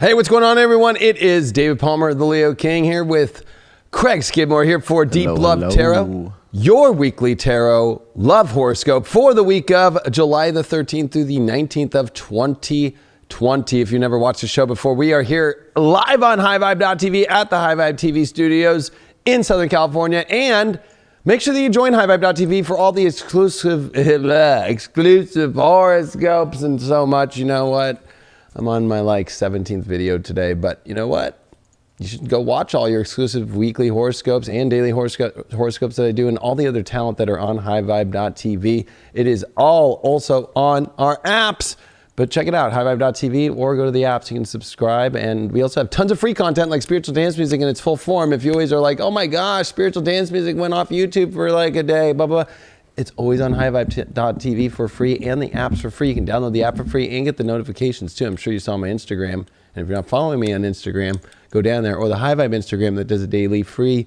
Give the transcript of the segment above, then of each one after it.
Hey, what's going on, everyone? It is David Palmer, the Leo King, here with Craig Skidmore here for Deep Love Tarot, your weekly tarot love horoscope for the week of July the 13th through the 19th of 2020. If you never watched the show before, we are here live on highvibe.tv at the High Vibe TV studios in Southern California. And make sure that you join highvibe.tv for all the exclusive horoscopes and so much. You know what? I'm on my 17th video today, but you know what? You should go watch all your exclusive weekly horoscopes and daily horoscopes that I do and all the other talent that are on highvibe.tv. It is all also on our apps, but check it out, highvibe.tv, or go to the apps. You can subscribe, and we also have tons of free content like spiritual dance music in its full form. If you always are like, oh my gosh, spiritual dance music went off YouTube for like a day, blah, blah, blah. It's always on highvibe.tv for free, and the apps for free. You can download the app for free and get the notifications too. I'm sure you saw my Instagram. And if you're not following me on Instagram, go down there, or the High Vibe Instagram that does a daily free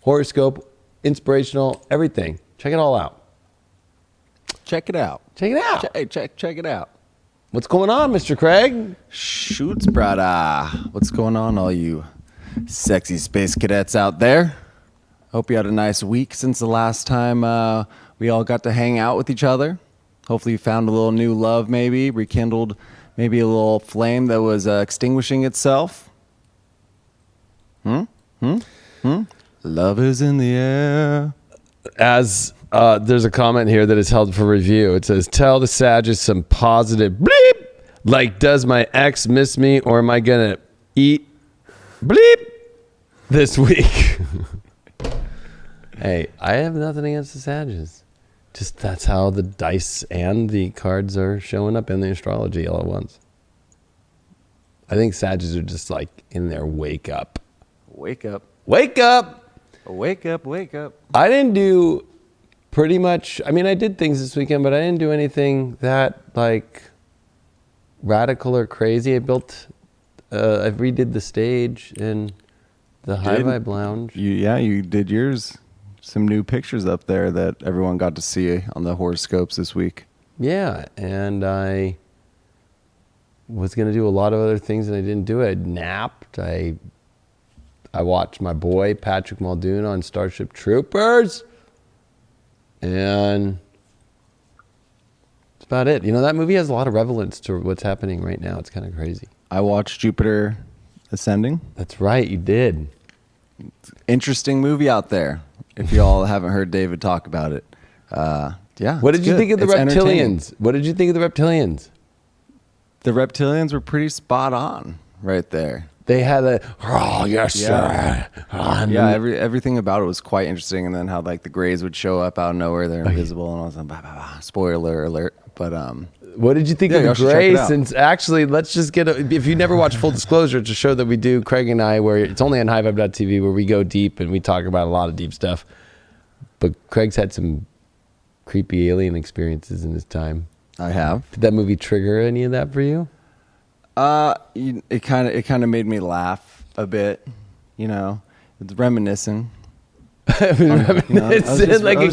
horoscope, inspirational, everything. Check it all out. Check it out. Check it out. Check it out. What's going on, Mr. Craig? Shoots, brother. What's going on, all you sexy space cadets out there? Hope you had a nice week since the last time we all got to hang out with each other. Hopefully you found a little new love, maybe rekindled, maybe a little flame that was extinguishing itself. Love is in the air. As there's a comment here that is held for review. It says, tell the Sagittarius some positive bleep. Like, does my ex miss me, or am I going to eat bleep this week? Hey, I have nothing against the Sagittarius. Just that's how the dice and the cards are showing up in the astrology all at once. I think Sagittarius are just like in their wake up. Wake up. Wake up! Wake up, wake up. I didn't do pretty much, I mean, I did things this weekend, but I didn't do anything that like radical or crazy. I redid the stage in the High Vibe Lounge. You did yours. Some new pictures up there that everyone got to see on the horoscopes this week. Yeah, and I was going to do a lot of other things and I didn't do it. I napped. I watched my boy Patrick Muldoon on Starship Troopers, and that's about it. You know, that movie has a lot of relevance to what's happening right now. It's kind of crazy. I watched Jupiter Ascending. That's right, you did. Interesting movie out there. If you all haven't heard David talk about it. Yeah. What did you think of the reptilians? What did you think of the reptilians? The reptilians were pretty spot on right there. They had sir. Yeah, everything about it was quite interesting. And then how like the Greys would show up out of nowhere. They're invisible and all that. Blah, blah, blah. Spoiler alert. But what did you think of the Greys? And actually, let's just get if you never watched Full Disclosure, it's a show that we do, Craig and I, where it's only on highvibe.tv, where we go deep and we talk about a lot of deep stuff. But Craig's had some creepy alien experiences in his time. I have. Did that movie trigger any of that for you? It kind of made me laugh a bit. You know, it's reminiscing. Reminiscent, like a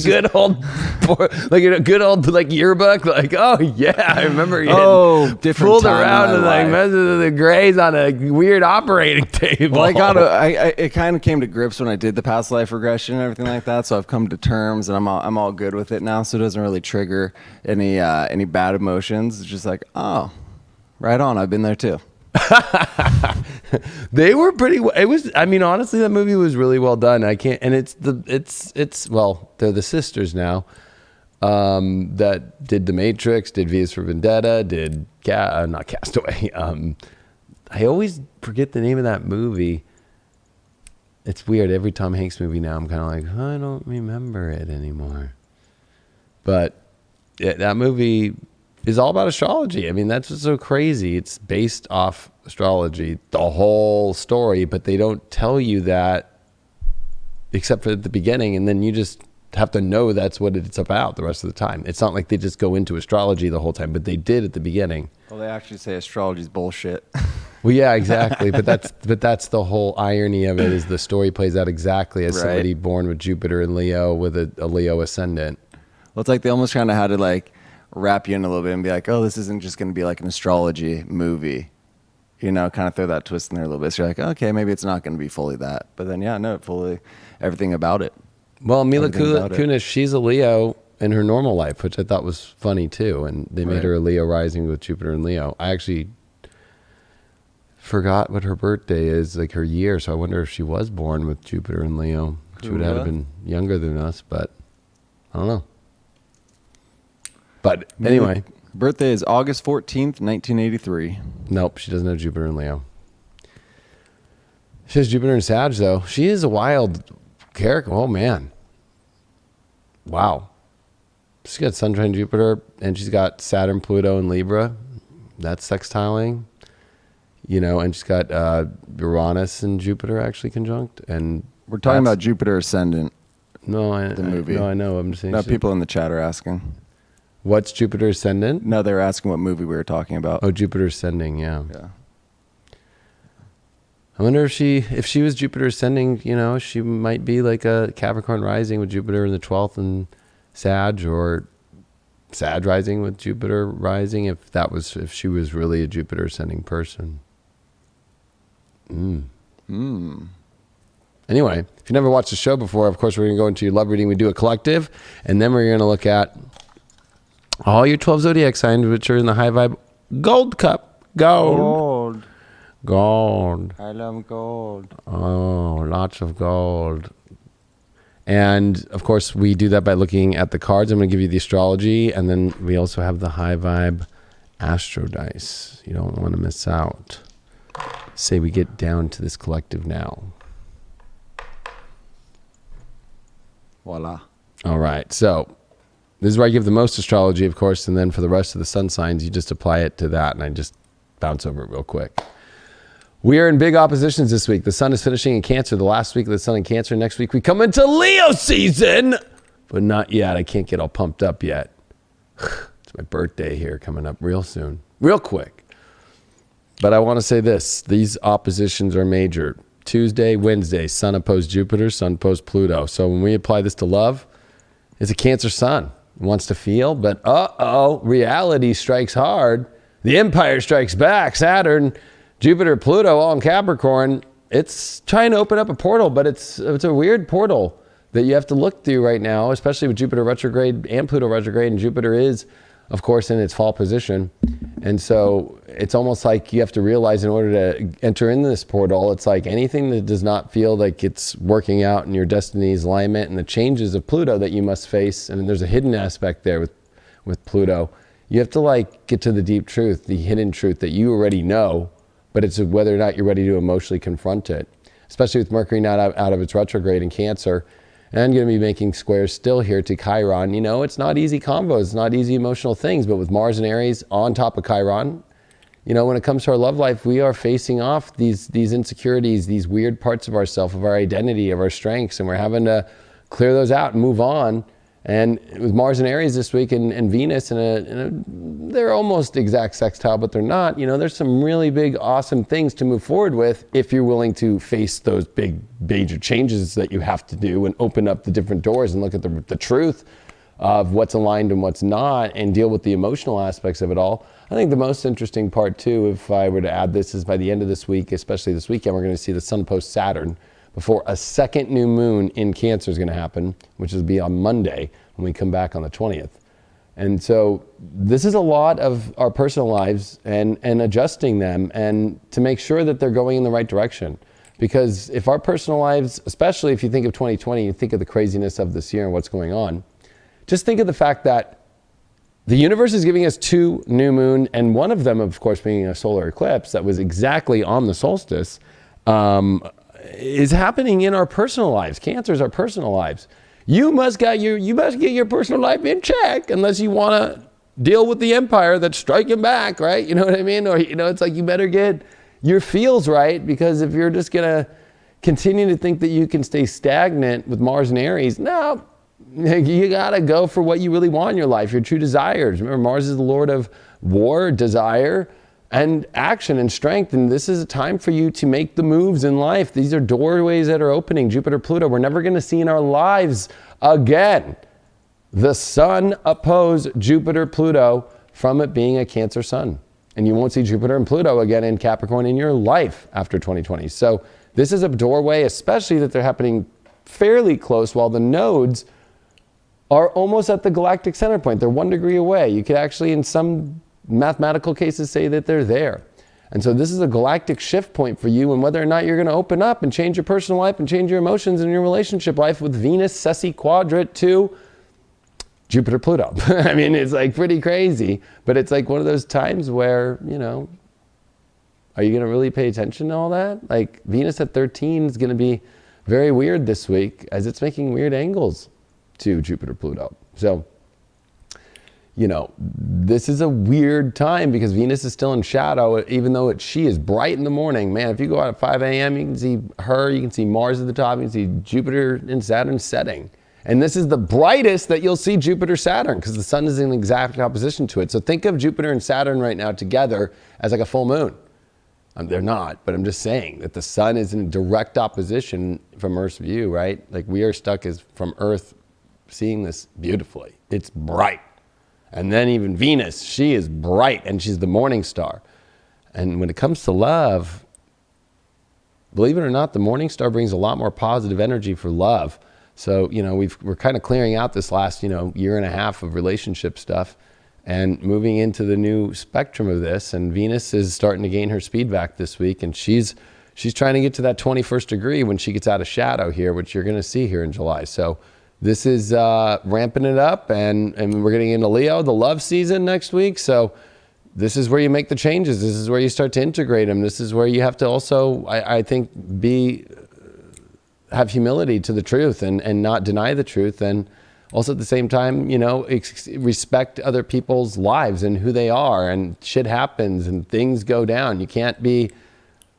good old yearbook. Like, oh yeah, I remember getting fooled around and like messing with the Greys on a weird operating table. Well, it kind of came to grips when I did the past life regression and everything like that. So I've come to terms and I'm all good with it now. So it doesn't really trigger any bad emotions. It's just like, oh, right on. I've been there too. They were pretty. It was. I mean, honestly, that movie was really well done. I can't. And it's. Well, they're the sisters now. That did The Matrix, did V for Vendetta, did not Castaway. I always forget the name of that movie. It's weird. Every Tom Hanks movie now, I'm kind of like, I don't remember it anymore. But that movie is all about astrology. I mean, that's what's so crazy. It's based off astrology, the whole story, but they don't tell you that except for at the beginning, and then you just have to know that's what it's about the rest of the time. It's not like they just go into astrology the whole time, but they did at the beginning. Well, they actually say astrology's bullshit. Well, yeah, exactly. but that's the whole irony of it, is the story plays out exactly as somebody born with Jupiter and Leo with a Leo ascendant. Well, it's like they almost kind of had to like wrap you in a little bit and be like, oh, this isn't just going to be like an astrology movie. kind of throw that twist in there a little bit. So you're like, okay, maybe it's not going to be fully that. But then, yeah, no, fully everything about it. Well, Mila Kunis, she's a Leo in her normal life, which I thought was funny too. And they made her a Leo rising with Jupiter and Leo. I actually forgot what her birthday is, like her year. So I wonder if she was born with Jupiter and Leo. She would have been younger than us, but I don't know. But anyway. Her birthday is August 14th, 1983. Nope, she doesn't have Jupiter and Leo. She has Jupiter and Sag, though. She is a wild character. Oh, man. Wow. She's got Sun, Jupiter, and she's got Saturn, Pluto, and Libra. That's sextiling. And she's got Uranus and Jupiter actually conjunct. And we're talking about Jupiter Ascendant. The movie. I know. I'm just saying. No, people in the chat are asking. What's Jupiter Ascendant? No, they were asking what movie we were talking about. Oh, Jupiter Ascending, yeah. Yeah. I wonder if she was Jupiter Ascending, she might be like a Capricorn rising with Jupiter in the 12th and Sag, or Sag rising with Jupiter rising, if she was really a Jupiter Ascending person. Anyway, if you never watched the show before, of course, we're going to go into your love reading. We do a collective, and then we're going to look at all your 12 zodiac signs, which are in the high vibe gold cup. Gold. I love gold. Oh, lots of gold. And, of course, we do that by looking at the cards. I'm going to give you the astrology, and then we also have the high vibe astro dice. You don't want to miss out. Say we get down to this collective now. Voila. All right. So this is where I give the most astrology, of course, and then for the rest of the sun signs, you just apply it to that, and I just bounce over it real quick. We are in big oppositions this week. The sun is finishing in Cancer, the last week of the sun in Cancer. Next week, we come into Leo season, but not yet. I can't get all pumped up yet. It's my birthday here coming up real soon, real quick. But I want to say this. These oppositions are major. Tuesday, Wednesday, sun opposed Jupiter, sun opposed Pluto. So when we apply this to love, it's a Cancer sun. It wants to feel, but reality strikes hard. The Empire strikes back. Saturn, Jupiter, Pluto, all in Capricorn. It's trying to open up a portal, but it's a weird portal that you have to look through right now, especially with Jupiter retrograde and Pluto retrograde, and Jupiter is, of course, in its fall position. And so it's almost like you have to realize in order to enter into this portal, it's like anything that does not feel like it's working out in your destiny's alignment and the changes of Pluto that you must face. And there's a hidden aspect there with Pluto. You have to get to the deep truth, the hidden truth that you already know, but it's whether or not you're ready to emotionally confront it, especially with Mercury not out of its retrograde in Cancer. And I'm going to be making squares still here to Chiron. It's not easy combos, it's not easy emotional things, but with Mars and Aries on top of Chiron, when it comes to our love life, we are facing off these insecurities, these weird parts of ourselves, of our identity, of our strengths, and we're having to clear those out and move on. And with Mars and Aries this week and Venus they're almost exact sextile, but they're not. There's some really big, awesome things to move forward with if you're willing to face those big, major changes that you have to do and open up the different doors and look at the truth of what's aligned and what's not and deal with the emotional aspects of it all. I think the most interesting part too, if I were to add this, is by the end of this week, especially this weekend, we're going to see the sun post Saturn before a second new moon in Cancer is going to happen, which will be on Monday when we come back on the 20th. And so this is a lot of our personal lives and adjusting them and to make sure that they're going in the right direction. Because if our personal lives, especially if you think of 2020, you think of the craziness of this year and what's going on, just think of the fact that the universe is giving us two new moon, and one of them, of course, being a solar eclipse that was exactly on the solstice, is happening in our personal lives. Cancer is our personal lives. You must get your personal life in check unless you want to deal with the empire that's striking back, right? You know what I mean? Or, it's like you better get your feels right, because if you're just going to continue to think that you can stay stagnant with Mars and Aries, no, you got to go for what you really want in your life, your true desires. Remember, Mars is the Lord of war, desire, and action and strength. And this is a time for you to make the moves in life. These are doorways that are opening. Jupiter, Pluto, we're never going to see in our lives again. The sun opposed Jupiter, Pluto from it being a Cancer sun. And you won't see Jupiter and Pluto again in Capricorn in your life after 2020. So this is a doorway, especially that they're happening fairly close while the nodes are almost at the galactic center point. They're 1 degree away. You could actually, in some mathematical cases, say that they're there. And so this is a galactic shift point for you, and whether or not you're going to open up and change your personal life and change your emotions and your relationship life with Venus sessi quadrant to Jupiter Pluto. I mean, it's like pretty crazy, but it's like one of those times where, you know, are you going to really pay attention to all that? Like Venus at 13 is going to be very weird this week as it's making weird angles to Jupiter Pluto. So, you know, this is a weird time because Venus is still in shadow, even though she is bright in the morning. Man, if you go out at 5 a.m., you can see her, you can see Mars at the top, you can see Jupiter and Saturn setting. And this is the brightest that you'll see Jupiter Saturn because the sun is in exact opposition to it. So think of Jupiter and Saturn right now together as like a full moon. They're not, but I'm just saying that the sun is in direct opposition from Earth's view, right? Like we are stuck as from Earth seeing this beautifully. It's bright. And then even Venus, she is bright and she's the morning star. And when it comes to love, believe it or not, the morning star brings a lot more positive energy for love. So, you know, we're kind of clearing out this last, you know, year and a half of relationship stuff and moving into the new spectrum of this. And Venus is starting to gain her speed back this week. And she's trying to get to that 21st degree when she gets out of shadow here, which you're going to see here in July. So this is ramping it up. And we're getting into Leo, the love season next week. So this is where you make the changes. This is where you start to integrate them. This is where you have to also, I think, have humility to the truth and not deny the truth. And also at the same time, you know, respect other people's lives and who they are, and shit happens and things go down. You can't be,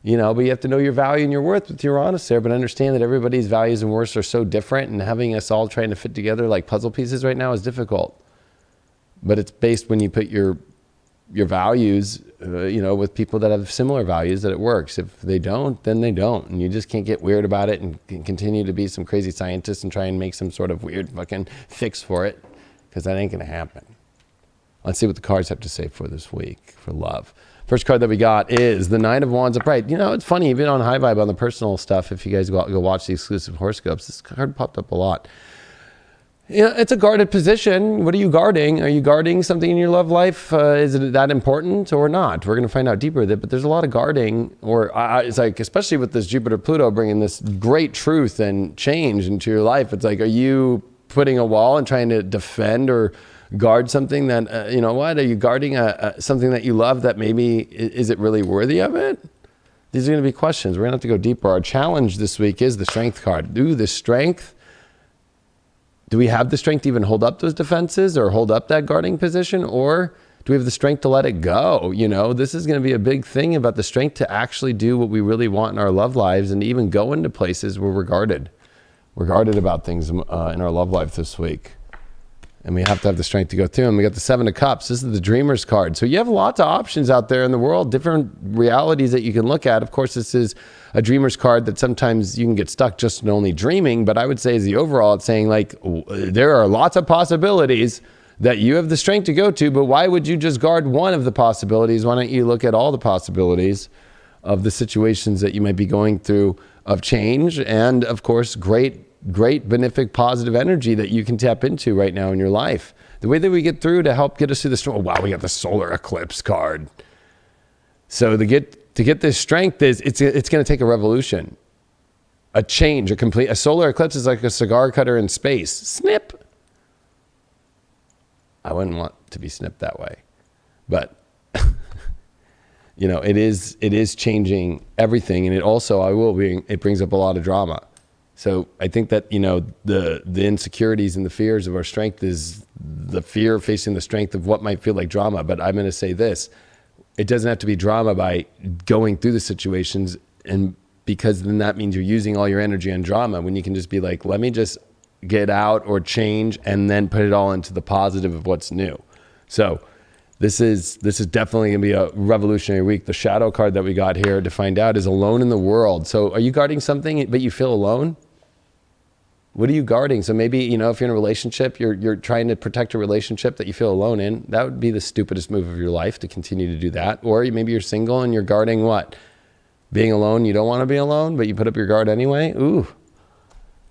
you know, but you have to know your value and your worth with Uranus there, but understand that everybody's values and worths are so different, and having us all trying to fit together like puzzle pieces right now is difficult. But it's based when you put your values, you know, with people that have similar values, that it works. If they don't, then they don't. And you just can't get weird about it and continue to be some crazy scientist and try and make some sort of weird fucking fix for it, because that ain't going to happen. Let's see what the cards have to say for this week for love. First card that we got is the Nine of Wands upright. You know, it's funny, even on High Vibe on the personal stuff, if you guys go watch the exclusive horoscopes, this card popped up a lot. Yeah, it's a guarded position. What are you guarding? Are you guarding something in your love life? Is it that important or not? We're going to find out deeper with it, but there's a lot of guarding, or it's like, especially with this Jupiter Pluto bringing this great truth and change into your life. It's like, are you putting a wall and trying to defend or guard something that, you know what? Are you guarding something that you love that maybe, is it really worthy of it? These are going to be questions. We're going to have to go deeper. Our challenge this week is the Strength card. The Strength. Do we have the strength to even hold up those defenses or hold up that guarding position? Or do we have the strength to let it go? You know, this is going to be a big thing about the strength to actually do what we really want in our love lives, and even go into places where we're guarded. We're guarded about things in our love life this week. And we have to have the strength to go through them. We got the Seven of Cups. This is the Dreamer's card. So you have lots of options out there in the world, different realities that you can look at. Of course, this is a Dreamer's card that sometimes you can get stuck just in only dreaming. But I would say as the overall, it's saying like, there are lots of possibilities that you have the strength to go to, but why would you just guard one of the possibilities? Why don't you look at all the possibilities of the situations that you might be going through of change, and of course, great benefic positive energy that you can tap into right now in your life. The way that we get through to help get us through the storm. Oh, wow, we got the solar eclipse card. So to get this strength is it's going to take a revolution, a change, a solar eclipse is like a cigar cutter in space. Snip. I wouldn't want to be snipped that way, but you know, it is changing everything, and it brings up a lot of drama. So I think that, you know, the insecurities and the fears of our strength is the fear facing the strength of what might feel like drama. But I'm going to say this, it doesn't have to be drama by going through the situations, and because then that means you're using all your energy on drama, when you can just be like, let me just get out or change and then put it all into the positive of what's new. So this is definitely going to be a revolutionary week. The shadow card that we got here to find out is alone in the world. So are you guarding something but you feel alone? What are you guarding? So maybe, you know, if you're in a relationship, you're trying to protect a relationship that you feel alone in. That would be the stupidest move of your life to continue to do that. Or maybe you're single and you're guarding what? Being alone. You don't want to be alone, but you put up your guard anyway. Ooh.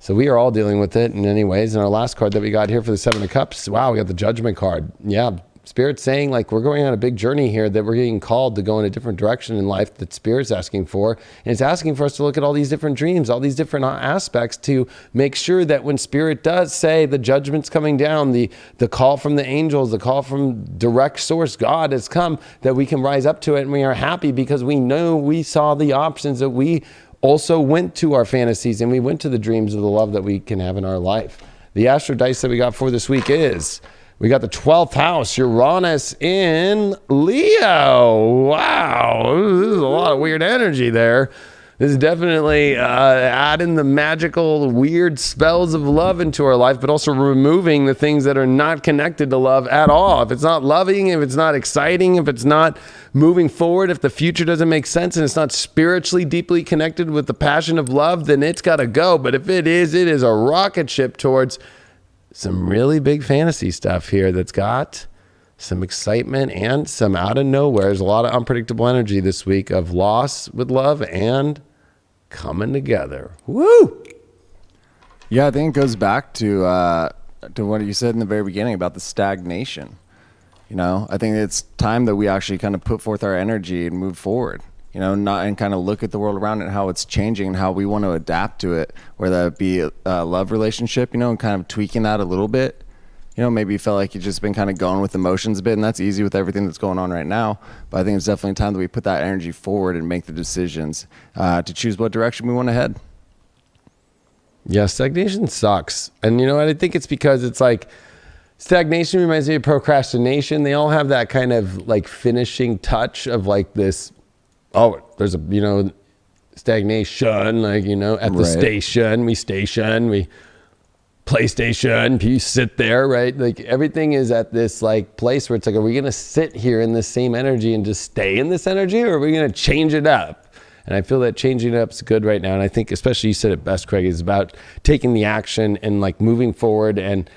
So we are all dealing with it in any ways. And our last card that we got here for the Seven of Cups, wow, we got the Judgment card. Yeah, Spirit's saying like we're going on a big journey here, that we're getting called to go in a different direction in life that Spirit's asking for. And it's asking for us to look at all these different dreams, all these different aspects to make sure that when Spirit does say the judgment's coming down, the call from the angels, the call from direct source, God has come, that we can rise up to it. And we are happy because we know we saw the options, that we also went to our fantasies and we went to the dreams of the love that we can have in our life. The Astro Dice that we got for this week is, we got the 12th house, Uranus in Leo. Wow, this is a lot of weird energy there. This is definitely adding the magical, weird spells of love into our life, but also removing the things that are not connected to love at all. If it's not loving, if it's not exciting, if it's not moving forward, if the future doesn't make sense and it's not spiritually deeply connected with the passion of love, then it's got to go. But if it is a rocket ship towards some really big fantasy stuff here that's got some excitement and some out of nowhere. There's a lot of unpredictable energy this week of loss with love and coming together. Woo! Yeah, I think it goes back to what you said in the very beginning about the stagnation. You know, I think it's time that we actually kind of put forth our energy and move forward. You know, not and kind of look at the world around it and how it's changing and how we want to adapt to it, whether that be a love relationship, you know, and kind of tweaking that a little bit. You know, maybe you felt like you've just been kind of going with emotions a bit, and that's easy with everything that's going on right now. But I think it's definitely time that we put that energy forward and make the decisions to choose what direction we want to head. Yeah, stagnation sucks. And you know what? I think it's because it's like stagnation reminds me of procrastination. They all have that kind of like finishing touch of like this, oh, there's a, you know, stagnation, like, you know, at the station, we PlayStation, you sit there, right? Like everything is at this like place where it's like, are we going to sit here in this same energy and just stay in this energy, or are we going to change it up? And I feel that changing it up is good right now. And I think especially you said it best, Craig, is about taking the action and like moving forward. And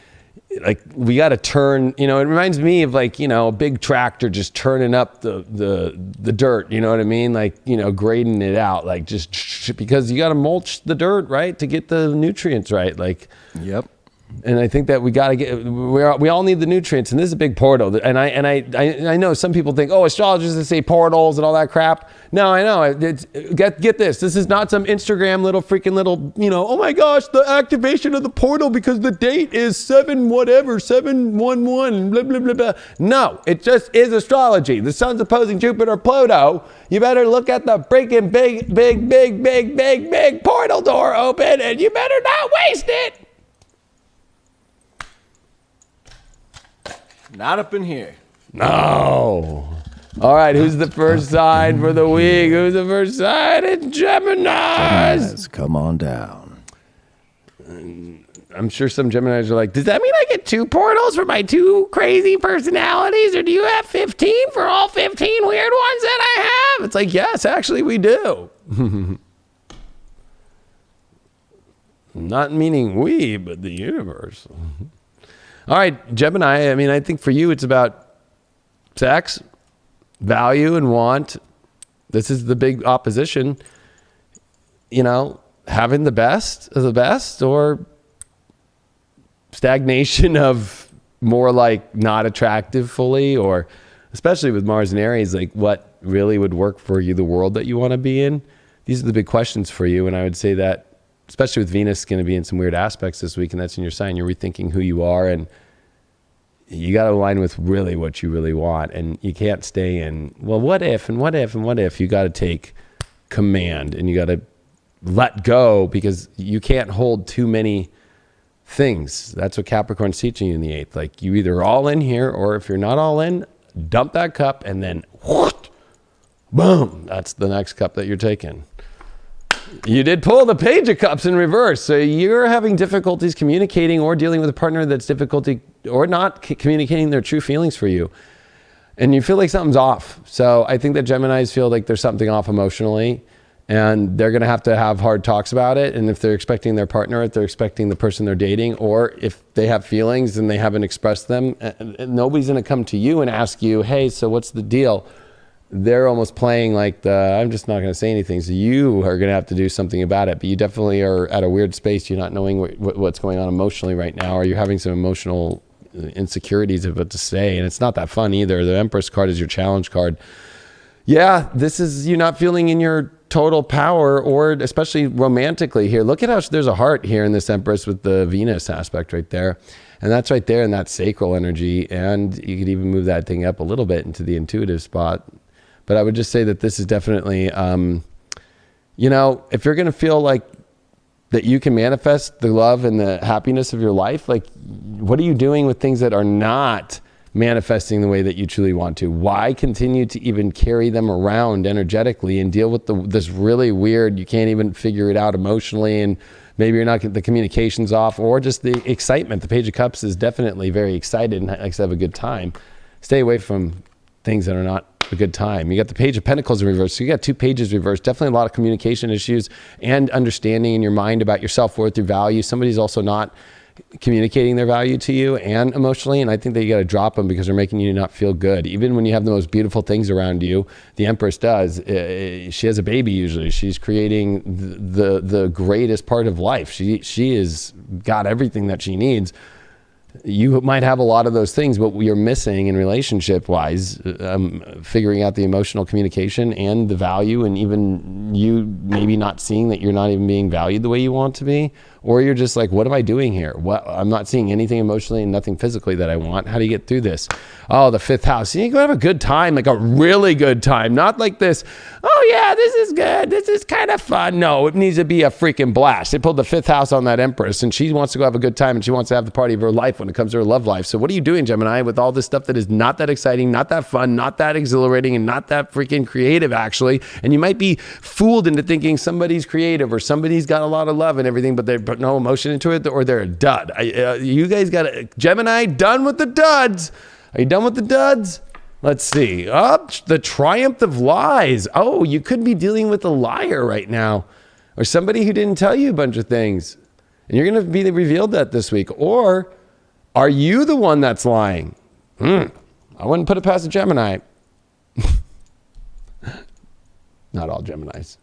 like we got to turn, you know, it reminds me of like, you know, a big tractor just turning up the dirt, you know what I mean? Like, you know, grading it out, like just because you got to mulch the dirt, right? To get the nutrients right. Like, yep. And I think that we got to get, we all need the nutrients, and this is a big portal. And I know some people think, oh, astrologers that say portals and all that crap. No, I know. Get this. This is not some Instagram little, you know, oh my gosh, the activation of the portal because the date is 711, blah, blah, blah, blah. No, it just is astrology. The sun's opposing Jupiter, Pluto. You better look at the freaking big portal door open, and you better not waste it. Not up in here. No. All right, who's the first sign for the week? Who's the first sign? It's Geminis. Come on down. I'm sure some Geminis are like, does that mean I get 2 portals for my 2 crazy personalities? Or do you have 15 for all 15 weird ones that I have? It's like, yes, actually we do. Not meaning we, but the universe. All right, Gemini, I mean, I think for you, it's about sex, value, and want. This is the big opposition. You know, having the best of the best, or stagnation of more like not attractive fully, or especially with Mars and Aries, like what really would work for you, the world that you want to be in. These are the big questions for you. And I would say that, especially with Venus going to be in some weird aspects this week, and that's in your sign, you're rethinking who you are, and you got to align with really what you really want. And you can't stay in, well, what if, and what if, and what if. You got to take command, and you got to let go, because you can't hold too many things. That's what Capricorn's teaching you in the 8th. Like, you either all in here, or if you're not all in, dump that cup, and then whoosh, boom, that's the next cup that you're taking. You did pull the Page of Cups in reverse. So you're having difficulties communicating or dealing with a partner that's difficulty or not communicating their true feelings for you. And you feel like something's off. So I think that Geminis feel like there's something off emotionally. and they're going to have hard talks about it. And if they're expecting their partner, if they're expecting the person they're dating, or if they have feelings and they haven't expressed them, and nobody's going to come to you and ask you, hey, so what's the deal? They're almost playing like I'm just not going to say anything. So you are going to have to do something about it. But you definitely are at a weird space. You're not knowing what's going on emotionally right now, or you're having some emotional insecurities of what to say. And it's not that fun either. The Empress card is your challenge card. Yeah, this is you not feeling in your total power, or especially romantically here. Look at how there's a heart here in this Empress with the Venus aspect right there. And that's right there in that sacral energy. And you could even move that thing up a little bit into the intuitive spot. But I would just say that this is definitely, you know, if you're going to feel like that you can manifest the love and the happiness of your life, like what are you doing with things that are not manifesting the way that you truly want to? Why continue to even carry them around energetically and deal with this really weird, you can't even figure it out emotionally, and maybe you're not, the communication's off, or just the excitement. The Page of Cups is definitely very excited and likes to have a good time. Stay away from things that are not a good time. You got the Page of Pentacles in reverse. So you got 2 pages reversed. Definitely a lot of communication issues and understanding in your mind about your self-worth, your value. Somebody's also not communicating their value to you and emotionally. And I think that you got to drop them because they're making you not feel good. Even when you have the most beautiful things around you, the Empress does. She has a baby usually. She's creating the greatest part of life. She has got everything that she needs. You might have a lot of those things, but you're missing in relationship wise, figuring out the emotional communication and the value, and even you maybe not seeing that you're not even being valued the way you want to be, or you're just like, what am I doing here? I'm not seeing anything emotionally and nothing physically that I want. How do you get through this? Oh, the 5th house. You go have a good time, like a really good time, not like this. Oh yeah, this is good. This is kind of fun. No, it needs to be a freaking blast. They pulled the 5th house on that Empress, and she wants to go have a good time, and she wants to have the party of her life when it comes to her love life. So what are you doing, Gemini, with all this stuff that is not that exciting, not that fun, not that exhilarating, and not that freaking creative, actually? And you might be fooled into thinking somebody's creative or somebody's got a lot of love and everything, but they put no emotion into it, or they're a dud. You guys got Gemini, done with the duds. Are you done with the duds? Let's see. Oh, the triumph of lies. Oh, you could be dealing with a liar right now, or somebody who didn't tell you a bunch of things, and you're going to be revealed that this week. Or are you the one that's lying? I wouldn't put it past a Gemini. Not all Geminis.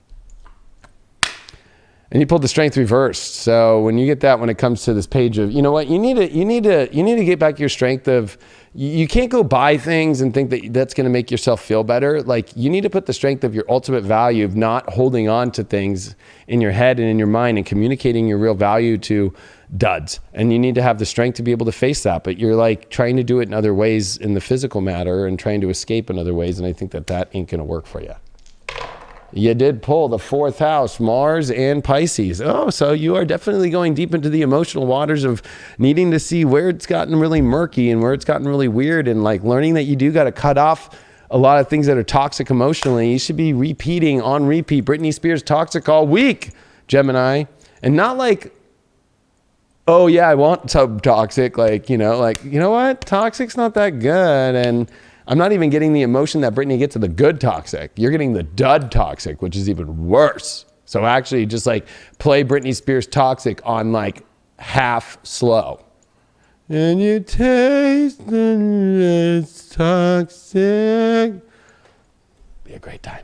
And you pulled the strength reversed. So when you get that, when it comes to this page of, you know what, you need to get back your strength of, you can't go buy things and think that that's going to make yourself feel better. Like, you need to put the strength of your ultimate value of not holding on to things in your head and in your mind and communicating your real value to duds. And you need to have the strength to be able to face that. But you're like trying to do it in other ways in the physical matter and trying to escape in other ways. And I think that ain't going to work for you. You did pull the 4th house, Mars and Pisces. Oh, so you are definitely going deep into the emotional waters of needing to see where it's gotten really murky and where it's gotten really weird, and like learning that you do got to cut off a lot of things that are toxic emotionally. You should be repeating on repeat Britney Spears Toxic all week, Gemini. And not like, oh yeah, I want some toxic. Like, you know what? Toxic's not that good. And I'm not even getting the emotion that Britney gets of the good toxic. You're getting the dud toxic, which is even worse. So actually just like play Britney Spears Toxic on like half slow. And you taste the it's toxic. Be a great time.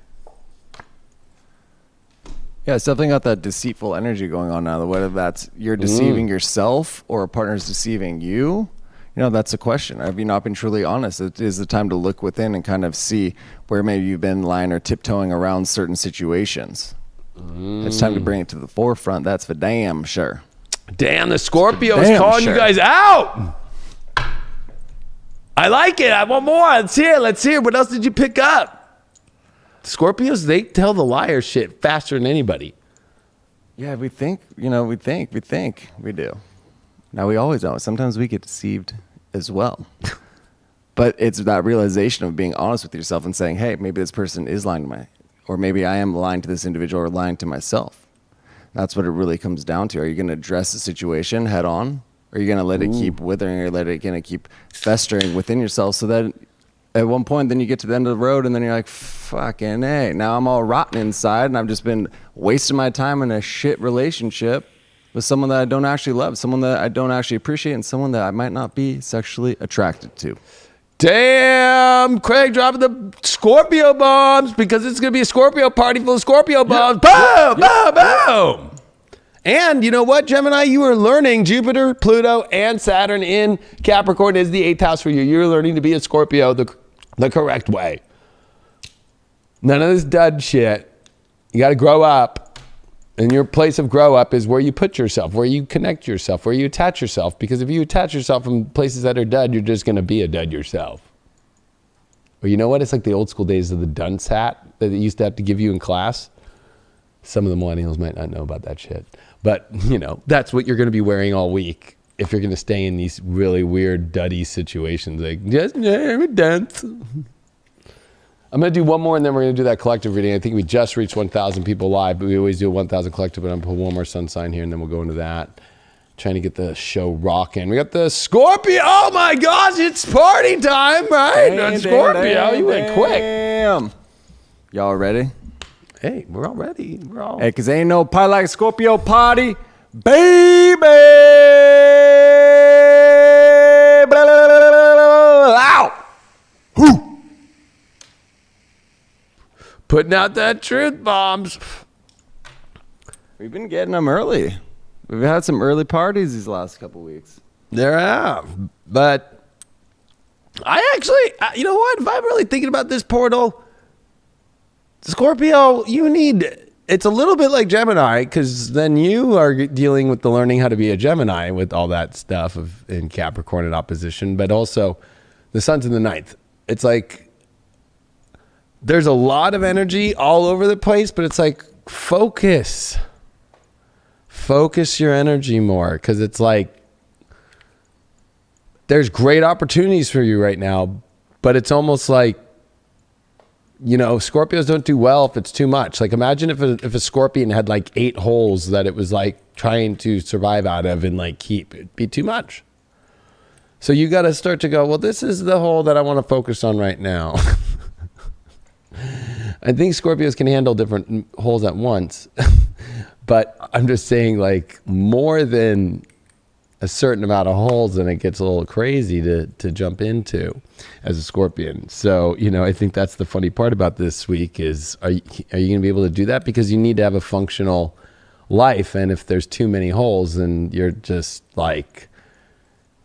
Yeah, it's definitely got that deceitful energy going on now. Whether that's you're deceiving yourself or a partner's deceiving you. You know, that's the question. Have you not been truly honest? It is the time to look within and kind of see where maybe you've been lying or tiptoeing around certain situations. It's time to bring it to the forefront. That's for damn sure. Damn, the Scorpio is calling you guys out. I like it. I want more. Let's hear. What else did you pick up? Scorpios, they tell the liar shit faster than anybody. Yeah, we think. We do. Now, we always don't. Sometimes we get deceived as well. But it's that realization of being honest with yourself and saying, hey, maybe this person is lying to me, or maybe I am lying to this individual or lying to myself. That's what it really comes down to. Are you going to address the situation head on? Or are you going to let it keep withering, or let it keep festering within yourself so that at one point, then you get to the end of the road and then you're like, fucking A. Now I'm all rotten inside and I've just been wasting my time in a shit relationship with someone that I don't actually love, someone that I don't actually appreciate, and someone that I might not be sexually attracted to. Damn, Craig dropping the Scorpio bombs because it's going to be a Scorpio party full of Scorpio bombs. Boom, boom, boom. And you know what, Gemini? You are learning Jupiter, Pluto, and Saturn in Capricorn is the 8th house for you. You're learning to be a Scorpio the correct way. None of this dud shit. You got to grow up. And your place of grow up is where you put yourself, where you connect yourself, where you attach yourself. Because if you attach yourself from places that are dud, you're just going to be a dud yourself. Or you know what? It's like the old school days of the dunce hat that they used to have to give you in class. Some of the millennials might not know about that shit. But, you know, that's what you're going to be wearing all week if you're going to stay in these really weird, duddy situations. Like, just I'm a dunce. I'm going to do one more, and then we're going to do that collective reading. I think we just reached 1,000 people live, but we always do a 1,000 collective, but I'm going to put one more sun sign here, and then we'll go into that. Trying to get the show rocking. We got the Scorpio. Oh, my gosh, it's party time, right? Damn, Scorpio, damn, you went quick. Damn. Y'all ready? Hey, we're all ready. We're all... Hey, because ain't no party like Scorpio party, baby. Blah, blah, blah, blah, blah. Ow. Whoo. Putting out that truth bombs. We've been getting them early. We've had some early parties these last couple weeks. There have. But I actually, you know what? If I'm really thinking about this portal, Scorpio, it's a little bit like Gemini, because then you are dealing with the learning how to be a Gemini with all that stuff in Capricorn and opposition, but also the sun's in the 9th. It's like, there's a lot of energy all over the place, but it's like, focus your energy more. Because it's like, there's great opportunities for you right now, but it's almost like, you know, Scorpios don't do well if it's too much. Like, imagine if a scorpion had like 8 holes that it was like trying to survive out of and like keep. It'd be too much. So you got to start to go, well, this is the hole that I want to focus on right now. I think Scorpios can handle different holes at once, but I'm just saying, like, more than a certain amount of holes, and it gets a little crazy to jump into as a Scorpion. So, you know, I think that's the funny part about this week is, are you going to be able to do that? Because you need to have a functional life, and if there's too many holes, then you're just like,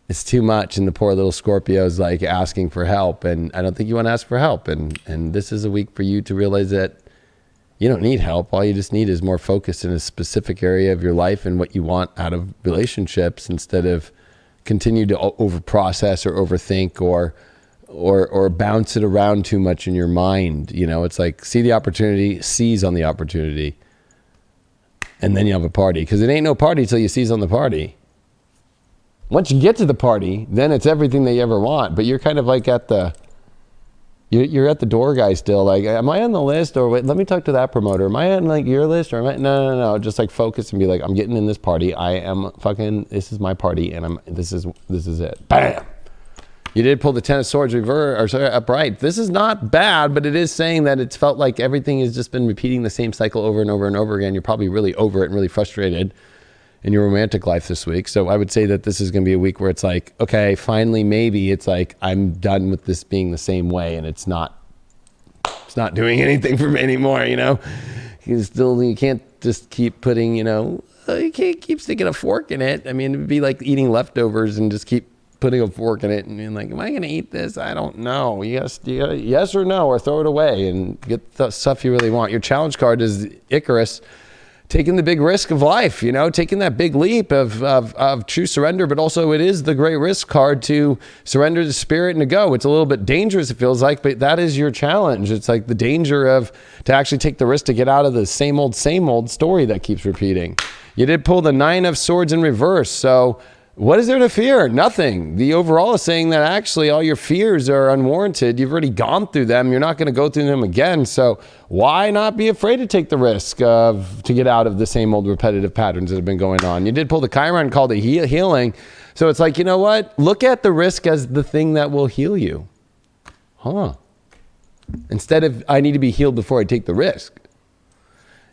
it's too much, and the poor little Scorpio is like asking for help, and I don't think you want to ask for help, and this is a week for you to realize that you don't need help. All you just need is more focus in a specific area of your life and what you want out of relationships, instead of continue to over process or overthink or bounce it around too much in your mind. You know, it's like, see the opportunity, seize on the opportunity, and then you have a party, because it ain't no party till you seize on the party. Once you get to the party, then it's everything that you ever want. But you're kind of like you're at the door guy still. Like, am I on the list? Or wait, let me talk to that promoter. Am I on like your list? Or am I? No. Just like focus and be like, I'm getting in this party. This is my party, and this is it. Bam. You did pull the 10 of Swords upright. This is not bad, but it is saying that it's felt like everything has just been repeating the same cycle over and over and over again. You're probably really over it and really frustrated in your romantic life this week. So I would say that this is going to be a week where it's like, okay, finally, maybe it's like, I'm done with this being the same way, and it's not doing anything for me anymore. You know, you can't just keep putting, you know, you can't keep sticking a fork in it. I mean, it'd be like eating leftovers and just keep putting a fork in it and being like, am I going to eat this? I don't know. Yes or no, or throw it away and get the stuff you really want. Your challenge card is Icarus. Taking the big risk of life, you know, taking that big leap of true surrender, but also it is the great risk card to surrender the spirit and to go. It's a little bit dangerous, it feels like, but that is your challenge. It's like the danger to actually take the risk to get out of the same old story that keeps repeating. You did pull the 9 of Swords in reverse, so what is there to fear? Nothing. The overall is saying that actually all your fears are unwarranted. You've already gone through them. You're not going to go through them again. So why not be afraid to take the risk to get out of the same old repetitive patterns that have been going on? You did pull the Chiron called it healing. So it's like, you know what? Look at the risk as the thing that will heal you. Huh. Instead of, I need to be healed before I take the risk.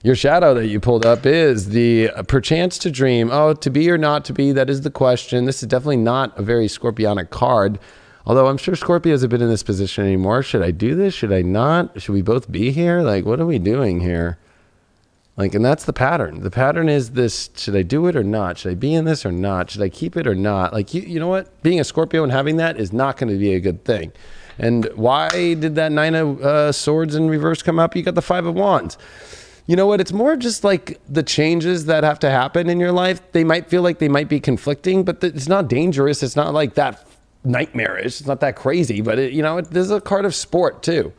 Your shadow that you pulled up is the perchance to dream. Oh, to be or not to be, that is the question. This is definitely not a very Scorpionic card. Although I'm sure Scorpios have been in this position anymore. Should I do this? Should I not? Should we both be here? Like, what are we doing here? Like, and that's the pattern. The pattern is this, should I do it or not? Should I be in this or not? Should I keep it or not? Like, you know what? Being a Scorpio and having that is not going to be a good thing. And why did that 9 of Swords in reverse come up? You got the 5 of Wands. You know what? It's more just like the changes that have to happen in your life. They might feel like they might be conflicting, but it's not dangerous. It's not like that nightmarish. It's not that crazy, but this is a card of sport too,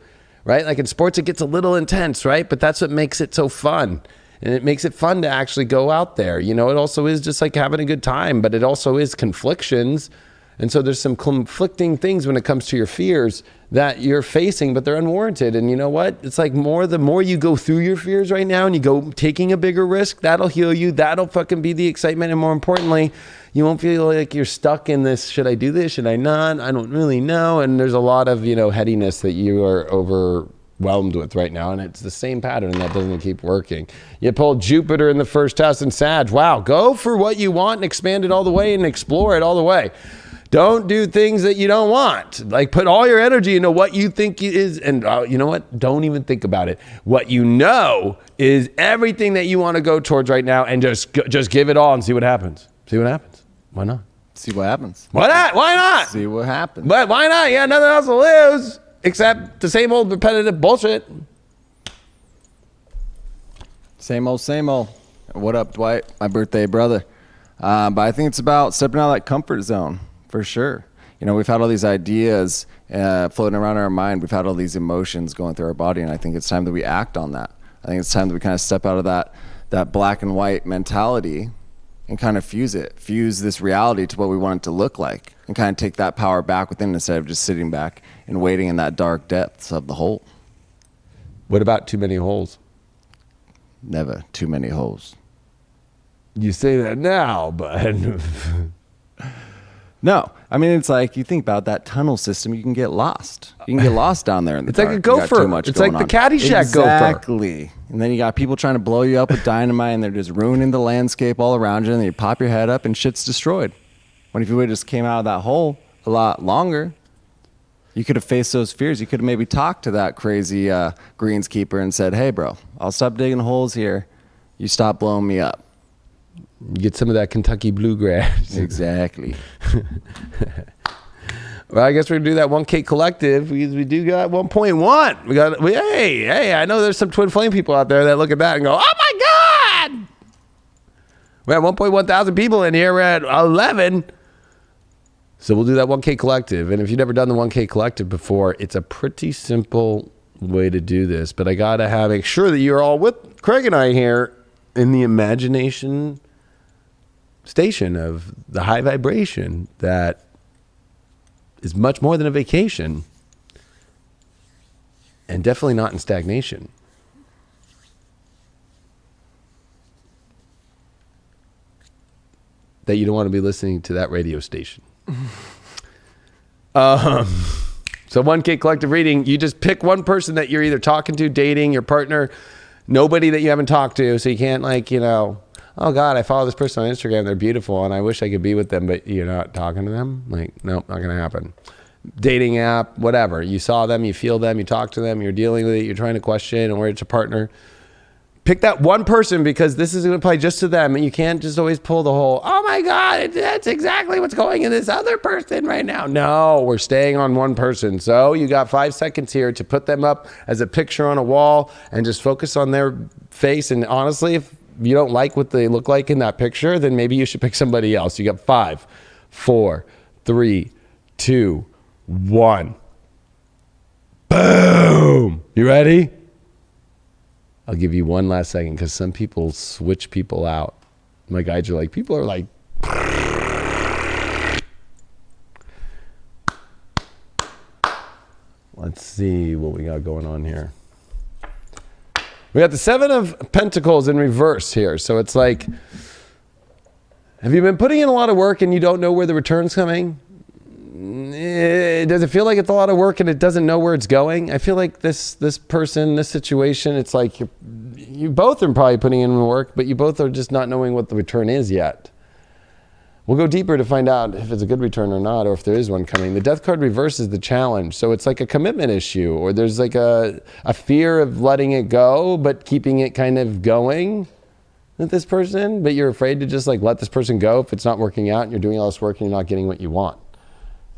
right? Like in sports, it gets a little intense, right? But that's what makes it so fun. And it makes it fun to actually go out there. It also is just like having a good time, but it also is conflictions. And so there's some conflicting things when it comes to your fears that you're facing, but they're unwarranted. And you know what? It's like the more you go through your fears right now and you go taking a bigger risk, that'll heal you. That'll fucking be the excitement. And more importantly, you won't feel like you're stuck in this, should I do this? Should I not? I don't really know. And there's a lot of, headiness that you are overwhelmed with right now. And it's the same pattern that doesn't keep working. You pulled Jupiter in the first house in Sag. Wow. Go for what you want and expand it all the way and explore it all the way. Don't do things that you don't want. Like put all your energy into what you think is, and you know what? Don't even think about it. What you know is everything that you want to go towards right now, and just give it all and see what happens. See what happens. Why not? See what happens. Why not? Why not? See what happens. But why not? Yeah, nothing else to lose except the same old repetitive bullshit. Same old, same old. What up, Dwight? My birthday brother. But I think it's about stepping out of that comfort zone. For sure. We've had all these ideas floating around our mind. We've had all these emotions going through our body, and I think it's time that we act on that. I think it's time that we kind of step out of that black and white mentality and kind of fuse this reality to what we want it to look like, and kind of take that power back within instead of just sitting back and waiting in that dark depths of the hole. What about too many holes? Never too many holes. You say that now, but... No, I mean, it's like you think about that tunnel system, you can get lost. You can get lost down there in the It's dark. like a gopher. It's like the Caddyshack gopher. Exactly. And then you got people trying to blow you up with dynamite, and they're just ruining the landscape all around you, and then you pop your head up and shit's destroyed. When if you would have just came out of that hole a lot longer, you could have faced those fears. You could have maybe talked to that crazy greenskeeper and said, hey, bro, I'll stop digging holes here. You stop blowing me up. You get some of that Kentucky bluegrass. Exactly. Well, I guess we're gonna do that 1K collective because we do got 1.1. Hey, I know there's some twin flame people out there that look at that and go, oh my God. We're at 1.1 thousand people in here. We're at 11. So we'll do that 1K collective. And if you've never done the 1K collective before, it's a pretty simple way to do this. But I gotta make sure that you're all with Craig and I here in the imagination station of the high vibration that is much more than a vacation, and definitely not in stagnation. That you don't want to be listening to that radio station. So 1K collective reading, you just pick one person that you're either talking to, dating, your partner, nobody that you haven't talked to, so you can't oh God, I follow this person on Instagram. They're beautiful and I wish I could be with them, but you're not talking to them. Nope, not going to happen. Dating app, whatever. You saw them, you feel them, you talk to them, you're dealing with it, you're trying to question, or it's a partner. Pick that one person because this is going to apply just to them. And you can't just always pull the whole, oh my God, that's exactly what's going in this other person right now. No, we're staying on one person. So you got 5 seconds here to put them up as a picture on a wall and just focus on their face. And honestly, if you don't like what they look like in that picture, then maybe you should pick somebody else. You got 5, 4, 3, 2, 1. Boom. You ready? I'll give you one last second because some people switch people out. My guides are like, people are like, let's see what we got going on here. We got the 7 of Pentacles in reverse here. So it's like, have you been putting in a lot of work and you don't know where the return's coming? Does it feel like it's a lot of work and it doesn't know where it's going? I feel like this person, this situation, it's like you both are probably putting in work, but you both are just not knowing what the return is yet. We'll go deeper to find out if it's a good return or not, or if there is one coming. The death card reverses the challenge. So it's like a commitment issue, or there's like a fear of letting it go, but keeping it kind of going with this person. But you're afraid to just like let this person go if it's not working out and you're doing all this work and you're not getting what you want.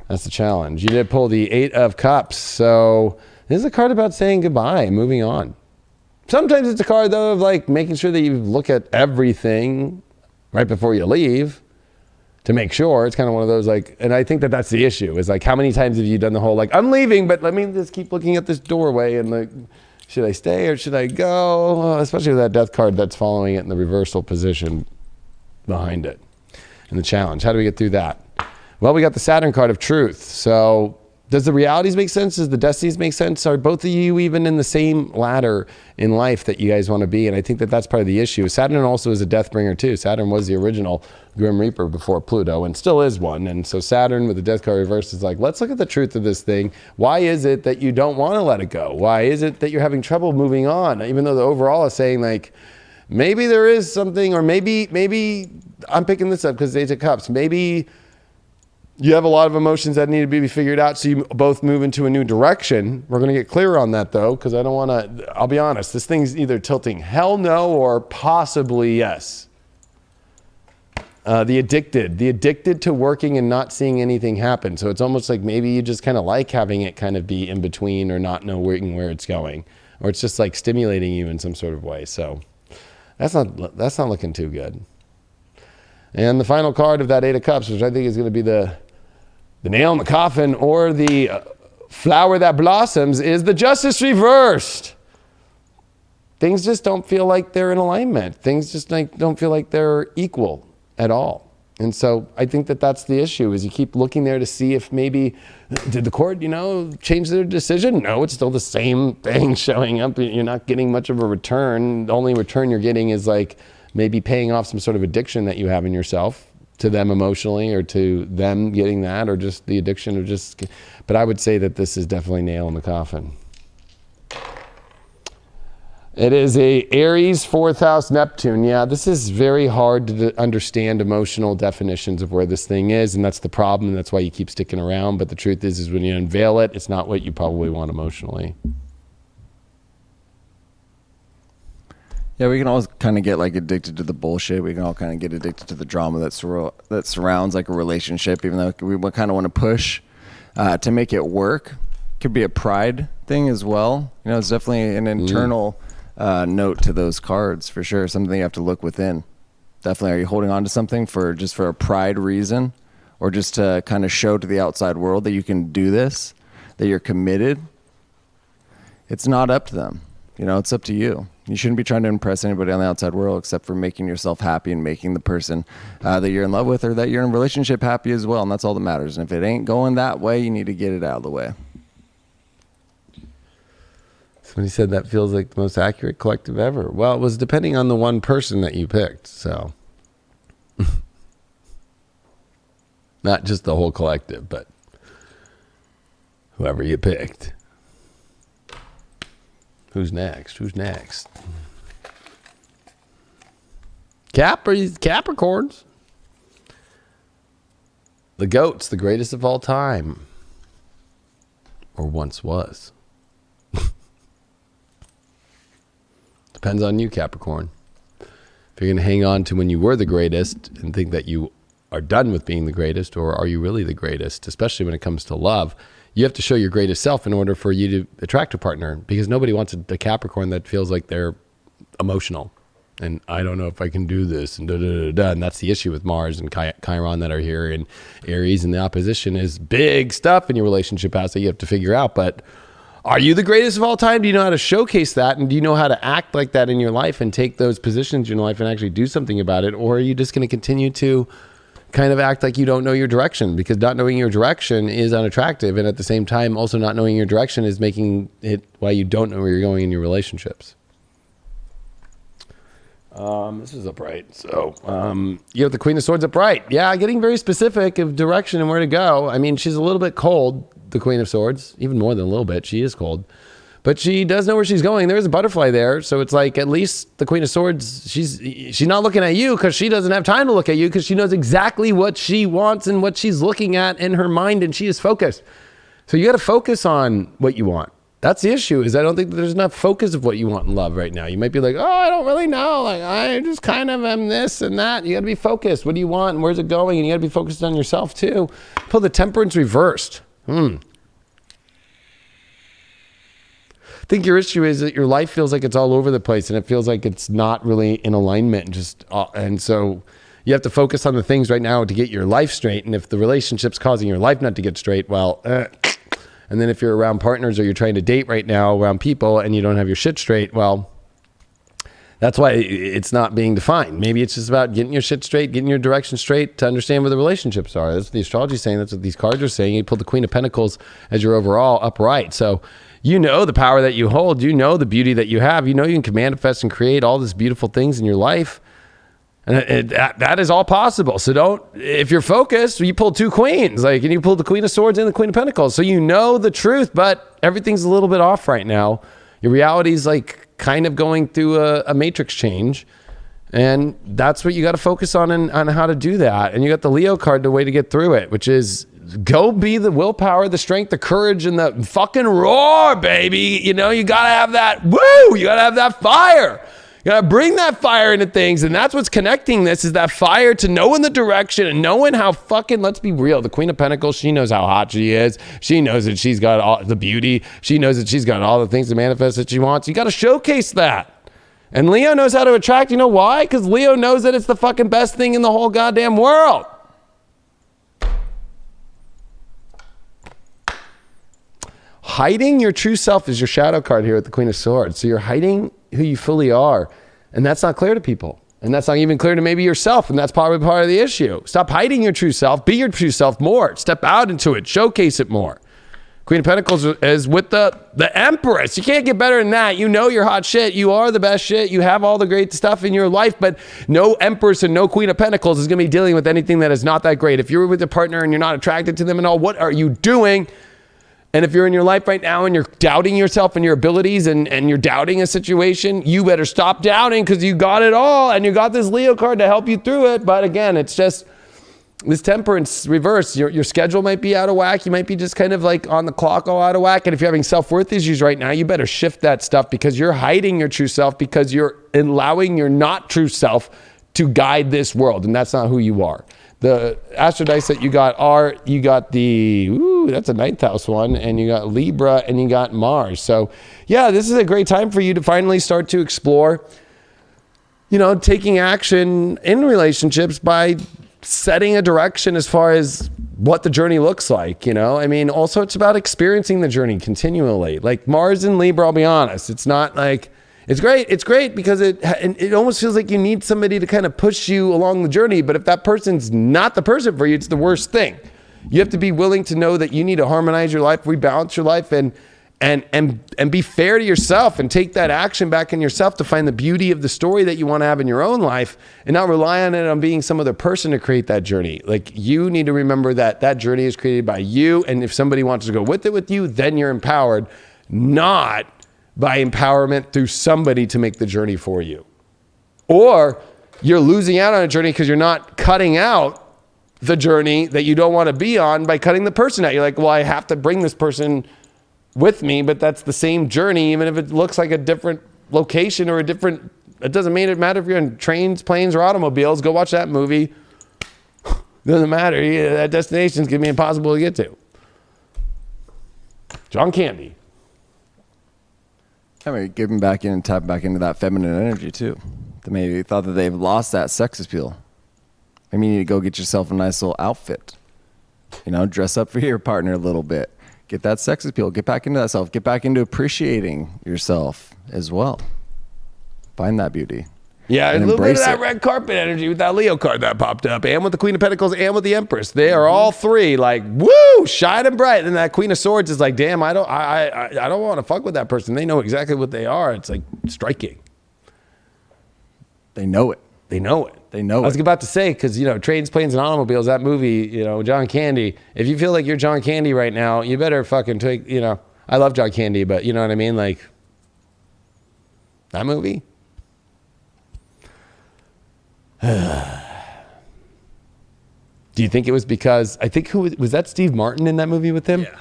That's the challenge. You did pull the 8 of Cups. So this is a card about saying goodbye, moving on. Sometimes it's a card though of like making sure that you look at everything right before you leave, to make sure. It's kind of one of those like, and I think that that's the issue, is like, how many times have you done the whole like, I'm leaving, but let me just keep looking at this doorway and like, should I stay or should I go? Especially with that death card that's following it in the reversal position behind it. And the challenge, how do we get through that? Well, we got the Saturn card of truth. So does the realities make sense? Does the destinies make sense? Are both of you even in the same ladder in life that you guys want to be? And I think that that's part of the issue. Saturn also is a death bringer too. Saturn was the original Grim Reaper before Pluto and still is one. And so Saturn with the death card reversed is like, let's look at the truth of this thing. Why is it that you don't want to let it go? Why is it that you're having trouble moving on? Even though the overall is saying like, maybe there is something, or maybe I'm picking this up because Ace of Cups. Maybe you have a lot of emotions that need to be figured out, so you both move into a new direction. We're going to get clearer on that, though, because I don't want to, I'll be honest, this thing's either tilting hell no or possibly yes. The addicted to working and not seeing anything happen. So it's almost like maybe you just kind of like having it kind of be in between or not knowing where it's going. Or it's just like stimulating you in some sort of way. So that's not looking too good. And the final card of that 8 of Cups, which I think is going to be the nail in the coffin, or the flower that blossoms, is the Justice reversed. Things just don't feel like they're in alignment. Things just like don't feel like they're equal at all. And so I think that that's the issue, is you keep looking there to see if maybe, did the court, change their decision? No, it's still the same thing showing up. You're not getting much of a return. The only return you're getting is like maybe paying off some sort of addiction that you have in yourself, to them emotionally, or to them getting that, or just the addiction of just, but I would say that this is definitely nail in the coffin. It is a Aries 4th house Neptune. Yeah, this is very hard to understand emotional definitions of where this thing is, and that's the problem, and that's why you keep sticking around. But the truth is when you unveil it, it's not what you probably want emotionally. Yeah, we can all kind of get like addicted to the bullshit. We can all kind of get addicted to the drama that surrounds like a relationship, even though we kind of want to push to make it work. Could be a pride thing as well. It's definitely an internal note to those cards for sure. Something you have to look within. Definitely, are you holding on to something for a pride reason, or just to kind of show to the outside world that you can do this, that you're committed? It's not up to them. It's up to you. You shouldn't be trying to impress anybody on the outside world, except for making yourself happy and making the person that you're in love with or that you're in a relationship happy as well. And that's all that matters. And if it ain't going that way, you need to get it out of the way. Somebody said that feels like the most accurate collective ever. Well, it was depending on the one person that you picked. So not just the whole collective, but whoever you picked. Who's next? Capricorns. The goat's the greatest of all time. Or once was. Depends on you, Capricorn. If you're going to hang on to when you were the greatest and think that you are done with being the greatest, or are you really the greatest, especially when it comes to love, you have to show your greatest self in order for you to attract a partner, because nobody wants a Capricorn that feels like they're emotional. And I don't know if I can do this, and and that's the issue with Mars and Chiron that are here, and Aries, and the opposition is big stuff in your relationship house that you have to figure out. But are you the greatest of all time? Do you know how to showcase that? And do you know how to act like that in your life and take those positions in your life and actually do something about it? Or are you just going to continue to kind of act like you don't know your direction? Because not knowing your direction is unattractive. And at the same time, also not knowing your direction is making it why you don't know where you're going in your relationships. This is upright. So you have the Queen of Swords upright. Yeah, getting very specific of direction and where to go. I mean, she's a little bit cold, the Queen of Swords, even more than a little bit. She is cold. But she does know where she's going. There's a butterfly there. So it's like at least the Queen of Swords, she's not looking at you because she doesn't have time to look at you because she knows exactly what she wants and what she's looking at in her mind, and she is focused. So you got to focus on what you want. That's the issue, is I don't think there's enough focus of what you want in love right now. You might be like, oh, I don't really know. Like, I just kind of am this and that. You got to be focused. What do you want and where's it going? And you got to be focused on yourself too. Pull the Temperance reversed. I think your issue is that your life feels like it's all over the place and it feels like it's not really in alignment. And so you have to focus on the things right now to get your life straight. And if the relationship's causing your life not to get straight, well, and then if you're around partners or you're trying to date right now around people and you don't have your shit straight, well, that's why it's not being defined. Maybe it's just about getting your shit straight, getting your direction straight to understand where the relationships are. That's what the astrology is saying. That's what these cards are saying. You pull the Queen of Pentacles as your overall upright. So you know the power that you hold. You know the beauty that you have. You know you can manifest and create all these beautiful things in your life. And that is all possible. So if you're focused, you pull two queens, and you pull the Queen of Swords and the Queen of Pentacles. So you know the truth, but everything's a little bit off right now. Your reality is kind of going through a matrix change. And that's what you got to focus on how to do that. And you got the Leo card, the way to get through it, which is go be the willpower, the strength, the courage, and the fucking roar, baby. You got to have that, woo, you got to have that fire. You gotta bring that fire into things, and that's what's connecting this, is that fire to knowing the direction and knowing how fucking, let's be real, the Queen of Pentacles, she knows how hot she is. She knows that she's got all the beauty. She knows that she's got all the things to manifest that she wants. You gotta showcase that. And Leo knows how to attract. You know why? Because Leo knows that it's the fucking best thing in the whole goddamn world. Hiding your true self is your shadow card here with the Queen of Swords. So you're hiding who you fully are. And that's not clear to people. And that's not even clear to maybe yourself. And that's probably part of the issue. Stop hiding your true self. Be your true self more. Step out into it. Showcase it more. Queen of Pentacles is with the Empress. You can't get better than that. You know you're hot shit. You are the best shit. You have all the great stuff in your life, but no Empress and no Queen of Pentacles is going to be dealing with anything that is not that great. If you're with a partner and you're not attracted to them at all, what are you doing? And if you're in your life right now and you're doubting yourself and your abilities and you're doubting a situation, you better stop doubting, because you got it all and you got this Leo card to help you through it. But again, it's just this Temperance reverse. Your schedule might be out of whack. You might be just kind of on the clock, all out of whack. And if you're having self-worth issues right now, you better shift that stuff, because you're hiding your true self, because you're allowing your not true self to guide this world. And that's not who you are. The astro dice that you got that's a ninth house one, and you got Libra and you got Mars. So yeah, this is a great time for you to finally start to explore, taking action in relationships by setting a direction as far as what the journey looks like. Also it's about experiencing the journey continually. Like Mars and Libra, I'll be honest, it's not like, it's great because it almost feels like you need somebody to kind of push you along the journey. But if that person's not the person for you, it's the worst thing. You have to be willing to know that you need to harmonize your life, rebalance your life, and be fair to yourself, and take that action back in yourself to find the beauty of the story that you want to have in your own life, and not rely on being some other person to create that journey. Like, you need to remember that journey is created by you. And if somebody wants to go with it with you, then you're empowered, not by empowerment through somebody to make the journey for you. Or you're losing out on a journey because you're not cutting out the journey that you don't want to be on by cutting the person out. You're like, well, I have to bring this person with me, but that's the same journey, even if it looks like a different location or it doesn't matter if you're in trains, planes, or automobiles. Go watch that movie. Doesn't matter. That destination's going to be impossible to get to. John Candy. I mean, giving back in and tap back into that feminine energy too. They maybe thought that they've lost that sex appeal. Maybe you need to go get yourself a nice little outfit. Dress up for your partner a little bit. Get that sex appeal. Get back into that self. Get back into appreciating yourself as well. Find that beauty. Yeah, a little bit of that red carpet energy with that Leo card that popped up, and with the Queen of Pentacles and with the Empress. They are all three woo, shining bright. And that Queen of Swords is like, damn, I don't want to fuck with that person. They know exactly what they are. It's striking. They know it. They know it. They know I was it. about to say, because, you know, Trains, Planes, and Automobiles, that movie, you know, John Candy, if you feel like you're John Candy right now, you better fucking take, you know, I love John Candy, but you know what I mean? Like, that movie? Do you think it was because, I think, who was that Steve Martin in that movie with him? Yeah.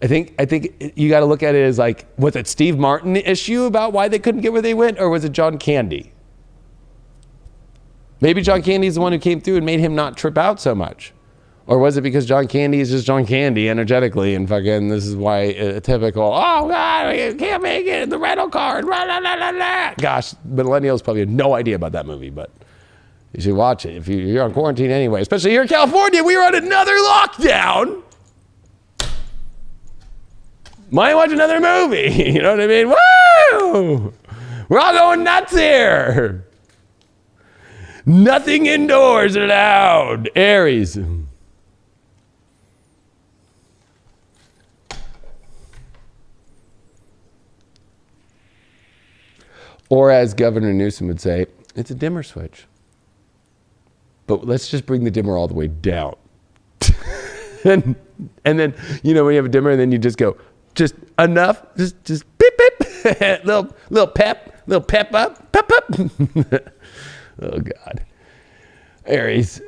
I think you got to look at it as like, was it Steve Martin issue about why they couldn't get where they went, or was it John Candy? Maybe John Candy is the one who came through and made him not trip out so much. Or was it because John Candy is just John Candy energetically, and fucking this is why a typical, oh God, we can't make it in the rental car. Blah, blah, blah, blah, blah. Gosh, millennials probably have no idea about that movie, but you should watch it if you're on quarantine anyway, especially here in California. We were on another lockdown. Might watch another movie. You know what I mean? Woo! We're all going nuts here. Nothing indoors allowed. Aries. Or as Governor Newsom would say, it's a dimmer switch. But let's just bring the dimmer all the way down. and then, you know, when you have a dimmer and then you just go, just enough, just beep, beep. little pep up, pep up. Oh God. Aries.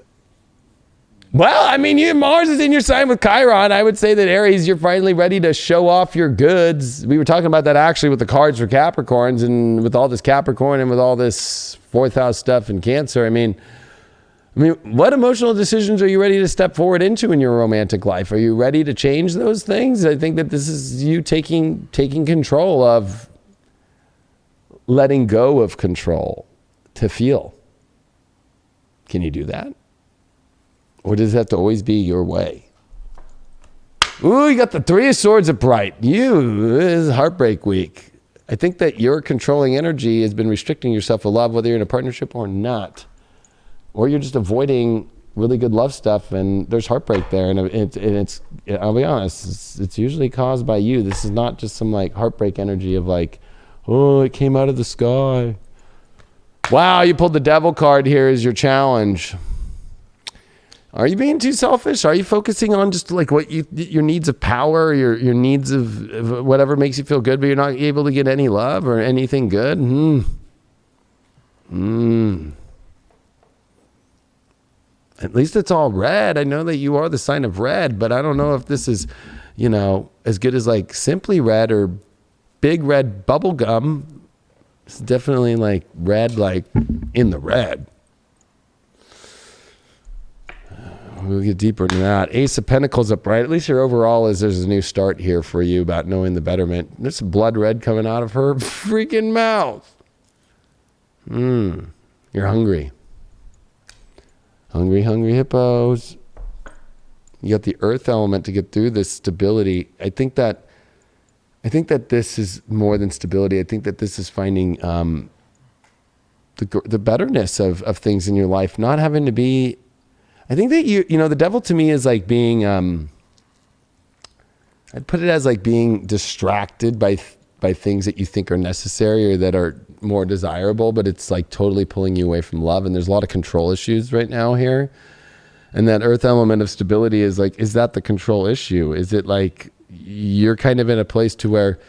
Well, I mean, Mars is in your sign with Chiron. I would say that Aries, you're finally ready to show off your goods. We were talking about that actually with the cards for Capricorns, and with all this Capricorn and with all this fourth house stuff and Cancer. I mean, what emotional decisions are you ready to step forward into in your romantic life? Are you ready to change those things? I think that this is you taking control of, letting go of control to feel. Can you do that? Or does it have to always be your way? Ooh, you got the Three of Swords upright. This is heartbreak week. I think that your controlling energy has been restricting yourself with love, whether you're in a partnership or not. Or you're just avoiding really good love stuff, and there's heartbreak there. And it's I'll be honest, it's usually caused by you. This is not just some like heartbreak energy of like, oh, it came out of the sky. Wow, you pulled the Devil card here as your challenge. Are you being too selfish? Are you focusing on just like what your needs of power, your needs of whatever makes you feel good, but you're not able to get any love or anything good? At least it's all red. I know that you are the sign of red, but I don't know if this is, you know, as good as like Simply Red or Big Red Bubble Gum. It's definitely like red, like in the red. We'll get deeper into that. Ace of Pentacles upright. At least your overall is there's a new start here for you about knowing the betterment. There's some blood red coming out of her freaking mouth. You're hungry. Hungry hippos. You got the earth element to get through this stability. I think that this is more than stability. I think that this is finding the betterness of things in your life, not having to be. I think that you know, the devil to me is like being, I'd put it as like being distracted by things that you think are necessary or that are more desirable, but it's like totally pulling you away from love. And there's a lot of control issues right now here. And that earth element of stability is like, is that the control issue? Is it like you're kind of in a place to where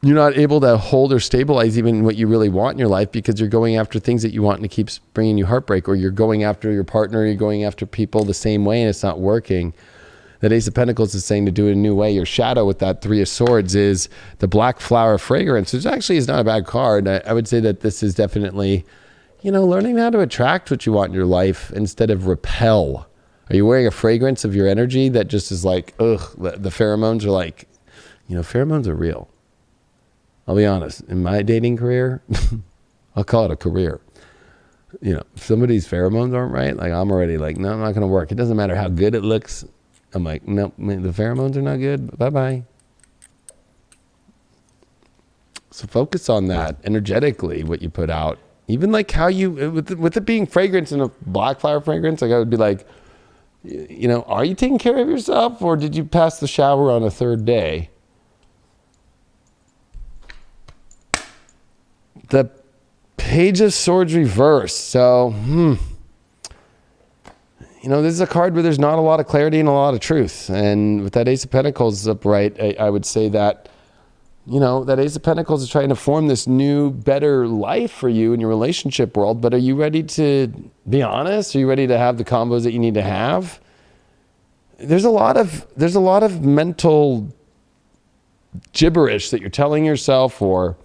you're not able to hold or stabilize even what you really want in your life because you're going after things that you want and it keeps bringing you heartbreak, or you're going after your partner, you're going after people the same way and it's not working. That Ace of Pentacles is saying to do it a new way. Your shadow with that Three of Swords is the Black Flower Fragrance, which actually is not a bad card. I would say that this is definitely, you know, learning how to attract what you want in your life instead of repel. Are you wearing a fragrance of your energy that just is like, ugh, the pheromones are like, you know, pheromones are real. I'll be honest, in my dating career, I'll call it a career. You know, if somebody's pheromones aren't right, like I'm already like, no, I'm not going to work. It doesn't matter how good it looks. I'm like, no, the pheromones are not good. Bye-bye. So focus on that energetically, what you put out. Even like how you, with it being fragrance and a black flower fragrance, like I would be like, you know, are you taking care of yourself, or did you pass the shower on a third day? The Page of Swords reversed. So, this is a card where there's not a lot of clarity and a lot of truth. And with that Ace of Pentacles upright, I would say that, that Ace of Pentacles is trying to form this new, better life for you in your relationship world. But are you ready to be honest? Are you ready to have the combos that you need to have? There's a lot of mental gibberish that you're telling yourself, or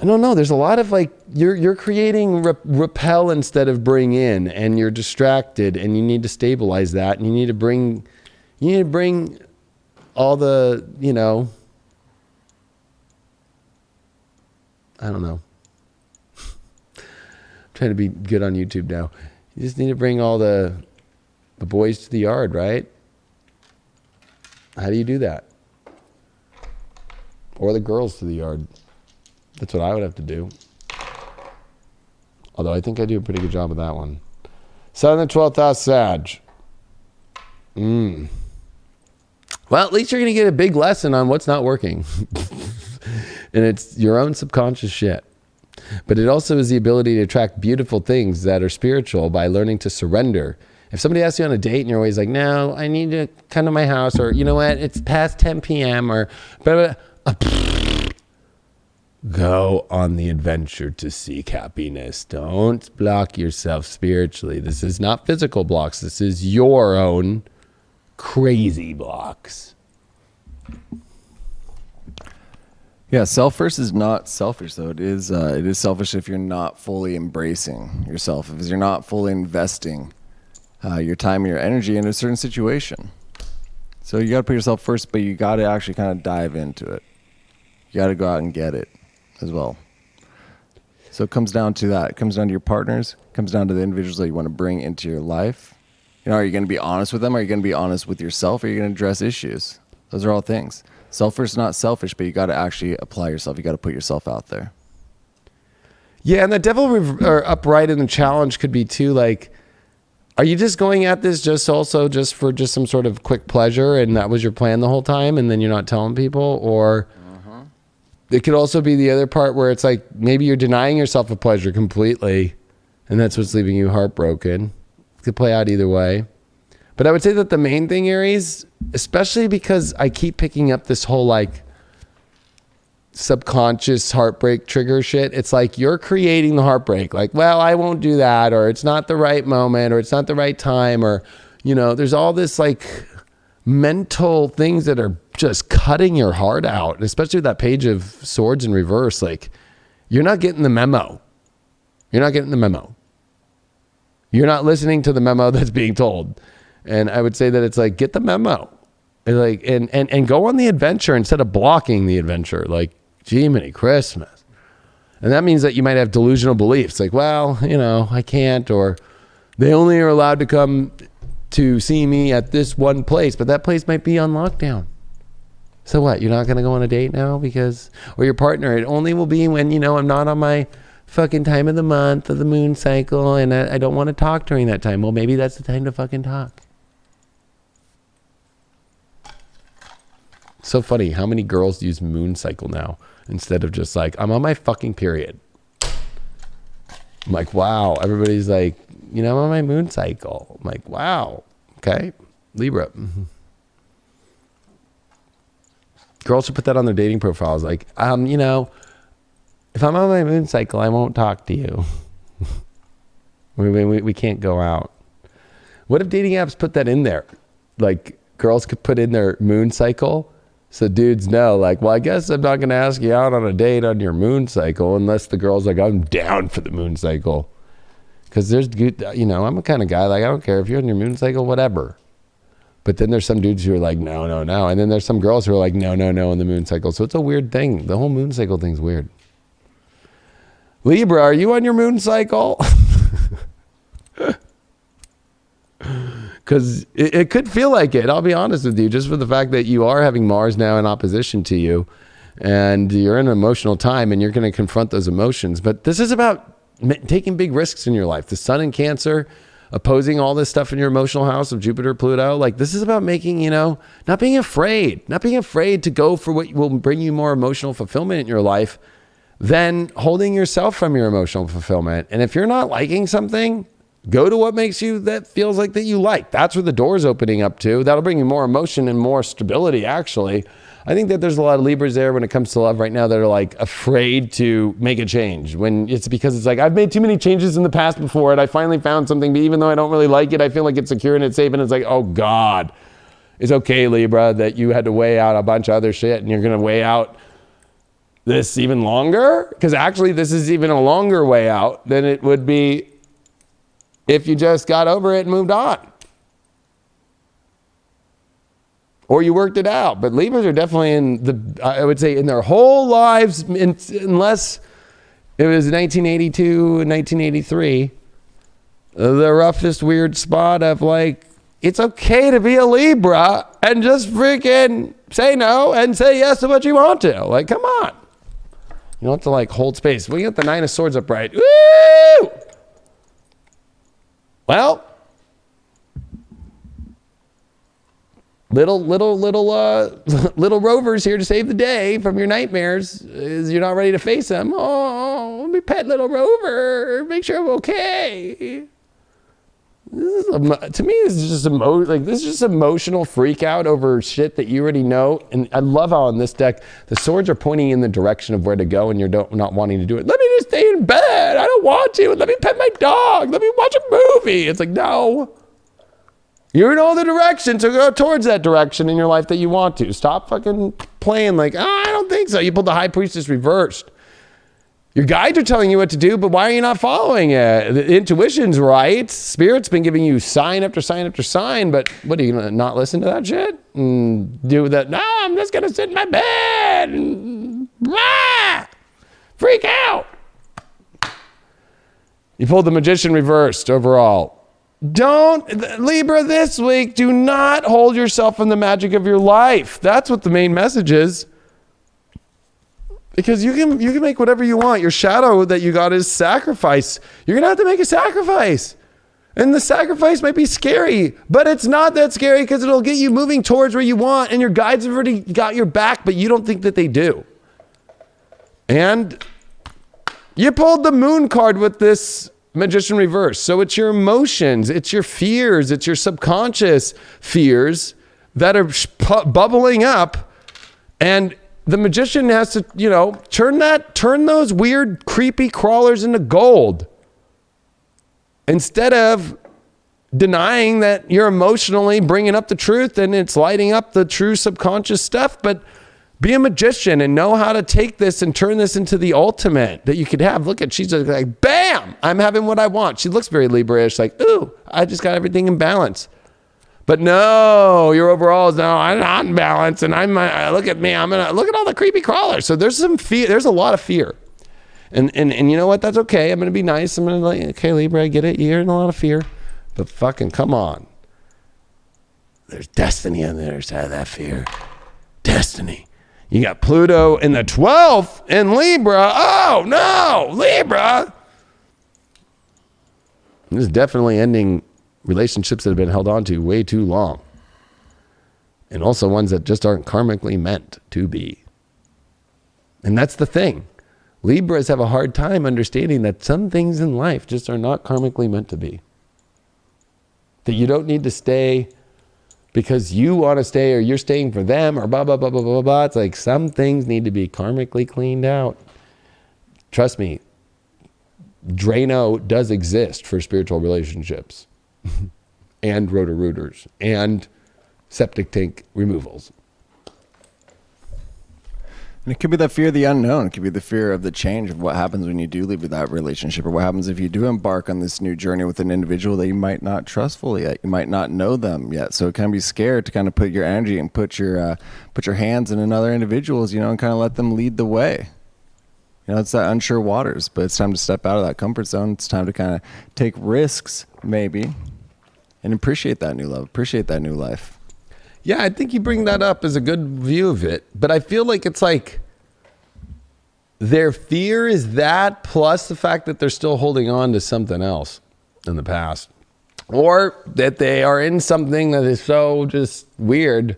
I don't know. There's a lot of you're creating repel instead of bring in, and you're distracted, and you need to stabilize that, and you need to bring all the, I don't know. I'm trying to be good on YouTube now. You just need to bring all the boys to the yard, right? How do you do that? Or the girls to the yard. That's what I would have to do. Although I think I do a pretty good job of that one. Sun in the 12th house, Sag. Well, at least you're going to get a big lesson on what's not working. And it's your own subconscious shit. But it also is the ability to attract beautiful things that are spiritual by learning to surrender. If somebody asks you on a date and you're always like, no, I need to come to my house, or you know what, it's past 10 p.m. or blah, blah, blah. Go on the adventure to seek happiness. Don't block yourself spiritually. This is not physical blocks. This is your own crazy blocks. Yeah, self-first is not selfish, though. It is selfish if you're not fully embracing yourself, if you're not fully investing your time and your energy in a certain situation. So you got to put yourself first, but you got to actually kind of dive into it. You got to go out and get it as well. So it comes down to that. It comes down to your partners. It comes down to the individuals that you want to bring into your life. Are you going to be honest with them? Are you going to be honest with yourself? Or are you going to address issues? Those are all things. Self-first is not selfish, but you got to actually apply yourself. You got to put yourself out there. Yeah, and the devil or upright in the challenge could be too, are you just going at this just for some sort of quick pleasure, and that was your plan the whole time, and then you're not telling people? Or it could also be the other part where it's maybe you're denying yourself a pleasure completely, and that's what's leaving you heartbroken. It could play out either way. But I would say that the main thing, Aries, especially because I keep picking up this whole subconscious heartbreak trigger shit. It's you're creating the heartbreak. Well, I won't do that, or it's not the right moment, or it's not the right time, or, there's all this mental things that are just cutting your heart out. And especially with that Page of Swords in reverse, you're not getting the memo. You're not getting the memo. You're not listening to the memo that's being told. And I would say that it's get the memo, and go on the adventure instead of blocking the adventure. Jiminy Christmas. And that means that you might have delusional beliefs. Well, I can't, or they only are allowed to come to see me at this one place, but that place might be on lockdown. So what? You're not going to go on a date now or your partner, it only will be when, I'm not on my fucking time of the month of the moon cycle, and I don't want to talk during that time. Well, maybe that's the time to fucking talk. So funny how many girls use moon cycle now instead of just I'm on my fucking period. I'm wow. Everybody's I'm on my moon cycle. I'm wow. Okay. Libra. Girls should put that on their dating profiles. If I'm on my moon cycle, I won't talk to you. we can't go out. What if dating apps put that in there? Girls could put in their moon cycle. So dudes know, well, I guess I'm not going to ask you out on a date on your moon cycle unless the girl's I'm down for the moon cycle. Because there's good, I'm a kind of guy, I don't care if you're on your moon cycle, whatever. But then there's some dudes who are no. And then there's some girls who are no on the moon cycle. So it's a weird thing. The whole moon cycle thing's weird. Libra, are you on your moon cycle? Because it could feel like it. I'll be honest with you, just for the fact that you are having Mars now in opposition to you, and you're in an emotional time, and you're going to confront those emotions. But this is about taking big risks in your life. The Sun in Cancer, opposing all this stuff in your emotional house of Jupiter, Pluto. This is about making, not being afraid to go for what will bring you more emotional fulfillment in your life. than holding yourself from your emotional fulfillment. And if you're not liking something, go to what makes you, that feels like that you like. That's where the door's opening up to. That'll bring you more emotion and more stability, actually. I think that there's a lot of Libras there when it comes to love right now that are like afraid to make a change, when it's because it's like, I've made too many changes in the past before and I finally found something, but even though I don't really like it, I feel like it's secure and it's safe, and it's like, oh God. It's okay, Libra, that you had to weigh out a bunch of other shit and you're going to weigh out this even longer? Because actually this is even a longer way out than it would be if you just got over it and moved on. Or you worked it out. But Libras are definitely in the, I would say, in their whole lives, unless it was 1982 and 1983, the roughest weird spot of like, it's okay to be a Libra and just freaking say no and say yes to what you want to. Like, come on. You don't have to like hold space. We got the Nine of Swords upright. Woo! Well, little rovers here to save the day from your nightmares. Is you're not ready to face them. Oh, let me pet little rover. Make sure I'm okay. This is to me, this is just emotional freak out over shit that you already know. And I love how on this deck the swords are pointing in the direction of where to go, and you're not wanting to do it. Let me just stay in bed. I don't want to. Let me pet my dog. Let me watch a movie. It's like, no. You know the direction, so go towards that direction in your life that you want to. Stop fucking playing like, oh, I don't think so. You pulled the High Priestess reversed. Your guides are telling you what to do, but why are you not following it? The intuition's right. Spirit's been giving you sign after sign after sign, but what, are you gonna not listen to that shit? And do that, no, I'm just gonna sit in my bed and freak out. You pulled the Magician reversed overall. Libra, this week, do not hold yourself from the magic of your life. That's what the main message is. Because you can make whatever you want. Your shadow that you got is sacrifice. You're going to have to make a sacrifice. And the sacrifice might be scary, but it's not that scary because it'll get you moving towards where you want, and your guides have already got your back, but you don't think that they do. And you pulled the Moon card with this Magician reverse. So it's your emotions, it's your fears, it's your subconscious fears that are bubbling up, and the Magician has to, turn those weird, creepy crawlers into gold. Instead of denying that you're emotionally bringing up the truth and it's lighting up the true subconscious stuff, but be a magician and know how to take this and turn this into the ultimate that you could have. Look at, she's like, bam, I'm having what I want. She looks very Libra-ish, like, ooh, I just got everything in balance. But no, your overall is, no, I'm not in balance, and look at me, I'm gonna look at all the creepy crawlers. So there's some fear, there's a lot of fear. And you know what, that's okay. I'm gonna be nice. I'm gonna like, okay, Libra, I get it, you're in a lot of fear. But fucking come on. There's destiny on the other side of that fear. Destiny. You got Pluto in the 12th in Libra. Oh no, Libra. This is definitely ending relationships that have been held on to way too long. And also ones that just aren't karmically meant to be. And that's the thing. Libras have a hard time understanding that some things in life just are not karmically meant to be. That you don't need to stay because you want to stay, or you're staying for them, or blah, blah, blah, blah, blah, blah. It's like some things need to be karmically cleaned out. Trust me, Drano does exist for spiritual relationships. And rotor-rooters and septic tank removals. And it could be the fear of the unknown. It could be the fear of the change of what happens when you do leave that relationship, or what happens if you do embark on this new journey with an individual that you might not trust fully yet. You might not know them yet. So it can be scared to kind of put your energy and put your hands in another individual's, and kind of let them lead the way. It's that unsure waters, but it's time to step out of that comfort zone. It's time to kind of take risks, maybe, and appreciate that new love, appreciate that new life. Yeah, I think you bring that up as a good view of it. But I feel like it's like their fear is that, plus the fact that they're still holding on to something else in the past. Or that they are in something that is so just weird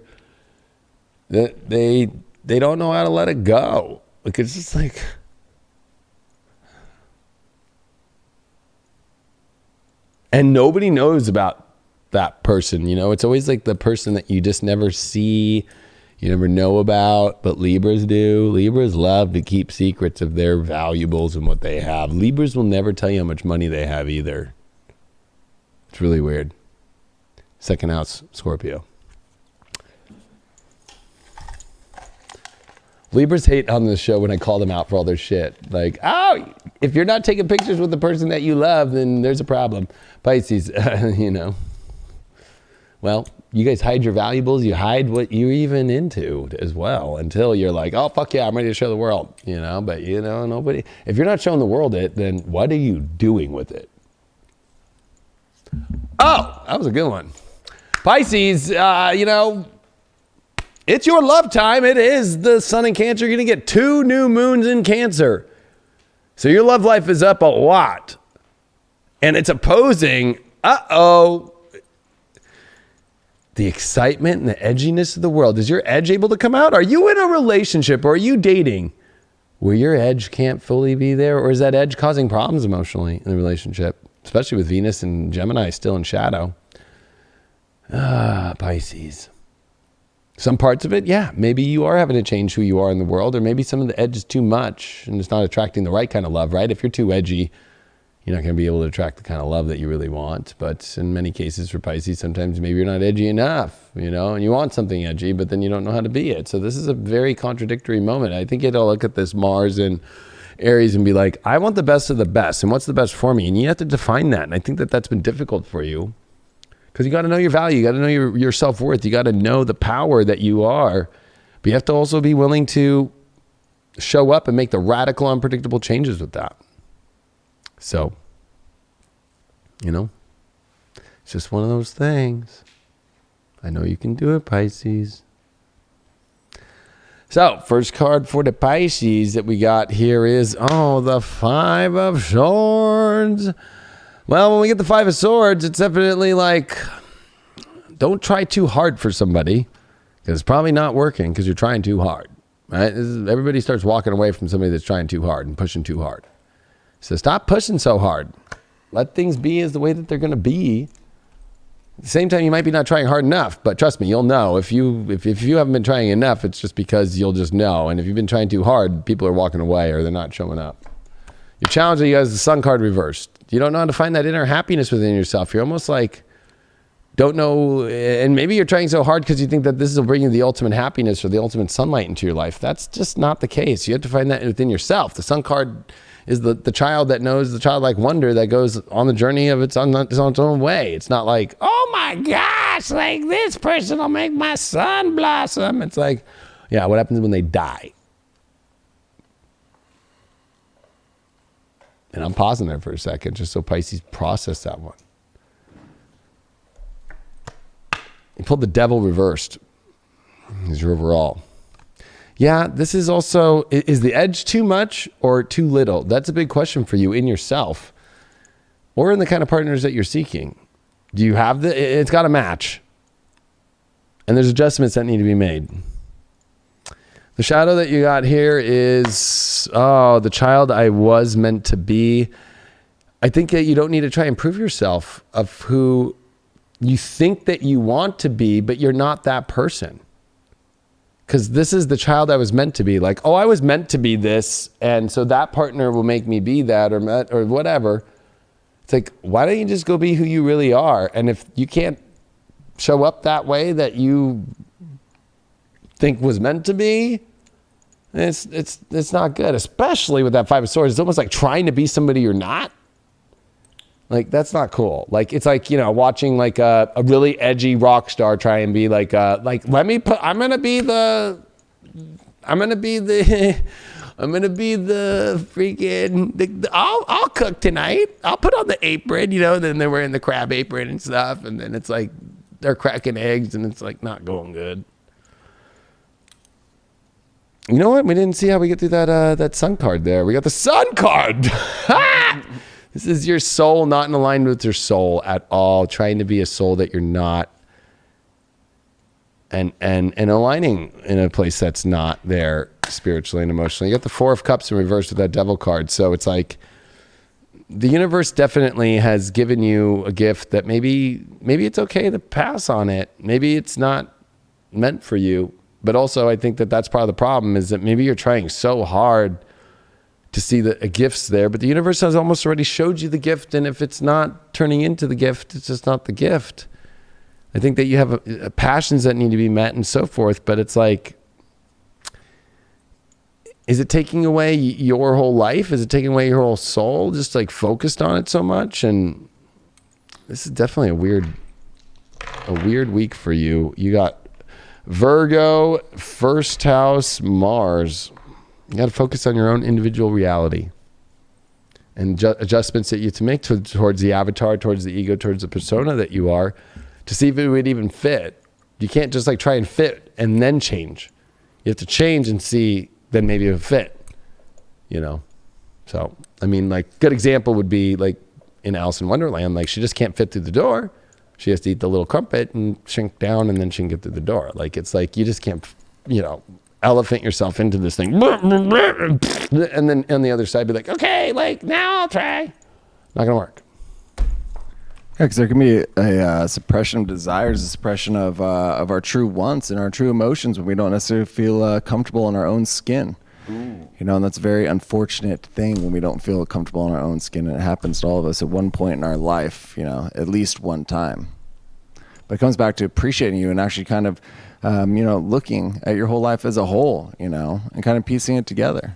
that they don't know how to let it go. Like, it's just like, And nobody knows about that person. You know, it's always like the person that you just never see, you never know about, but Libras do. Libras love to keep secrets of their valuables and what they have. Libras will never tell you how much money they have either. It's really weird. Second house, Scorpio. Libras hate on the show when I call them out for all their shit. Like, oh, if you're not taking pictures with the person that you love, then there's a problem. Pisces, you know. Well, you guys hide your valuables. You hide what you're even into as well until you're like, oh, fuck yeah, I'm ready to show the world, you know. But, you know, nobody, if you're not showing the world it, then what are you doing with it? Oh, that was a good one. Pisces, you know, it's your love time. It is the sun in Cancer. You're going to get 2 new moons in Cancer. So your love life is up a lot. And it's opposing, the excitement and the edginess of the world. Is your edge able to come out? Are you in a relationship or are you dating where your edge can't fully be there? Or is that edge causing problems emotionally in the relationship? Especially with Venus and Gemini still in shadow. Pisces. Some parts of it, yeah, maybe you are having to change who you are in the world, or maybe some of the edge is too much and it's not attracting the right kind of love, right? If you're too edgy, you're not going to be able to attract the kind of love that you really want. But in many cases for Pisces, sometimes maybe you're not edgy enough, you know, and you want something edgy, but then you don't know how to be it. So this is a very contradictory moment. I think you have to look at this Mars and Aries and be like, I want the best of the best, and what's the best for me? And you have to define that. And I think that that's been difficult for you. Because you got to know your value. You got to know your self-worth. You got to know the power that you are. But you have to also be willing to show up and make the radical, unpredictable changes with that. So, you know, it's just one of those things. I know you can do it, Pisces. So, first card for the Pisces that we got here is, the 5 of Swords. Well, when we get the 5 of Swords, it's definitely like, don't try too hard for somebody, because it's probably not working because you're trying too hard, right? Everybody starts walking away from somebody that's trying too hard and pushing too hard. So stop pushing so hard. Let things be as the way that they're going to be. At the same time, you might be not trying hard enough, but trust me, you'll know. If you haven't been trying enough, it's just because you'll just know. And if you've been trying too hard, people are walking away or they're not showing up. Your challenge that you has the Sun card reversed. You don't know how to find that inner happiness within yourself. You're almost like, don't know, and maybe you're trying so hard because you think that this will bring you the ultimate happiness or the ultimate sunlight into your life. That's just not the case. You have to find that within yourself. The Sun card is the child that knows, the childlike wonder that goes on the journey of its on its own way. It's not like, oh my gosh, like this person will make my sun blossom. It's like, yeah, what happens when they die? And I'm pausing there for a second just so Pisces process that one. You pulled the Devil reversed. Is your overall. Yeah, this is also, is the edge too much or too little? That's a big question for you in yourself or in the kind of partners that you're seeking. Do you have it's got to match. And there's adjustments that need to be made. The shadow that you got here is, the child I was meant to be. I think that you don't need to try and prove yourself of who you think that you want to be, but you're not that person. Because this is the child I was meant to be. Like, I was meant to be this, and so that partner will make me be that or whatever. It's like, why don't you just go be who you really are? And if you can't show up that way that you think was meant to be, it's not good, especially with that 5 of Swords. It's almost like trying to be somebody you're not. Like, that's not cool. Like, it's like, watching like a really edgy rock star try and be like I'm going to be the freaking, I'll cook tonight. I'll put on the apron, then they're wearing the crab apron and stuff. And then it's like, they're cracking eggs and it's like not going good. You know what? We didn't see how we get through that Sun card there. We got the Sun card. This is your soul not in alignment with your soul at all. Trying to be a soul that you're not. And aligning in a place that's not there spiritually and emotionally. You got the 4 of Cups in reverse with that Devil card. So it's like, the universe definitely has given you a gift that maybe it's okay to pass on it. Maybe it's not meant for you. But also I think that that's part of the problem, is that maybe you're trying so hard to see the gifts there, but the universe has almost already showed you the gift. And if it's not turning into the gift, it's just not the gift. I think that you have passions that need to be met and so forth, but it's like, is it taking away your whole life? Is it taking away your whole soul? Just like focused on it so much? And this is definitely a weird week for you. You got Virgo, first house, Mars. You got to focus on your own individual reality and adjustments that you have to make towards the avatar, towards the ego, towards the persona that you are, to see if it would even fit. You can't just like try and fit and then change. You have to change and see, then maybe it would fit, you know? So, I mean, like, good example would be like in Alice in Wonderland, like she just can't fit through the door. She has to eat the little crumpet and shrink down, and then she can get through the door. Like, it's like, you just can't, you know, elephant yourself into this thing. And then on the other side, be like, okay, like now I'll try. Not gonna work. Yeah, because there can be a suppression of desires, a suppression of our true wants and our true emotions when we don't necessarily feel comfortable in our own skin. Ooh. You know, and that's a very unfortunate thing when we don't feel comfortable in our own skin. And it happens to all of us at one point in our life, you know, at least one time. But it comes back to appreciating you and actually kind of, you know, looking at your whole life as a whole, you know, and kind of piecing it together.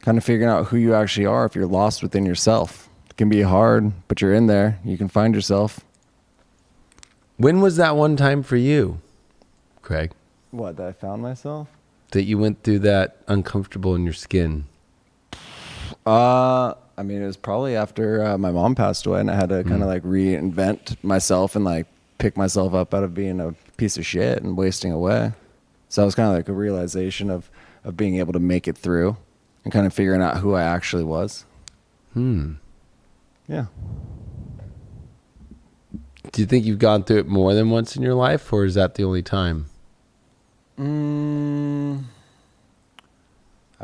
Kind of figuring out who you actually are if you're lost within yourself. It can be hard, but you're in there. You can find yourself. When was that one time for you, Craig? What, that I found myself? That you went through that uncomfortable in your skin? I mean, it was probably after my mom passed away, and I had to kind of like reinvent myself and like pick myself up out of being a piece of shit and wasting away. So it was kind of like a realization of being able to make it through and kind of figuring out who I actually was. Yeah. Do you think you've gone through it more than once in your life, or is that the only time? I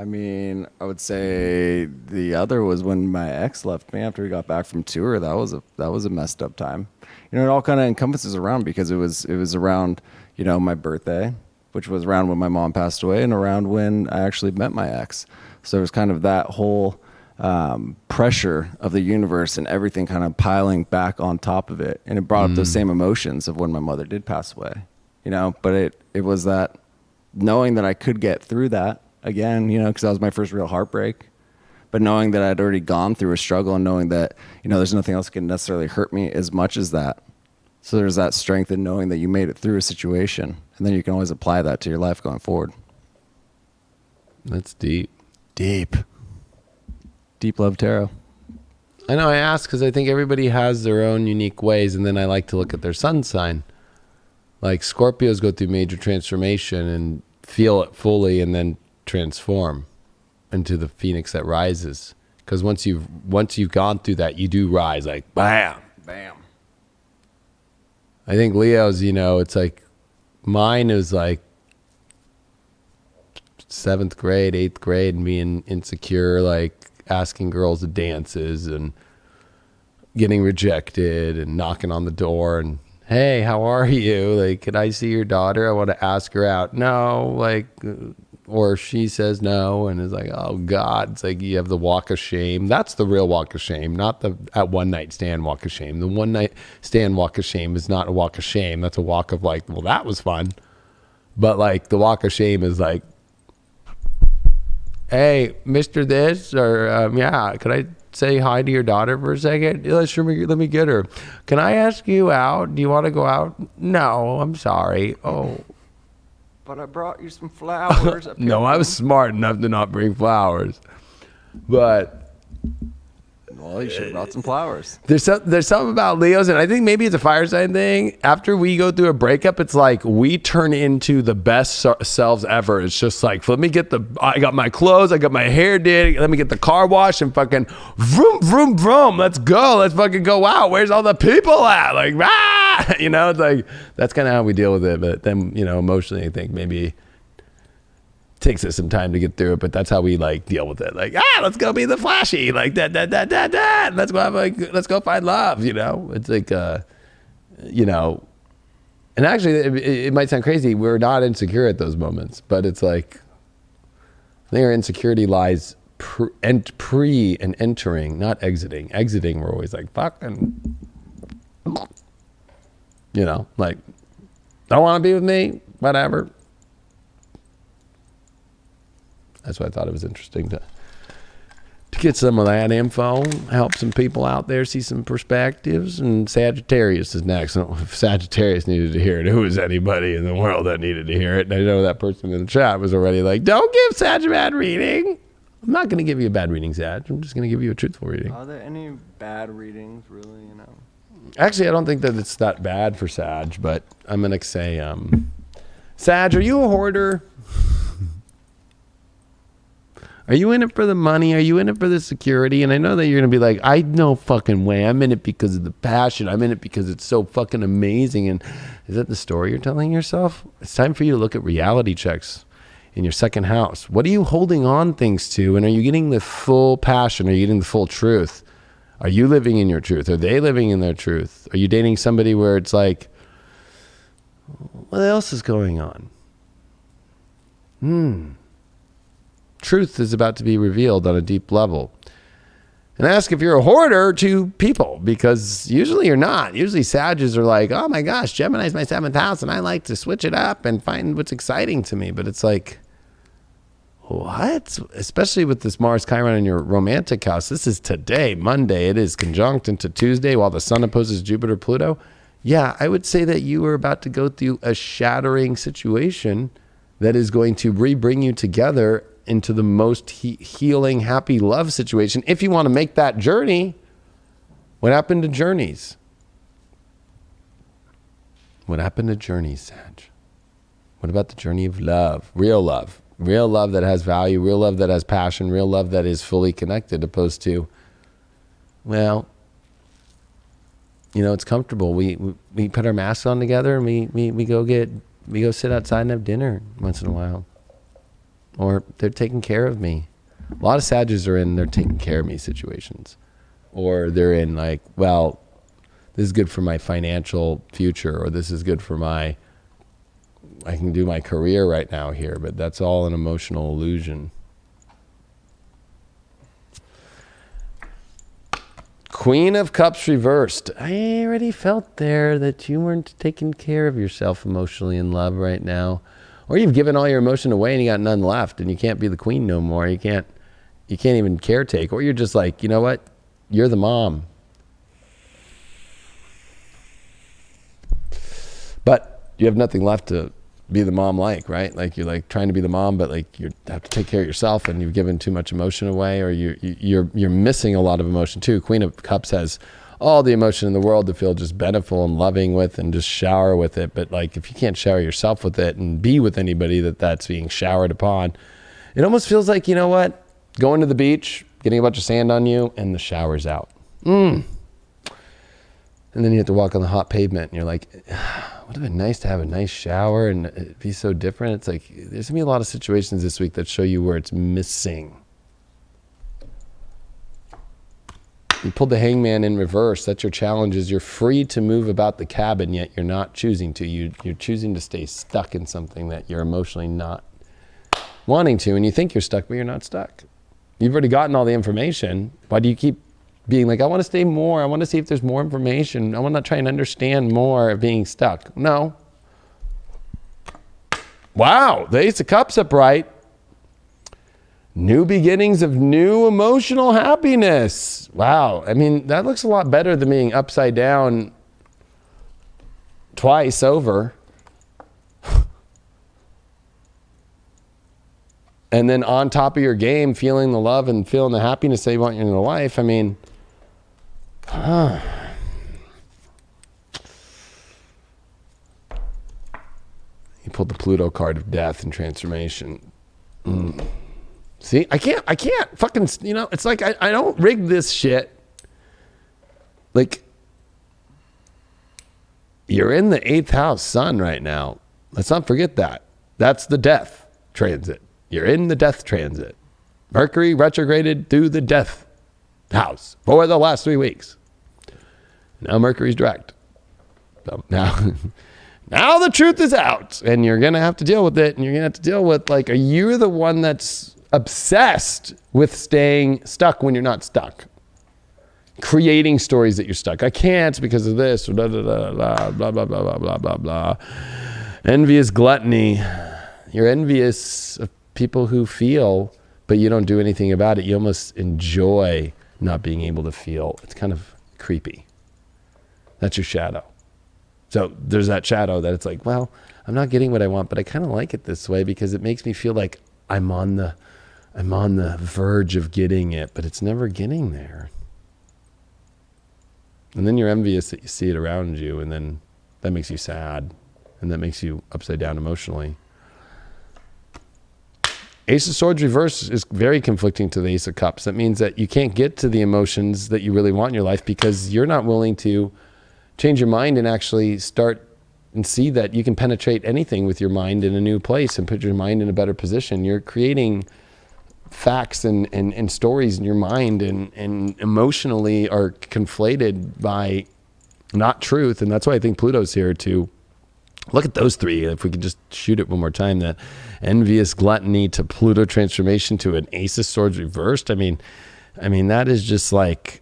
mean, I would say the other was when my ex left me after we got back from tour. That was a messed up time. You know, it all kind of encompasses around, because it was around, you know, my birthday, which was around when my mom passed away, and around when I actually met my ex. So it was kind of that whole pressure of the universe and everything kind of piling back on top of it. And it brought up those same emotions of when my mother did pass away, you know, but it was that knowing that I could get through that again, you know, because that was my first real heartbreak, but knowing that I'd already gone through a struggle and knowing that, you know, there's nothing else that can necessarily hurt me as much as that. So there's that strength in knowing that you made it through a situation, and then you can always apply that to your life going forward. That's deep. Deep love tarot. I know, I ask because I think everybody has their own unique ways, and then I like to look at their sun sign. Like Scorpios go through major transformation and feel it fully, and then transform into the phoenix that rises. Because once you've gone through that, you do rise, like bam. I think Leo's, you know, it's like mine is like 7th grade, 8th grade, and being insecure, like asking girls to dances and getting rejected and knocking on the door and, hey, how are you? Like, can I see your daughter? I want to ask her out. No, like, or she says no, and it's like, oh God, it's like you have the walk of shame. That's the real walk of shame, not the at one night stand walk of shame. The one night stand walk of shame is not a walk of shame. That's a walk of like, well, that was fun. But like the walk of shame is like, hey, Mr. This, or yeah, could I say hi to your daughter for a second? Yeah, sure, let me get her. Can I ask you out? Do you want to go out? No, I'm sorry. Oh. But I brought you some flowers. No, I was smart enough to not bring flowers. But well, you should have brought some flowers. There's something about Leos, and I think maybe it's a fire sign thing. After we go through a breakup, it's like we turn into the best selves ever. It's just like, I got my clothes, I got my hair did, let me get the car washed and fucking vroom, vroom, vroom. Let's go. Let's fucking go out. Where's all the people at? Like, ah! You know, it's like, that's kind of how we deal with it. But then, you know, emotionally, I think maybe takes us some time to get through it, but that's how we like deal with it. Like, let's go be the flashy, like that. Let's go let's go find love. You know, it's like, you know, and actually it might sound crazy. We're not insecure at those moments, but it's like, I think our insecurity lies pre and entering, not exiting. Exiting, we're always like, fucking, you know, like, don't want to be with me, whatever. That's why I thought it was interesting to get some of that info, help some people out there see some perspectives. And Sagittarius is next. So if Sagittarius needed to hear it, who is anybody in the world that needed to hear it? And I know that person in the chat was already like, don't give Sag a bad reading. I'm not going to give you a bad reading, Sag. I'm just going to give you a truthful reading. Are there any bad readings, really, you know? Actually, I don't think that it's that bad for Sag, but I'm going to say, Sag, are you a hoarder? Are you in it for the money? Are you in it for the security? And I know that you're going to be like, I no fucking way. I'm in it because of the passion. I'm in it because it's so fucking amazing. And is that the story you're telling yourself? It's time for you to look at reality checks in your second house. What are you holding on things to? And are you getting the full passion? Are you getting the full truth? Are you living in your truth? Are they living in their truth? Are you dating somebody where it's like, what else is going on? Truth is about to be revealed on a deep level. And ask if you're a hoarder to people, because usually you're not. Usually Sages are like, oh my gosh, Gemini's my 7th house and I like to switch it up and find what's exciting to me. But it's like, what? Especially with this Mars Chiron in your romantic house. This is today, Monday. It is conjunct into Tuesday while the sun opposes Jupiter, Pluto. Yeah, I would say that you are about to go through a shattering situation that is going to bring you together into the most healing, happy love situation. If you want to make that journey, what happened to journeys? What happened to journeys, Sag? What about the journey of love? Real love that has value, real love that has passion, real love that is fully connected, opposed to, well, you know, it's comfortable. We put our masks on together and we go sit outside and have dinner once in a while. Or they're taking care of me. A lot of Sages are in they're taking care of me situations. Or they're in like, well, this is good for my financial future, or this is good for I can do my career right now here, but that's all an emotional illusion. Queen of Cups reversed. I already felt there that you weren't taking care of yourself emotionally in love right now. Or you've given all your emotion away and you got none left and you can't be the queen no more. You can't even caretake. Or you're just like, you know what? You're the mom. But you have nothing left to be the mom like, right? Like you're like trying to be the mom, but like you have to take care of yourself and you've given too much emotion away, or you're missing a lot of emotion too. Queen of Cups has all the emotion in the world to feel just beneficial and loving with and just shower with it. But like if you can't shower yourself with it and be with anybody that's being showered upon, it almost feels like, you know what? Going to the beach, getting a bunch of sand on you, and the shower's out. And then you have to walk on the hot pavement and you're like, would have been nice to have a nice shower and it'd be so different. It's like, there's gonna be a lot of situations this week that show you where it's missing. You pulled the Hangman in reverse. That's your challenge. Is you're free to move about the cabin, yet you're not choosing to. You're choosing to stay stuck in something that you're emotionally not wanting to, and you think you're stuck, but you're not stuck. You've already gotten all the information. Why do you keep being like, I want to stay more. I want to see if there's more information. I want to try and understand more of being stuck. No. Wow, the Ace of Cups upright. New beginnings of new emotional happiness. Wow. I mean, that looks a lot better than being upside down twice over. And then on top of your game, feeling the love and feeling the happiness that you want in your life. I mean, you pulled the Pluto card of death and transformation. See, I can't fucking, you know, it's like I don't rig this shit. Like, you're in the 8th house sun right now. Let's not forget that. That's the death transit. You're in the death transit. Mercury retrograded through the death house for the last 3 weeks. Now Mercury's direct. So now, now the truth is out, and you're going to have to deal with it. And you're going to have to deal with, like, are you the one that's obsessed with staying stuck when you're not stuck? Creating stories that you're stuck. I can't because of this, or blah, blah, blah, blah, blah, blah, blah, blah, blah, blah. Envious gluttony. You're envious of people who feel, but you don't do anything about it. You almost enjoy not being able to feel. It's kind of creepy. That's your shadow. So there's that shadow that it's like, well, I'm not getting what I want, but I kind of like it this way because it makes me feel like I'm on the verge of getting it, but it's never getting there. And then you're envious that you see it around you, and then that makes you sad, and that makes you upside down emotionally. Ace of Swords reverse is very conflicting to the Ace of Cups. That means that you can't get to the emotions that you really want in your life because you're not willing to change your mind and actually start and see that you can penetrate anything with your mind in a new place and put your mind in a better position. You're creating facts and stories in your mind and emotionally are conflated by not truth. And that's why I think Pluto's here to look at those three. If we could just shoot it one more time, that envious gluttony to Pluto transformation to an Ace of Swords reversed. I mean, that is just like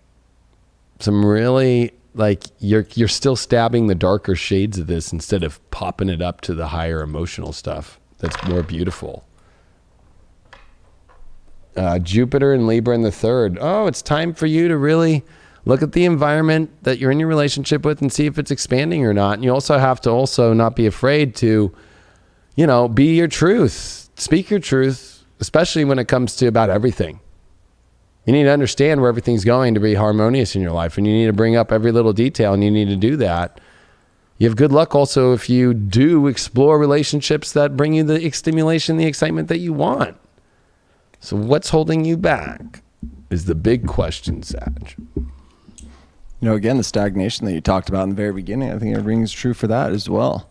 some really, like, you're still stabbing the darker shades of this instead of popping it up to the higher emotional stuff that's more beautiful. Jupiter and Libra in the third. Oh, it's time for you to really look at the environment that you're in your relationship with and see if it's expanding or not. And you also have to not be afraid to, be your truth. Speak your truth, especially when it comes to about everything. You need to understand where everything's going to be harmonious in your life, and you need to bring up every little detail, and you need to do that. You have good luck also if you do explore relationships that bring you the stimulation, the excitement that you want. So what's holding you back is the big question, Sag. Again, the stagnation that you talked about in the very beginning, I think it rings true for that as well.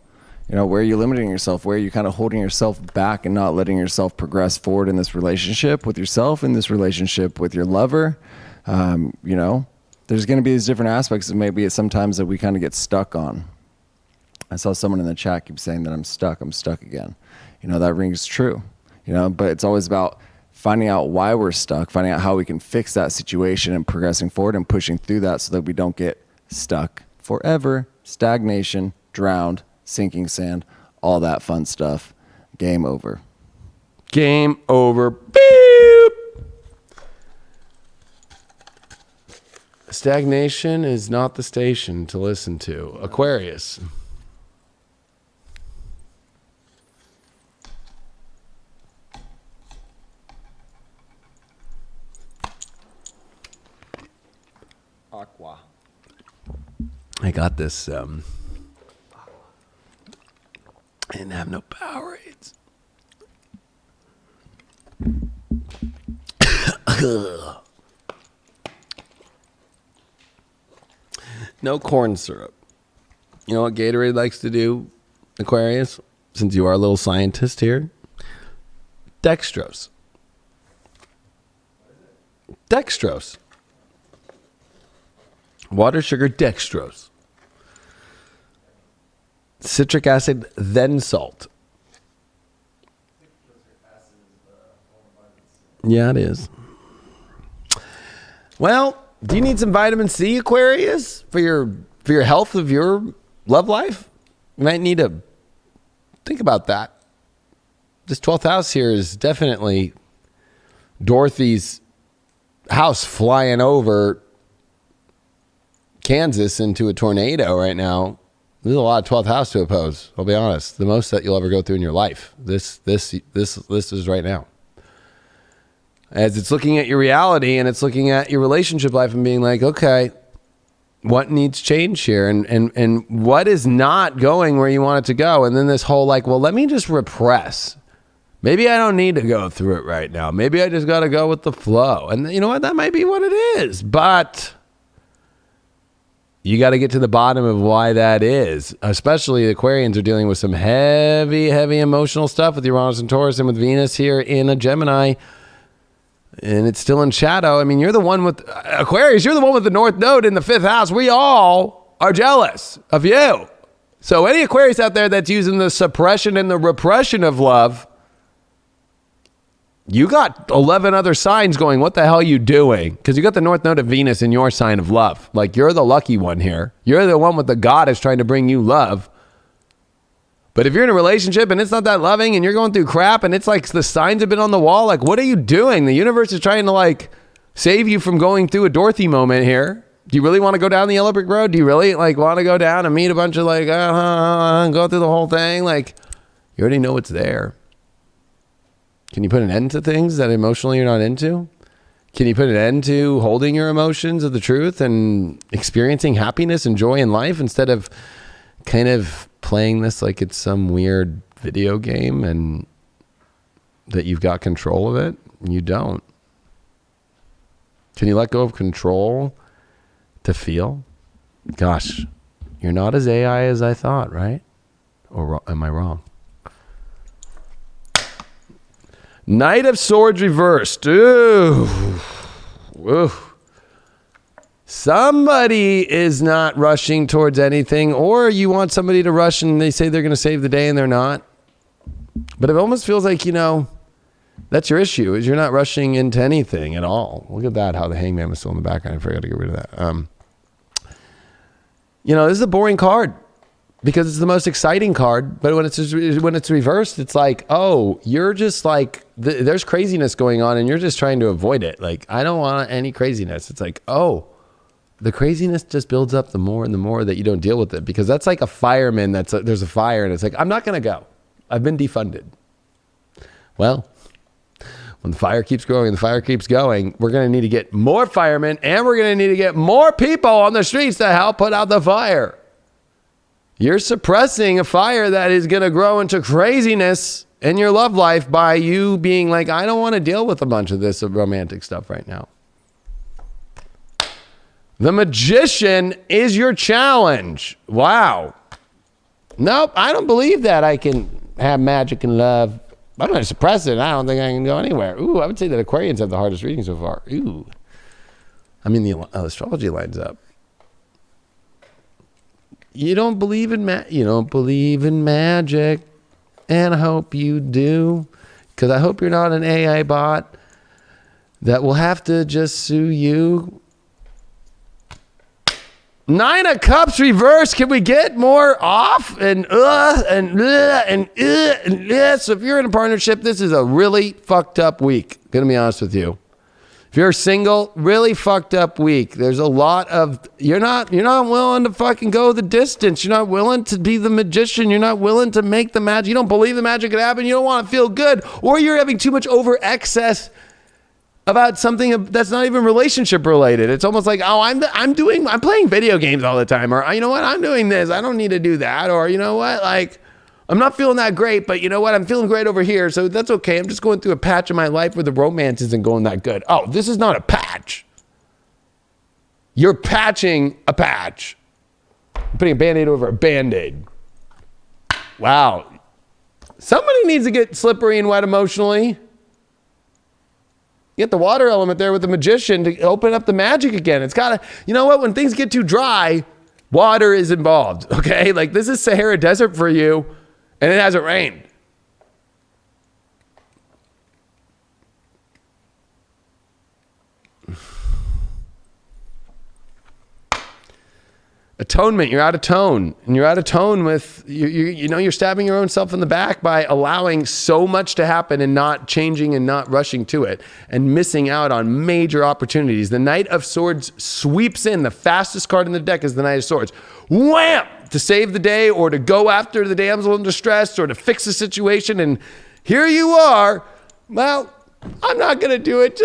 Where are you limiting yourself? Where are you kind of holding yourself back and not letting yourself progress forward in this relationship with yourself, in this relationship with your lover? There's going to be these different aspects that maybe it's sometimes that we kind of get stuck on. I saw someone in the chat keep saying that I'm stuck again. That rings true, but it's always about finding out why we're stuck, finding out how we can fix that situation and progressing forward and pushing through that so that we don't get stuck forever. Stagnation, drowned, sinking sand, all that fun stuff. Game over. Game over. Beep. Stagnation is not the station to listen to. Aquarius. Aqua. I got this. I didn't have no Powerades. No corn syrup. You know what Gatorade likes to do, Aquarius? Since you are a little scientist here. Dextrose. Dextrose. Water, sugar, dextrose. Citric acid, then salt. Yeah, it is. Well, do you need some vitamin C, Aquarius, for your health of your love life? You might need to think about that. This 12th house here is definitely Dorothy's house flying over Kansas into a tornado right now. There's a lot of 12th house to oppose. I'll be honest. The most that you'll ever go through in your life. This is right now. As it's looking at your reality and it's looking at your relationship life and being like, okay, what needs change here? And what is not going where you want it to go? And then this whole like, well, let me just repress. Maybe I don't need to go through it right now. Maybe I just got to go with the flow. And you know what? That might be what it is. But You got to get to the bottom of why that is. Especially the Aquarians are dealing with some heavy, heavy emotional stuff with Uranus and Taurus and with Venus here in a Gemini. And it's still in shadow. I mean, you're the one with Aquarius. You're the one with the North Node in the 5th house. We all are jealous of you. So any Aquarius out there that's using the suppression and the repression of love, you got 11 other signs going, what the hell are you doing? Because you got the North Node of Venus in your sign of love. Like, you're the lucky one here. You're the one with the goddess trying to bring you love. But if you're in a relationship and it's not that loving and you're going through crap and it's like the signs have been on the wall, like, what are you doing? The universe is trying to like save you from going through a Dorothy moment here. Do you really want to go down the yellow brick road? Do you really like want to go down and meet a bunch of like, go through the whole thing? Like, you already know it's there. Can you put an end to things that emotionally you're not into? Can you put an end to holding your emotions of the truth and experiencing happiness and joy in life instead of kind of playing this like it's some weird video game and that you've got control of it? You don't. Can you let go of control to feel? Gosh, you're not as AI as I thought, right? Or am I wrong? Knight of Swords reversed. Ooh. Ooh. Somebody is not rushing towards anything, or you want somebody to rush and they say they're going to save the day and they're not. But it almost feels like, you know, that's your issue, is you're not rushing into anything at all. Look at that, how the Hangman was still in the background. I forgot to get rid of that. You know, this is a boring card because it's the most exciting card. But when it's reversed, it's like, oh, you're just like, there's craziness going on and you're just trying to avoid it. Like, I don't want any craziness. It's like, oh, the craziness just builds up the more and the more that you don't deal with it, because that's like a fireman there's a fire and it's like, I'm not going to go. I've been defunded. Well, when the fire keeps growing and the fire keeps going, we're going to need to get more firemen and we're going to need to get more people on the streets to help put out the fire. You're suppressing a fire that is going to grow into craziness in your love life by you being like, I don't want to deal with a bunch of this romantic stuff right now. The Magician is your challenge. Wow. Nope, I don't believe that I can have magic and love. I'm going to suppress it. I don't think I can go anywhere. Ooh, I would say that Aquarians have the hardest reading so far. Ooh. I mean, the astrology lines up. You don't believe in magic, and I hope you do, because I hope you're not an AI bot that will have to just sue you. 9 of Cups reverse. Can we get more off? So if you're in a partnership, this is a really fucked up week. Gonna be honest with you. If you're single, really fucked up week. There's a lot of, you're not willing to fucking go the distance. You're not willing to be the magician. You're not willing to make the magic. You don't believe the magic could happen. You don't want to feel good, or you're having too much over excess about something that's not even relationship related. It's almost like, oh, I'm playing video games all the time, or you know what, I'm doing this, I don't need to do that, or you know what, like, I'm not feeling that great, but you know what, I'm feeling great over here, so that's okay. I'm just going through a patch of my life where the romance isn't going that good. Oh, this is not a patch. You're patching a patch. You're putting a Band-Aid over a Band-Aid. Wow. Somebody needs to get slippery and wet emotionally. You get the water element there with the Magician to open up the magic again. It's got to, you know what? When things get too dry, water is involved, okay? Like, this is Sahara Desert for you, and it hasn't rained. Atonement, you're out of tone, and you're out of tone with, you're stabbing your own self in the back by allowing so much to happen and not changing and not rushing to it and missing out on major opportunities. The Knight of Swords sweeps in. The fastest card in the deck is the Knight of Swords. Wham! To save the day, or to go after the damsel in distress, or to fix the situation. And here you are. Well, I'm not going to do it.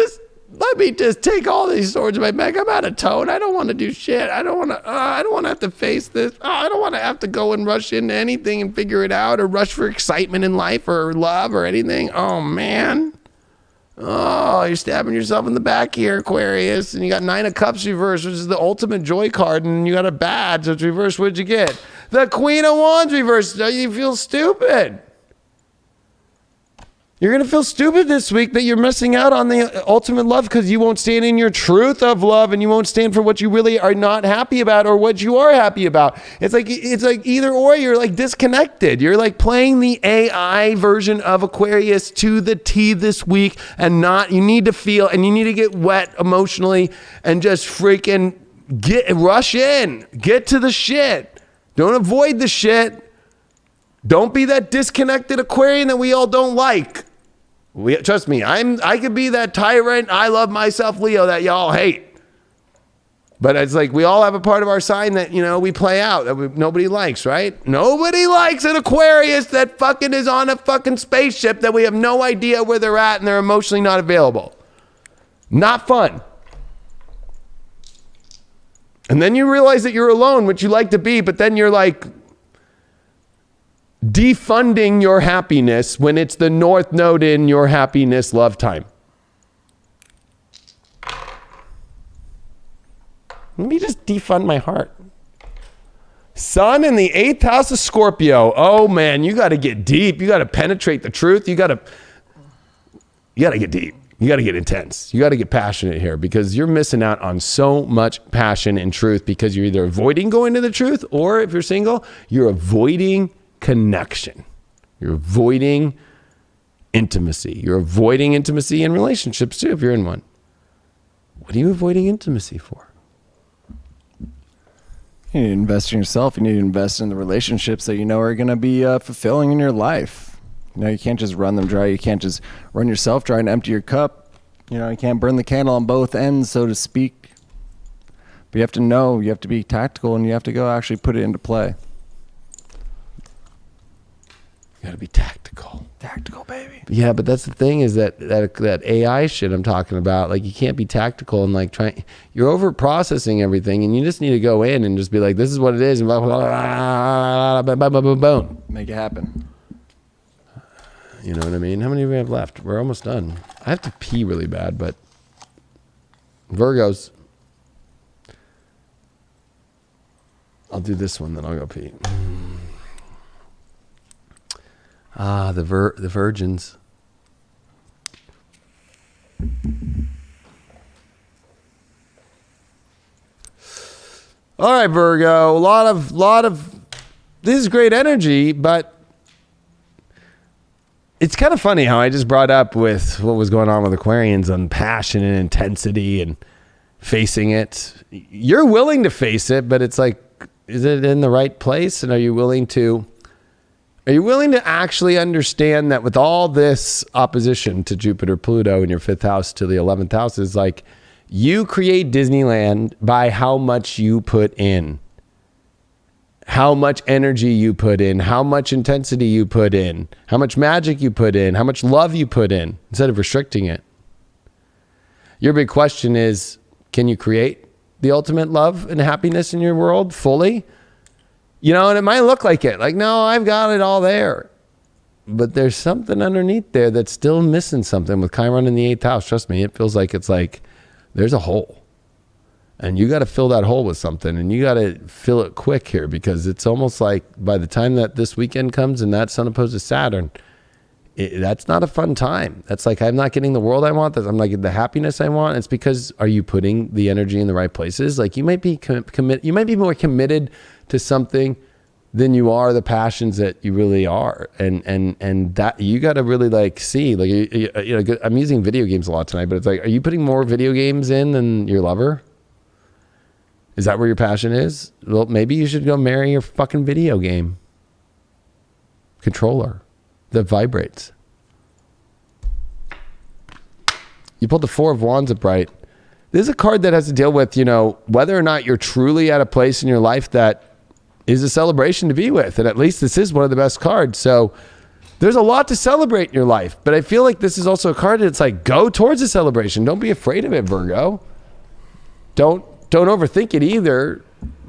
Let me just take all these swords in my bag. I'm out of tone. I don't want to do shit. I don't want to have to face this. I don't want to have to go and rush into anything and figure it out, or rush for excitement in life or love or anything. Oh, man. Oh, you're stabbing yourself in the back here, Aquarius. And you got 9 of Cups reversed, which is the ultimate joy card. And you got a badge that's reversed. What'd you get? The Queen of Wands reversed. You feel stupid. You're going to feel stupid this week that you're missing out on the ultimate love because you won't stand in your truth of love and you won't stand for what you really are not happy about or what you are happy about. It's like either or. You're like disconnected. You're like playing the AI version of Aquarius to the T this week you need to feel and you need to get wet emotionally and just freaking rush in. Get to the shit. Don't avoid the shit. Don't be that disconnected Aquarian that we all don't like. Trust me, I could be that tyrant, I love myself Leo that y'all hate. But it's like we all have a part of our sign that, we play out that nobody likes, right? Nobody likes an Aquarius that fucking is on a fucking spaceship that we have no idea where they're at and they're emotionally not available. Not fun. And then you realize that you're alone, which you like to be, but then you're like defunding your happiness when it's the North Node in your happiness love time. Let me just defund my heart. Sun in the 8th house of Scorpio. Oh man, you got to get deep. You got to penetrate the truth. You got to get deep. You got to get intense. You got to get passionate here because you're missing out on so much passion and truth because you're either avoiding going to the truth or if you're single, you're avoiding connection. You're avoiding intimacy. You're avoiding intimacy in relationships too if you're in one. What are you avoiding intimacy for? You need to invest in yourself. You need to invest in the relationships that you know are going to be fulfilling in your life. You can't just run them dry. You can't just run yourself dry and empty your cup. You can't burn the candle on both ends, so to speak. But you have to know, you have to be tactical, and you have to go actually put it into play. You gotta be tactical. Tactical, baby. Yeah, but that's the thing is that AI shit I'm talking about, like you can't be tactical and you're over processing everything and you just need to go in and just be like, this is what it is, and blah, blah, blah, blah, blah, blah, blah, boom. Make it happen. You know what I mean? How many do we have left? We're almost done. I have to pee really bad, but Virgos. I'll do this one, then I'll go pee. The virgins. All right, Virgo. A lot of this is great energy, but it's kind of funny how I just brought up with what was going on with Aquarians on passion and intensity and facing it. You're willing to face it, but it's like, is it in the right place? And are you willing to actually understand that with all this opposition to Jupiter, Pluto in your 5th house to the 11th house is like you create Disneyland by how much you put in, how much energy you put in, how much intensity you put in, how much magic you put in, how much love you put in instead of restricting it. Your big question is, can you create the ultimate love and happiness in your world fully? And it might look like it. Like, no, I've got it all there. But there's something underneath there that's still missing something with Chiron in the 8th house. Trust me, it feels like there's a hole. And you got to fill that hole with something. And you got to fill it quick here because it's almost like by the time that this weekend comes and that sun opposes Saturn, that's not a fun time. That's like, I'm not getting the world I want. I'm not getting the happiness I want. It's because, are you putting the energy in the right places? Like you might be you might be more committed to something than you are the passions that you really are. And that you got to really see, I'm using video games a lot tonight, but it's like, are you putting more video games in than your lover? Is that where your passion is? Well, maybe you should go marry your fucking video game controller that vibrates. You pulled the 4 of Wands upright. This is a card that has to deal with, whether or not you're truly at a place in your life that is a celebration to be with. And at least this is one of the best cards. So there's a lot to celebrate in your life. But I feel like this is also a card that's like, go towards a celebration. Don't be afraid of it, Virgo. Don't overthink it either.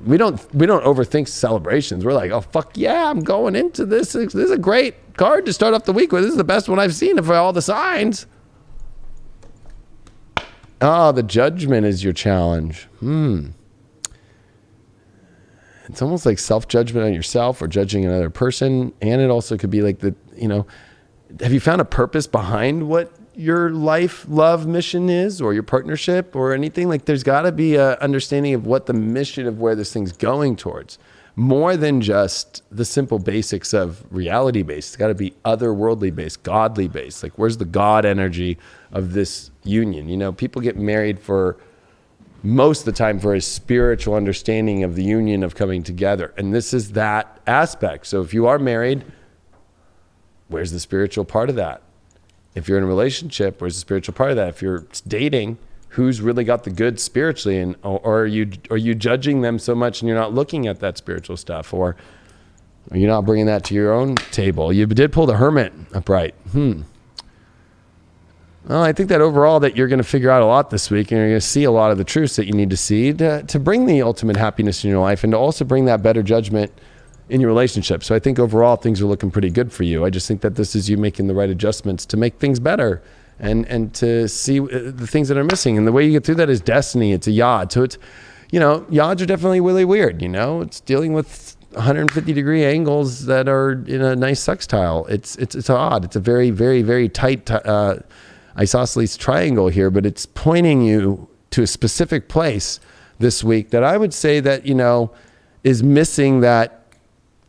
We don't overthink celebrations. We're like, oh, fuck yeah, I'm going into this. This is a great card to start off the week with. This is the best one I've seen for all the signs. Oh, the Judgment is your challenge. It's almost like self-judgment on yourself or judging another person. And it also could be like have you found a purpose behind what your life, love mission is, or your partnership or anything? Like there's got to be a understanding of what the mission of where this thing's going towards, more than just the simple basics of reality based. It's got to be otherworldly based, godly based. Like where's the God energy of this union? People get married for most of the time for a spiritual understanding of the union of coming together. And this is that aspect. So if you are married, where's the spiritual part of that? If you're in a relationship, where's the spiritual part of that? If you're dating, who's really got the good spiritually? And or are you judging them so much and you're not looking at that spiritual stuff? Or are you not bringing that to your own table? You did pull the Hermit upright. Well, I think that overall that you're going to figure out a lot this week, and you're going to see a lot of the truths that you need to see to bring the ultimate happiness in your life and to also bring that better judgment in your relationship. So I think overall things are looking pretty good for you. I just think that this is you making the right adjustments to make things better and to see the things that are missing. And the way you get through that is destiny. It's a yod. So it's, yods are definitely really weird. It's dealing with 150-degree angles that are in a nice sextile. It's odd. It's a very, very, very tight isosceles triangle here, but it's pointing you to a specific place this week that I would say that, is missing that.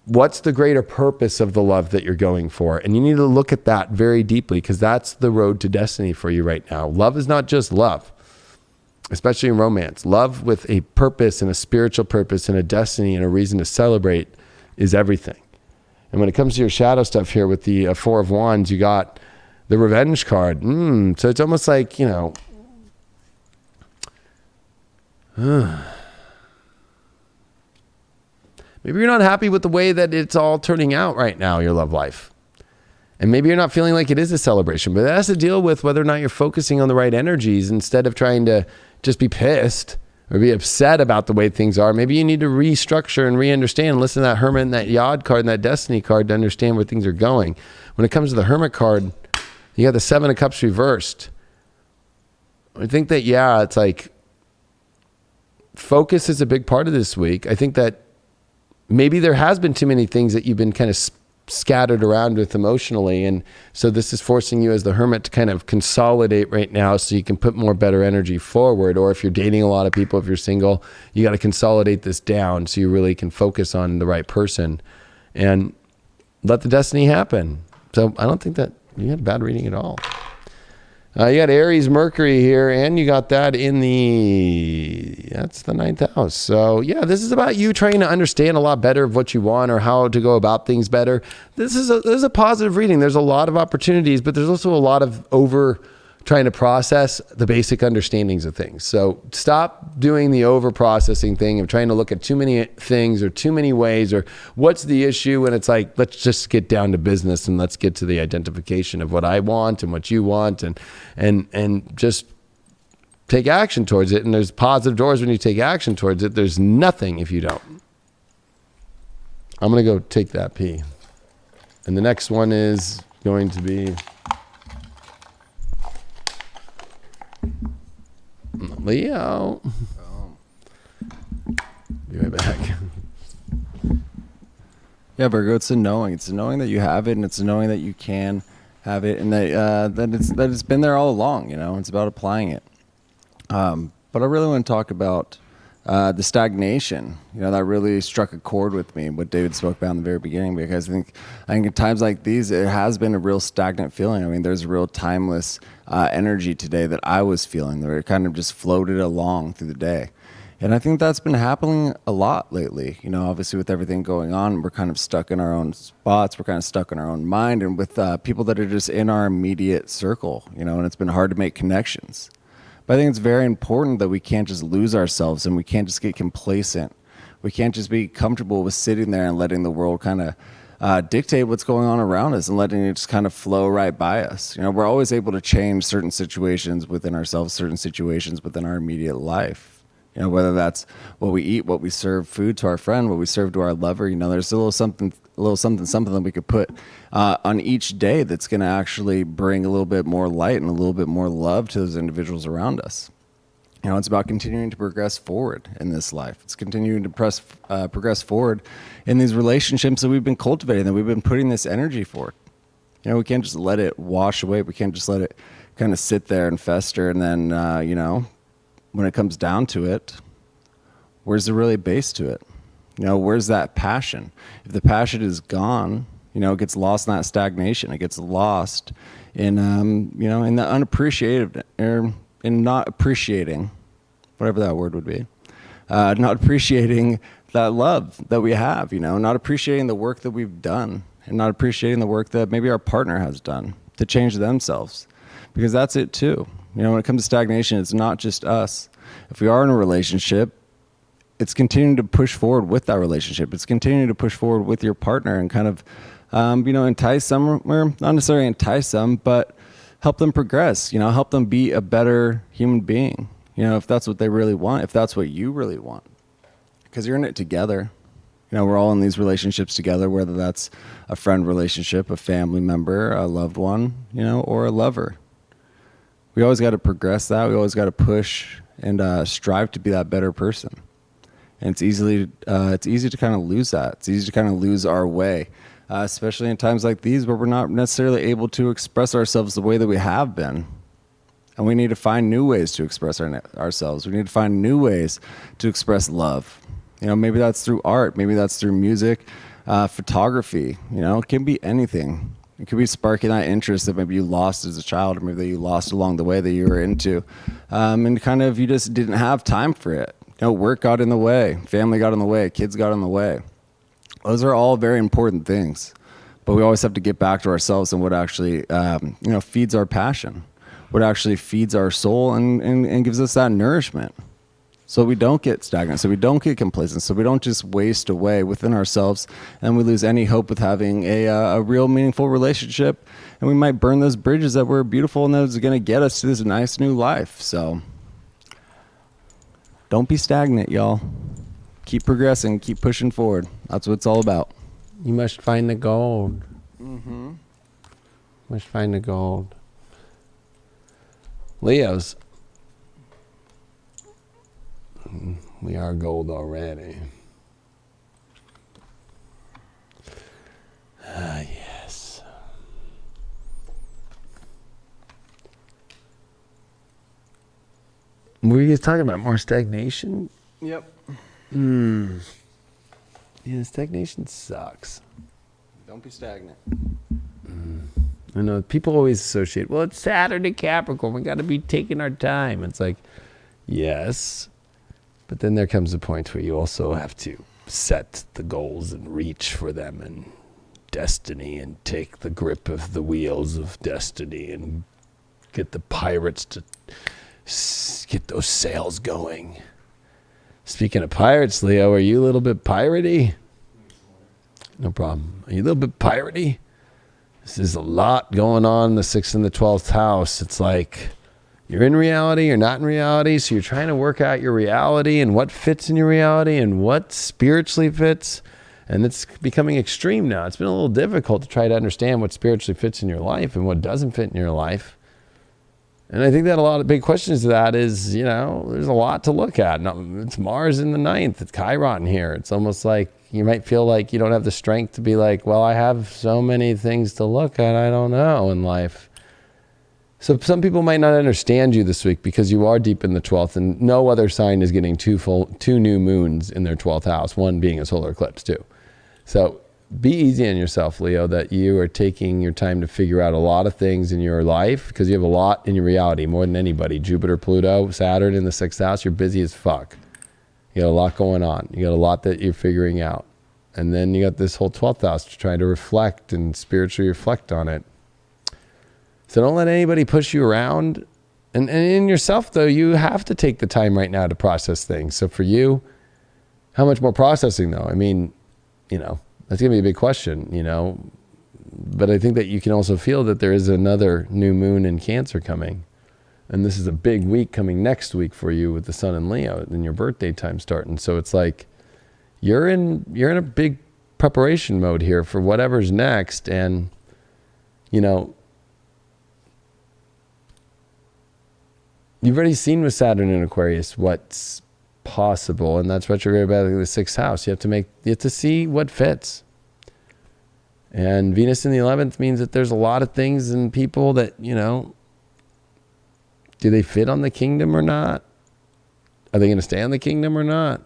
What's the greater purpose of the love that you're going for? And you need to look at that very deeply, because that's the road to destiny for you right now. Love is not just love, especially in romance. Love with a purpose and a spiritual purpose and a destiny and a reason to celebrate is everything. And when it comes to your shadow stuff here with the Four of Wands, you got the Revenge card. So it's almost like, maybe you're not happy with the way that it's all turning out right now, your love life. And maybe you're not feeling like it is a celebration, but that has to deal with whether or not you're focusing on the right energies instead of trying to just be pissed or be upset about the way things are. Maybe you need to restructure and re-understand, listen to that Hermit and that Yod card and that Destiny card to understand where things are going. When it comes to the Hermit card, you got the Seven of Cups reversed. I think that, it's like focus is a big part of this week. I think that maybe there has been too many things that you've been kind of scattered around with emotionally. And so this is forcing you as the Hermit to kind of consolidate right now so you can put more better energy forward. Or if you're dating a lot of people, if you're single, you got to consolidate this down so you really can focus on the right person and let the destiny happen. So I don't think that you had a bad reading at all. You got Aries Mercury here, and you got that in that's the 9th house. So this is about you trying to understand a lot better of what you want or how to go about things better. This is a positive reading. There's a lot of opportunities, but there's also a lot of trying to process the basic understandings of things. So stop doing the over processing thing of trying to look at too many things or too many ways or what's the issue. And it's like, let's just get down to business and let's get to the identification of what I want and what you want and just take action towards it. And there's positive doors when you take action towards it. There's nothing if you don't. I'm going to go take that pee. And the next one is going to be Leo. Be right back. Yeah, Virgo, it's a knowing. It's a knowing that you have it, and it's a knowing that you can have it, and that it's been there all along. It's about applying it. But I really want to talk about the stagnation. That really struck a chord with me, what David spoke about in the very beginning, because I think at times like these, it has been a real stagnant feeling. There's a real timeless energy today that I was feeling, where it kind of just floated along through the day. And I think that's been happening a lot lately. Obviously with everything going on, we're kind of stuck in our own spots. We're kind of stuck in our own mind, and with people that are just in our immediate circle, and it's been hard to make connections. But I think it's very important that we can't just lose ourselves, and we can't just get complacent. We can't just be comfortable with sitting there and letting the world kind of dictate what's going on around us and letting it just kind of flow right by us. We're always able to change certain situations within ourselves, certain situations within our immediate life. Whether that's what we eat, what we serve food to our friend, what we serve to our lover. There's a little something that we could put on each day that's going to actually bring a little bit more light and a little bit more love to those individuals around us. You know, it's about continuing to progress forward in this life. It's continuing to progress forward in these relationships that we've been cultivating, that we've been putting this energy for. You know, we can't just let it wash away. We can't just let it kind of sit there and fester. And then, you know, when it comes down to it, where's the really base to it? You know, where's that passion? If the passion is gone, you know, it gets lost in that stagnation. It gets lost in, you know, in the unappreciated, or in not appreciating, whatever that word would be, not appreciating that love that we have, you know, not appreciating the work that we've done, and not appreciating the work that maybe our partner has done to change themselves, because that's it too. You know, when it comes to stagnation, it's not just us. If we are in a relationship, it's continuing to push forward with that relationship. It's continuing to push forward with your partner and kind of, you know, entice them, or not necessarily entice them, but help them progress, you know, help them be a better human being, you know, if that's what they really want, if that's what you really want, because you're in it together. You know, we're all in these relationships together, whether that's a friend relationship, a family member, a loved one, you know, or a lover. We always got to progress that. We always got to push and strive to be that better person. And it's easy to kind of lose that. It's easy to kind of lose our way, especially in times like these where we're not necessarily able to express ourselves the way that we have been. And we need to find new ways to express ourselves. We need to find new ways to express love. You know, maybe that's through art. Maybe that's through music, photography. You know, it can be anything. It could be sparking that interest that maybe you lost as a child, or maybe that you lost along the way that you were into. And kind of you just didn't have time for it. You know, work got in the way, family got in the way, kids got in the way. Those are all very important things. But we always have to get back to ourselves and what actually, you know, feeds our passion, what actually feeds our soul and gives us that nourishment. So we don't get stagnant, so we don't get complacent, so we don't just waste away within ourselves and we lose any hope with having a real meaningful relationship, and we might burn those bridges that were beautiful and that was going to get us to this nice new life. So don't be stagnant, y'all. Keep progressing, keep pushing forward. That's what it's all about. You must find the gold. Mm-hmm. Must find the gold. Leos. We are gold already. Ah, yes. Were you guys talking about more stagnation? Yep. Yeah, stagnation sucks. Don't be stagnant. I know people always associate, well, it's Saturn and Capricorn. We got to be taking our time. It's like, yes. But then there comes a point where you also have to set the goals and reach for them and destiny and take the grip of the wheels of destiny and get the pirates to get those sails going. Speaking of pirates, Leo, are you a little bit piratey? No problem. Are you a little bit piratey? This is a lot going on in the 6th and the 12th house. It's like you're in reality, you're not in reality, so you're trying to work out your reality and what fits in your reality and what spiritually fits. And it's becoming extreme now. It's been a little difficult to try to understand what spiritually fits in your life and what doesn't fit in your life. And I think that a lot of big questions to that is, you know, there's a lot to look at. It's Mars in the 9th. It's Chiron here. It's almost like you might feel like you don't have the strength to be like, well, I have so many things to look at. I don't know in life. So some people might not understand you this week because you are deep in the 12th, and no other sign is getting two new moons in their 12th house, one being a solar eclipse too. So be easy on yourself, Leo, that you are taking your time to figure out a lot of things in your life because you have a lot in your reality, more than anybody. Jupiter, Pluto, Saturn in the 6th house, you're busy as fuck. You got a lot going on. You got a lot that you're figuring out. And then you got this whole 12th house to try to reflect and spiritually reflect on it. So don't let anybody push you around. And in yourself, though, you have to take the time right now to process things. So for you, how much more processing, though? I mean, you know, that's going to be a big question, you know. But I think that you can also feel that there is another new moon in Cancer coming. And this is a big week coming next week for you with the Sun in Leo and your birthday time starting. So it's like you're in a big preparation mode here for whatever's next. And, you know, You've already seen with Saturn in Aquarius what's possible, and that's retrograde back in the 6th house. You have to see what fits. And Venus in the 11th means that there's a lot of things and people that, you know, do they fit on the kingdom or not? Are they going to stay on the kingdom or not?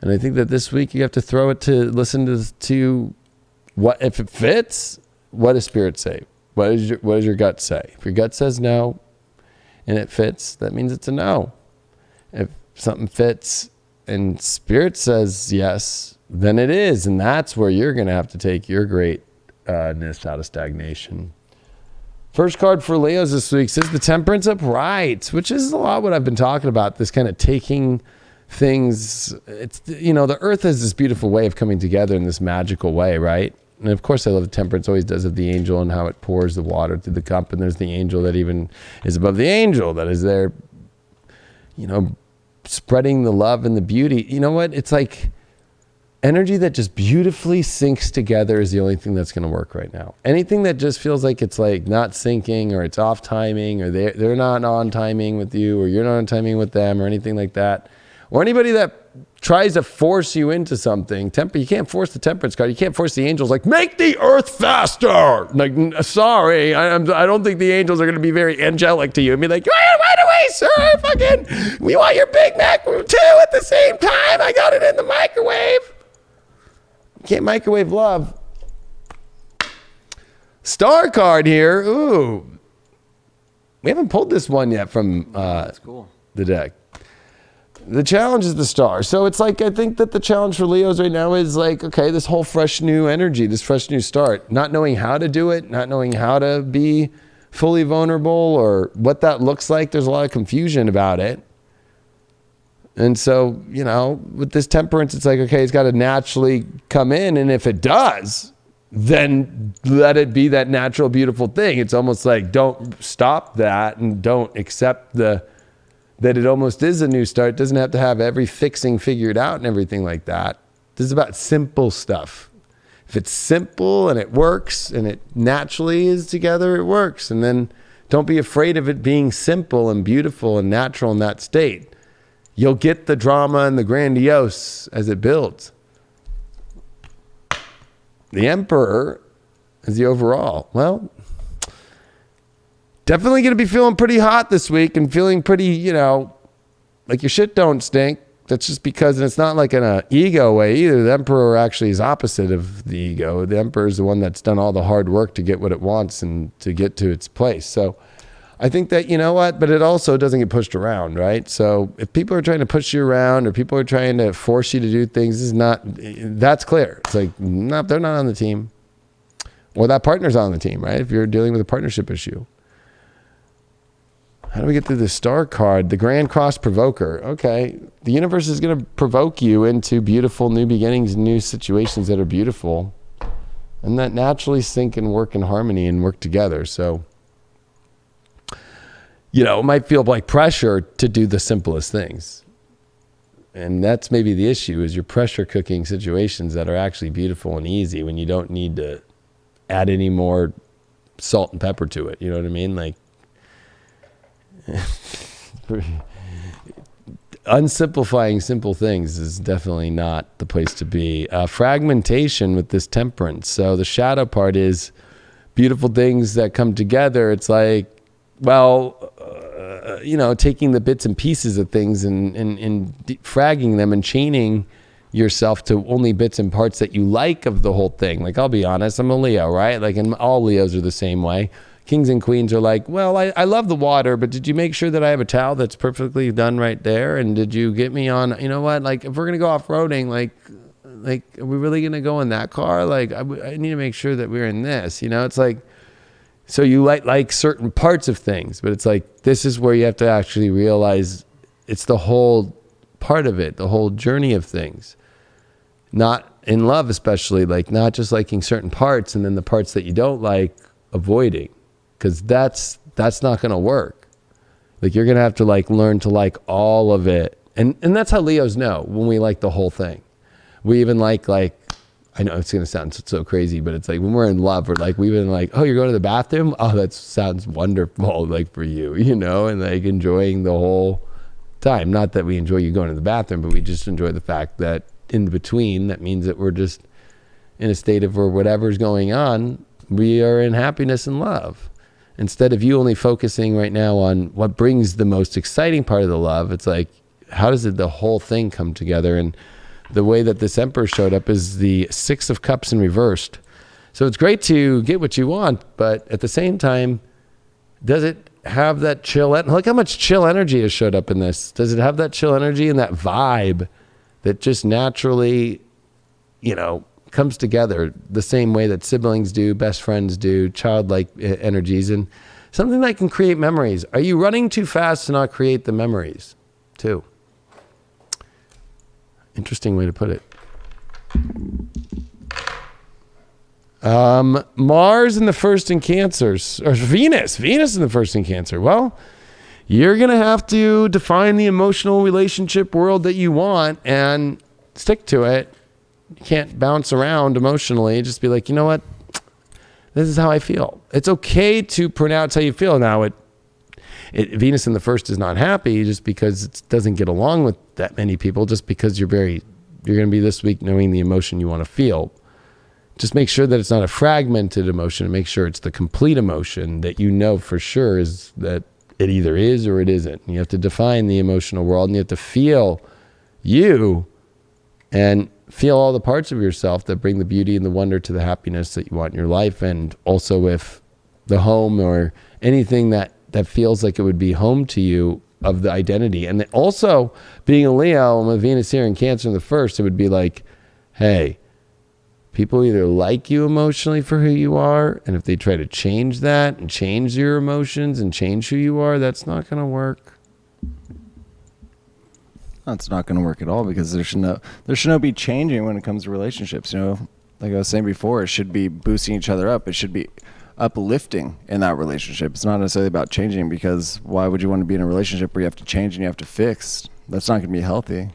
And I think that this week you have to throw it to listen to what, if it fits, what does Spirit say? What does your gut say? If your gut says no and it fits, that means it's a no. If something fits and Spirit says yes, then it is. And that's where you're going to have to take your greatness out of stagnation. First card for Leos this week says the Temperance upright, which is a lot what I've been talking about, this kind of taking things. It's, you know, the earth has this beautiful way of coming together in this magical way, right? And of course I love the Temperance always does of the angel and how it pours the water through the cup, and there's the angel that even is above the angel that is there, you know, spreading the love and the beauty. You know what? It's like energy that just beautifully syncs together is the only thing that's going to work right now. Anything that just feels like it's like not syncing, or it's off timing, or they're not on timing with you, or you're not on timing with them, or anything like that, or anybody that tries to force you into something. You can't force the Temperance card. You can't force the angels, like, make the earth faster. Like, sorry, I don't think the angels are going to be very angelic to you and be like, right away, sir, fucking, we want your Big Mac 2 at the same time. I got it in the microwave. You can't microwave love. Star card here. Ooh. We haven't pulled this one yet from That's cool. the deck. The challenge is the star. So it's like, I think that the challenge for Leos right now is like, okay, this whole fresh new energy, this fresh new start, not knowing how to do it, not knowing how to be fully vulnerable or what that looks like. There's a lot of confusion about it. And so, you know, with this Temperance, it's like, okay, it's got to naturally come in. And if it does, then let it be that natural, beautiful thing. It's almost like, don't stop that and don't accept that it almost is a new start. It doesn't have to have every fixing figured out and everything like that. This is about simple stuff. If it's simple and it works and it naturally is together, it works. And then don't be afraid of it being simple and beautiful and natural in that state. You'll get the drama and the grandiose as it builds. The Emperor is the overall. Well, definitely going to be feeling pretty hot this week and feeling pretty, you know, like your shit don't stink. That's just because, and it's not like in an ego way either. The Emperor actually is opposite of the ego. The Emperor is the one that's done all the hard work to get what it wants and to get to its place. So I think that, you know what, but it also doesn't get pushed around, right? So if people are trying to push you around or people are trying to force you to do things, that's clear. It's like, no, they're not on the team. Or that partner's on the team, right? If you're dealing with a partnership issue. How do we get through the star card? The Grand Cross Provoker. Okay. The universe is going to provoke you into beautiful new beginnings, new situations that are beautiful. And that naturally sync and work in harmony and work together. So, you know, it might feel like pressure to do the simplest things. And that's maybe the issue, is you're pressure cooking situations that are actually beautiful and easy when you don't need to add any more salt and pepper to it. You know what I mean? Like, unsimplifying simple things is definitely not the place to be. Fragmentation with this Temperance. So the shadow part is beautiful things that come together. It's like, well, you know, taking the bits and pieces of things and fragging them and chaining yourself to only bits and parts that you like of the whole thing. Like, I'll be honest, I'm a Leo, right? Like, and all Leos are the same way. Kings and queens are like, well, I love the water, but did you make sure that I have a towel that's perfectly done right there? And did you get me on, you know what, like, if we're going to go off-roading, like, are we really going to go in that car? Like, I need to make sure that we're in this, you know? It's like, so you like certain parts of things, but it's like, this is where you have to actually realize it's the whole part of it, the whole journey of things. Not in love, especially, like, not just liking certain parts and then the parts that you don't like, avoiding. Because that's not going to work. Like, you're going to have to like learn to like all of it. And that's how Leos know when we like the whole thing. We even like I know it's going to sound so crazy, but it's like when we're in love, we're like, we've been like, oh, you're going to the bathroom? Oh, that sounds wonderful, like for you, you know, and like enjoying the whole time. Not that we enjoy you going to the bathroom, but we just enjoy the fact that in between, that means that we're just in a state of where whatever's going on, we are in happiness and love. Instead of you only focusing right now on what brings the most exciting part of the love, it's like, how does the whole thing come together? And the way that this Emperor showed up is the Six of Cups in reversed. So it's great to get what you want, but at the same time, does it have that chill? Look how much chill energy has showed up in this. Does it have that chill energy and that vibe that just naturally, you know, comes together the same way that siblings do, best friends do, childlike energies, and something that can create memories? Are you running too fast to not create the memories too? Interesting way to put it. Mars in the first in Cancers, or Venus in the first in Cancer. Well, you're going to have to define the emotional relationship world that you want and stick to it. You can't bounce around emotionally. Just be like, you know what? This is how I feel. It's okay to pronounce how you feel. Now, Venus in the first is not happy just because it doesn't get along with that many people, just because you're going to be this week knowing the emotion you want to feel. Just make sure that it's not a fragmented emotion, and make sure it's the complete emotion that you know for sure is that it either is or it isn't. And you have to define the emotional world, and you have to feel you and feel all the parts of yourself that bring the beauty and the wonder to the happiness that you want in your life. And also if the home or anything that feels like it would be home to you of the identity. And also being a Leo and with Venus here in Cancer in the first, it would be like, hey, people either like you emotionally for who you are, and if they try to change that and change your emotions and change who you are, that's not going to work. That's not going to work at all, because there should not be changing when it comes to relationships. You know, like I was saying before, it should be boosting each other up. It should be uplifting in that relationship. It's not necessarily about changing, because why would you want to be in a relationship where you have to change and you have to fix? That's not going to be healthy.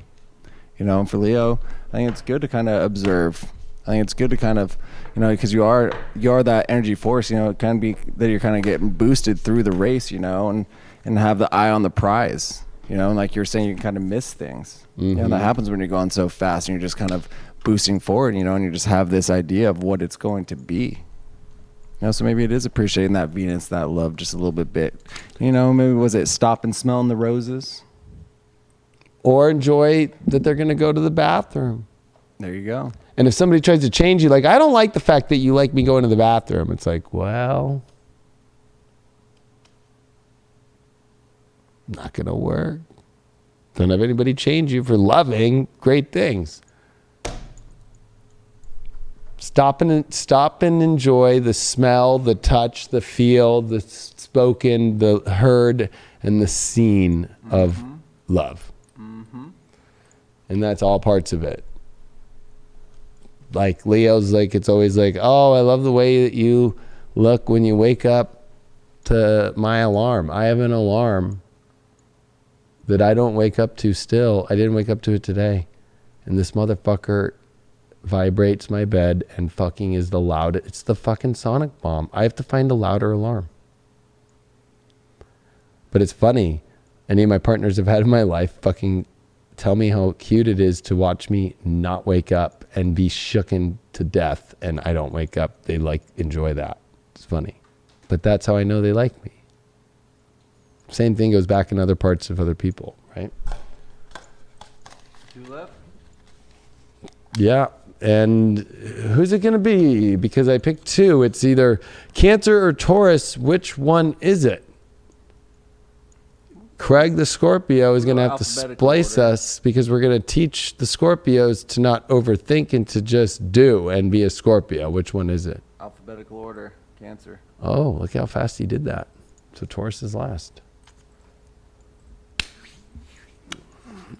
You know, and for Leo, I think it's good to kind of observe. I think it's good to kind of, you know, because you are that energy force. You know, it can be that you're kind of getting boosted through the race, you know, and have the eye on the prize. You know, and like you're saying, you can kind of miss things. Mm-hmm. You know, that happens when you're going so fast and you're just kind of boosting forward, you know, and you just have this idea of what it's going to be. You know, so maybe it is appreciating that Venus, that love just a little bit. You know, maybe was it stop and smelling the roses? Or enjoy that they're going to go to the bathroom. There you go. And if somebody tries to change you, like, I don't like the fact that you like me going to the bathroom. It's like, well, not going to work. Don't have anybody change you for loving great things. Stop and enjoy the smell, the touch, the feel, the spoken, the heard, and the seen of love. Mm-hmm. And that's all parts of it. Like Leo's like, it's always like, oh, I love the way that you look when you wake up to my alarm. I have an alarm that I don't wake up to still. I didn't wake up to it today. And this motherfucker vibrates my bed and fucking is the loudest. It's the fucking sonic bomb. I have to find a louder alarm. But it's funny. Any of my partners I've had in my life fucking tell me how cute it is to watch me not wake up and be shooken to death and I don't wake up. They like enjoy that. It's funny. But that's how I know they like me. Same thing goes back in other parts of other people, right? Two left? Yeah. And who's it going to be? Because I picked two. It's either Cancer or Taurus. Which one is it? Craig the Scorpio is going to have to splice us, because we're going to teach the Scorpios to not overthink and to just do and be a Scorpio. Which one is it? Alphabetical order, Cancer. Oh, look how fast he did that. So Taurus is last.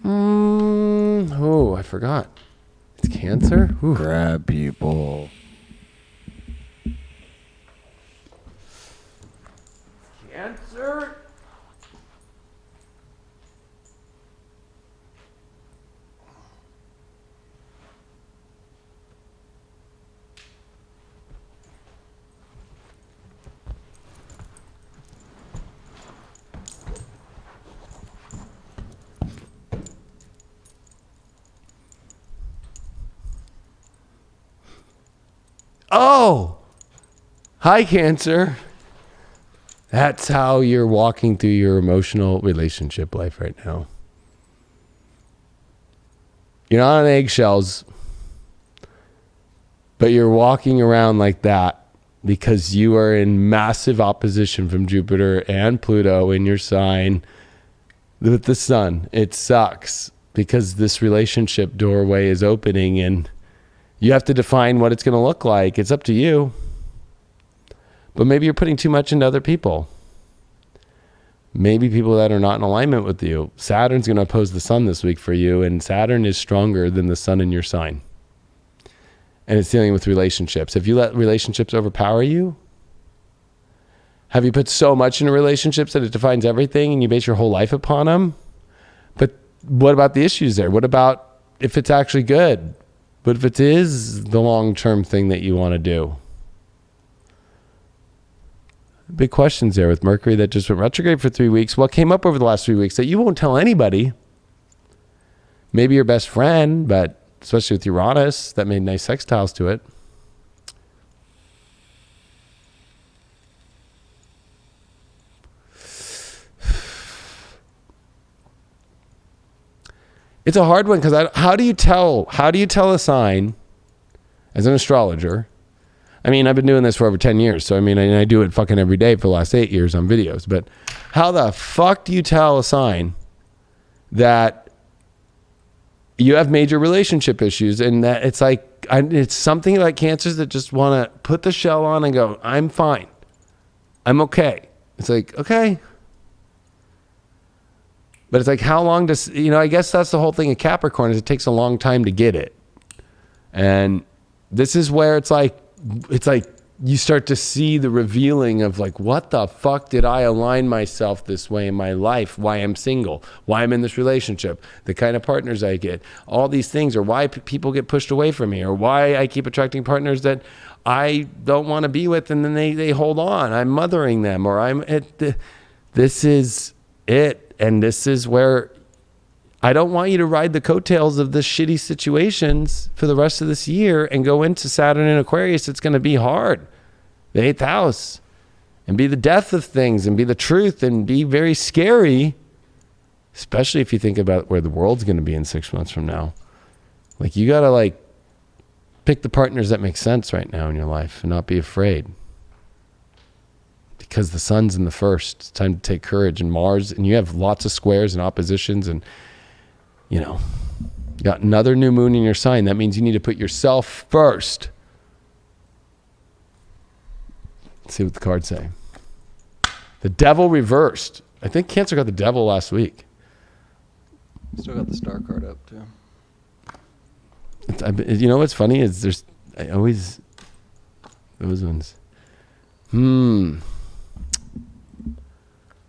Oh, I forgot. It's Cancer? Ooh. Grab people. Cancer? Oh, hi, Cancer. That's how you're walking through your emotional relationship life right now. You're not on eggshells, but you're walking around like that because you are in massive opposition from Jupiter and Pluto in your sign with the sun. It sucks because this relationship doorway is opening and you have to define what it's going to look like. It's up to you. But maybe you're putting too much into other people. Maybe people that are not in alignment with you. Saturn's going to oppose the sun this week for you, and Saturn is stronger than the sun in your sign. And it's dealing with relationships. Have you let relationships overpower you? Have you put so much into relationships that it defines everything and you base your whole life upon them? But what about the issues there? What about if it's actually good? But if it is the long-term thing that you want to do? Big questions there with Mercury that just went retrograde for 3 weeks. What came up over the last 3 weeks that you won't tell anybody? Maybe your best friend, but especially with Uranus, that made nice sextiles to it. It's a hard one because how do you tell a sign as an astrologer? I mean, I've been doing this for over 10 years. So, I mean, I do it fucking every day for the last 8 years on videos. But how the fuck do you tell a sign that you have major relationship issues and that it's like, it's something like Cancers that just want to put the shell on and go, I'm fine. I'm okay. It's like, okay. But it's like, how long does, I guess that's the whole thing of Capricorn is it takes a long time to get it. And this is where it's like you start to see the revealing of like, what the fuck did I align myself this way in my life? Why I'm single, why I'm in this relationship, the kind of partners I get, all these things, or why people get pushed away from me, or why I keep attracting partners that I don't want to be with. And then they hold on, I'm mothering them, or this is it. And this is where I don't want you to ride the coattails of the shitty situations for the rest of this year and go into Saturn and Aquarius. It's going to be hard. The 8th house. And be the death of things and be the truth and be very scary. Especially if you think about where the world's going to be in 6 months from now. Like you got to pick the partners that make sense right now in your life and not be afraid. Because the sun's in the first. It's time to take courage. And Mars, and you have lots of squares and oppositions and you got another new moon in your sign. That means you need to put yourself first. Let's see what the cards say. The devil reversed. I think Cancer got the devil last week. Still got the star card up too. You know what's funny is those ones.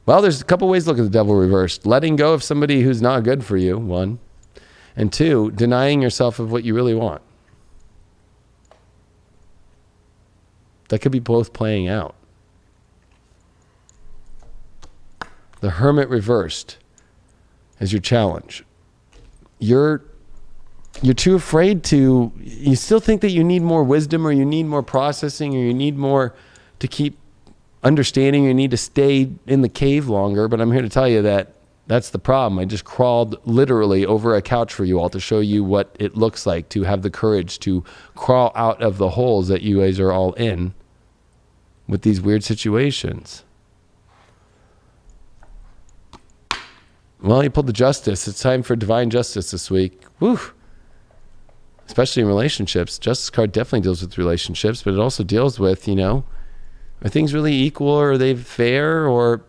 Well, there's a couple ways to look at the devil reversed. Letting go of somebody who's not good for you, 1. And 2, denying yourself of what you really want. That could be both playing out. The hermit reversed as your challenge. You're too afraid to, you still think that you need more wisdom or you need more processing or you need more to keep understanding, you need to stay in the cave longer, but I'm here to tell you that that's the problem. I just crawled literally over a couch for you all to show you what it looks like to have the courage to crawl out of the holes that you guys are all in with these weird situations. Well, you pulled the justice. It's time for divine justice this week. Woo! Especially in relationships. Justice card definitely deals with relationships, but it also deals with, are things really equal, or are they fair? Or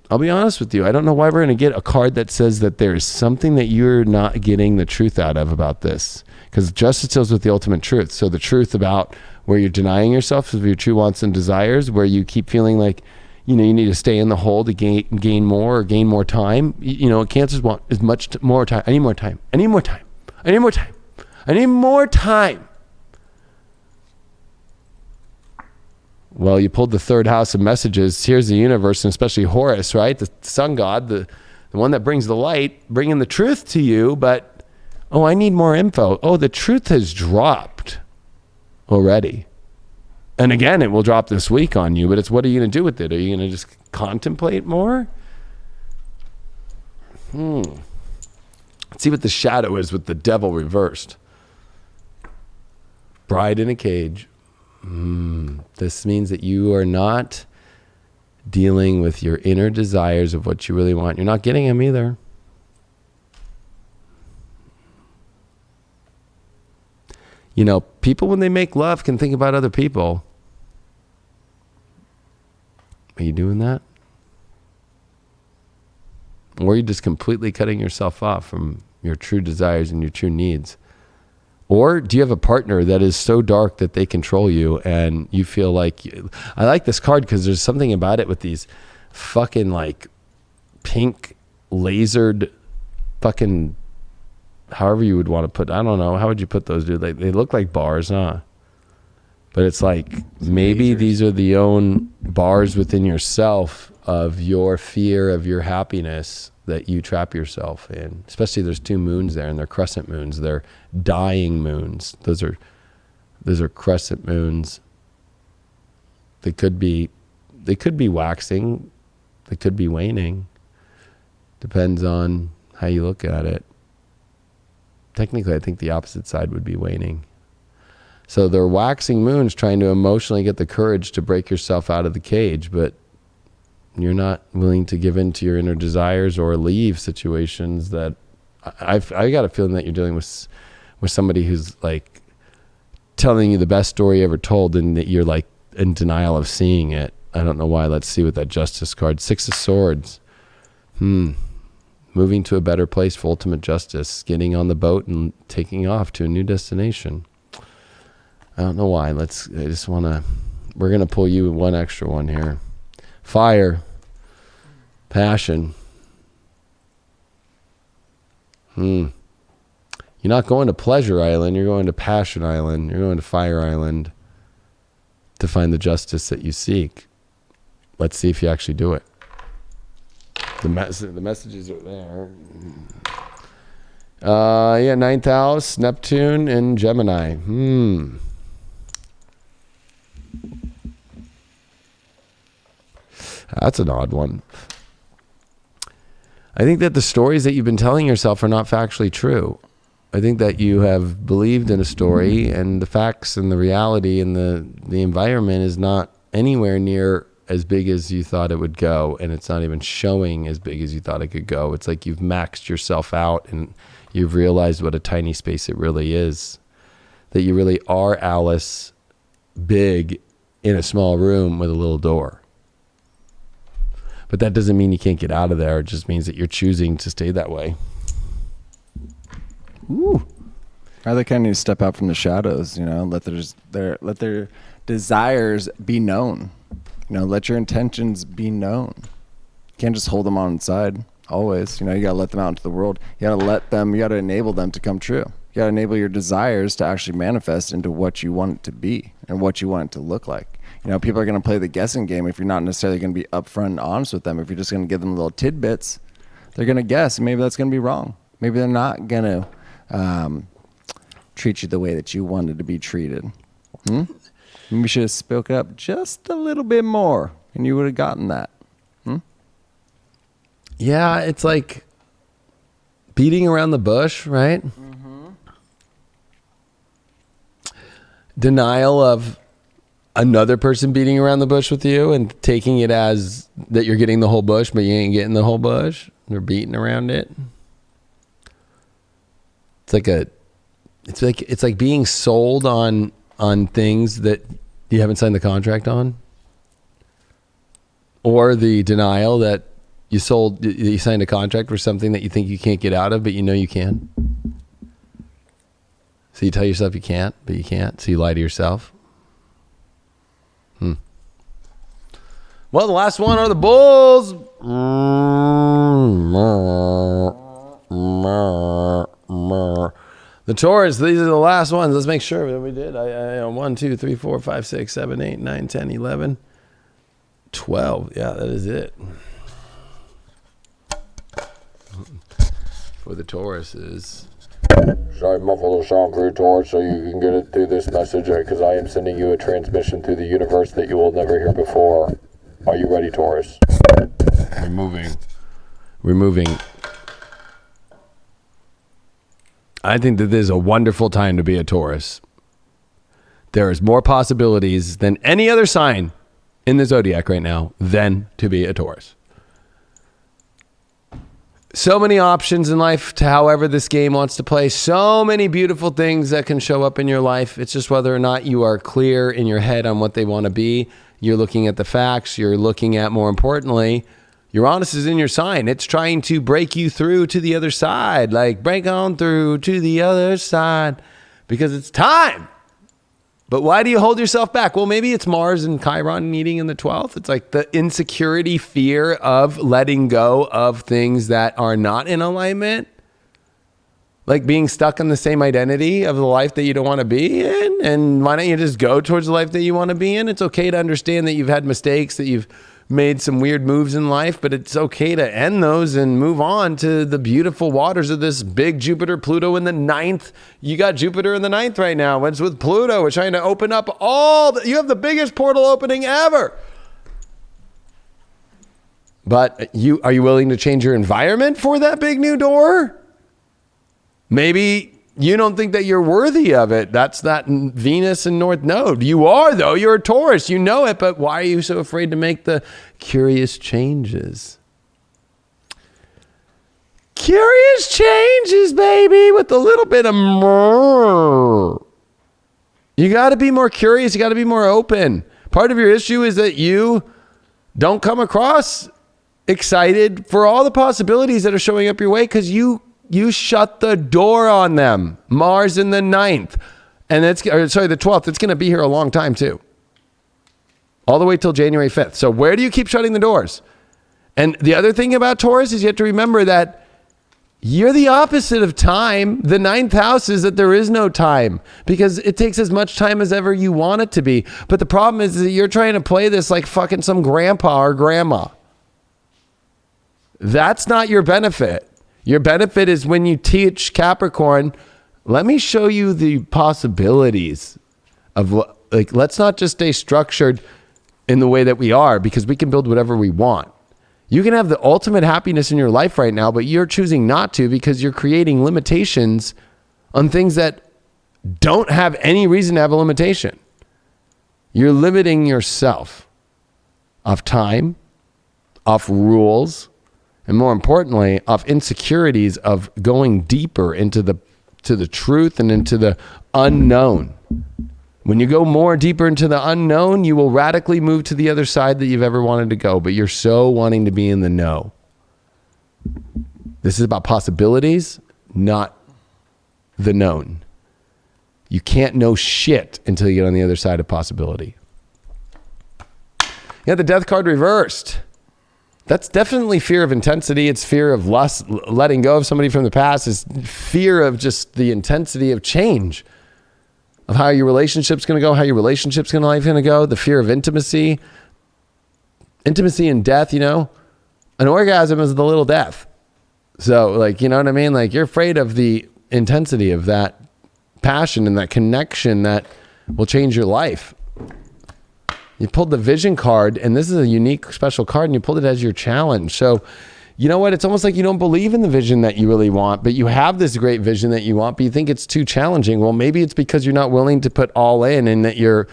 I'll be honest with you, I don't know why we're going to get a card that says that there is something that you're not getting the truth out of about this. Because justice deals with the ultimate truth. So the truth about where you're denying yourself of your true wants and desires, where you keep feeling like, you need to stay in the hole to gain more or gain more time. What Cancers want is more time. I need more time. I need more time. I need more time. I need more time. Well, you pulled the 3rd house of messages. Here's the universe, and especially Horus, right? The sun god, the one that brings the light, bringing the truth to you. But, I need more info. Oh, the truth has dropped already. And again, it will drop this week on you, but it's what are you going to do with it? Are you going to just contemplate more? Let's see what the shadow is with the devil reversed. Bride in a cage. This means that you are not dealing with your inner desires of what you really want. You're not getting them either. You know, people when they make love can think about other people. Are you doing that? Or are you just completely cutting yourself off from your true desires and your true needs? Or do you have a partner that is so dark that they control you and you feel like... I like this card because there's something about it with these fucking like pink lasered fucking... however you would want to put... I don't know. How would you put those, dude? They look like bars, huh? But it's like maybe these are the own bars within yourself of your fear of your happiness that you trap yourself in. Especially there's 2 moons there and they're crescent moons. They're dying moons. Those are crescent moons. They could be waxing. They could be waning. Depends on how you look at it. Technically, I think the opposite side would be waning. So they're waxing moons trying to emotionally get the courage to break yourself out of the cage, but you're not willing to give in to your inner desires or leave situations that I got a feeling that you're dealing with somebody who's like telling you the best story ever told and that you're like in denial of seeing it. I don't know why. Let's see with that Justice card. 6 of Swords. Moving to a better place for ultimate justice. Getting on the boat and taking off to a new destination. I don't know why. We're going to pull you one extra one here. Fire. Passion. You're not going to Pleasure Island. You're going to Passion Island. You're going to Fire Island to find the justice that you seek. Let's see if you actually do it. The messages are there. Yeah, 9th house, Neptune, and Gemini. That's an odd one. I think that the stories that you've been telling yourself are not factually true. I think that you have believed in a story and the facts and the reality and the environment is not anywhere near as big as you thought it would go, and it's not even showing as big as you thought it could go. It's like you've maxed yourself out and you've realized what a tiny space it really is. That you really are Alice big in a small room with a little door. But that doesn't mean you can't get out of there. It just means that you're choosing to stay that way. Ooh. Or they kind of need to step out from the shadows, you know, let their desires be known. You know, let your intentions be known. You can't just hold them on inside always. You know, you got to let them out into the world. You got to enable them to come true. You got to enable your desires to actually manifest into what you want it to be and what you want it to look like. You know, people are going to play the guessing game if you're not necessarily going to be upfront and honest with them. If you're just going to give them little tidbits, they're going to guess. And maybe that's going to be wrong. Maybe they're not going to treat you the way that you wanted to be treated. Maybe you should have spoken up just a little bit more and you would have gotten that. Yeah, it's like beating around the bush, right? Denial of another person beating around the bush with you and taking it as that you're getting the whole bush, but you ain't getting the whole bush. They're beating around it. It's like being sold on things that you haven't signed the contract on, or the denial that you signed a contract for something that you think you can't get out of, but you know you can. So you tell yourself you can't, but you can't. So you lie to yourself. Well, the last one are the Bulls. The Taurus, these are the last ones. Let's make sure that we did. 1, 2, 3, 4, 5, 6, 7, 8, 9, 10, 11, 12. Yeah, that is it. For the Tauruses. Should I muffle the sound for you, Taurus, so you can get it through this message? Because I am sending you a transmission through the universe that you will never hear before. Are you ready, Taurus? Removing. I think that this is a wonderful time to be a Taurus. There is more possibilities than any other sign in the zodiac right now than to be a Taurus. So many options in life to however this game wants to play. So many beautiful things that can show up in your life. It's just whether or not you are clear in your head on what they want to be. You're looking at the facts. You're looking at, more importantly, Uranus is in your sign. It's trying to break you through to the other side. Like, break on through to the other side because it's time. But why do you hold yourself back? Well, maybe it's Mars and Chiron meeting in the 12th. It's like the insecurity, fear of letting go of things that are not in alignment. Like being stuck in the same identity of the life that you don't want to be in. And why don't you just go towards the life that you want to be in? It's okay to understand that you've had mistakes, that you've made some weird moves in life, but it's okay to end those and move on to the beautiful waters of this big Jupiter, Pluto in the 9th. You got Jupiter in the 9th right now. It's with Pluto. We're trying to open up you have the biggest portal opening ever. But are you willing to change your environment for that big new door? Maybe you don't think that you're worthy of it. That's that Venus and North Node. You are, though. You're a Taurus. You know it, but why are you so afraid to make the curious changes? Curious changes, baby, with a little bit of more. You got to be more curious. You got to be more open. Part of your issue is that you don't come across excited for all the possibilities that are showing up your way because you shut the door on them. Mars in the 9th. And the 12th. It's going to be here a long time too. All the way till January 5th. So where do you keep shutting the doors? And the other thing about Taurus is you have to remember that you're the opposite of time. The 9th house is that there is no time because it takes as much time as ever you want it to be. But the problem is that you're trying to play this like fucking some grandpa or grandma. That's not your benefit. Your benefit is when you teach Capricorn, let me show you the possibilities of like, let's not just stay structured in the way that we are because we can build whatever we want. You can have the ultimate happiness in your life right now, but you're choosing not to because you're creating limitations on things that don't have any reason to have a limitation. You're limiting yourself of time, of rules, and more importantly, of insecurities of going deeper into the truth and into the unknown. When you go more deeper into the unknown, you will radically move to the other side that you've ever wanted to go, but you're so wanting to be in the know. This is about possibilities, not the known. You can't know shit until you get on the other side of possibility. You got the death card reversed. That's definitely fear of intensity. It's fear of lust, letting go of somebody from the past. It's fear of just the intensity of change, of how your relationship's going to go, how your relationship's going to go, the fear of intimacy. Intimacy and death, you know, an orgasm is the little death. So like, you know what I mean? Like you're afraid of the intensity of that passion and that connection that will change your life. You pulled the vision card, and this is a unique, special card, and you pulled it as your challenge. So, you know what? It's almost like you don't believe in the vision that you really want, but you have this great vision that you want, but you think it's too challenging. Well, maybe it's because you're not willing to put all in, and that you're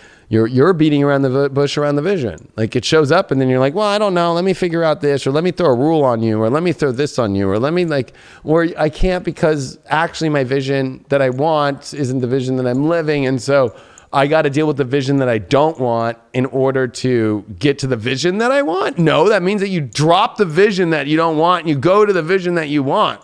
beating around the bush around the vision. Like it shows up, and then you're like, well, I don't know. Let me figure out this, or let me throw a rule on you, or let me throw this on you, or or I can't because actually my vision that I want isn't the vision that I'm living, and so I got to deal with the vision that I don't want in order to get to the vision that I want. No, that means that you drop the vision that you don't want and you go to the vision that you want.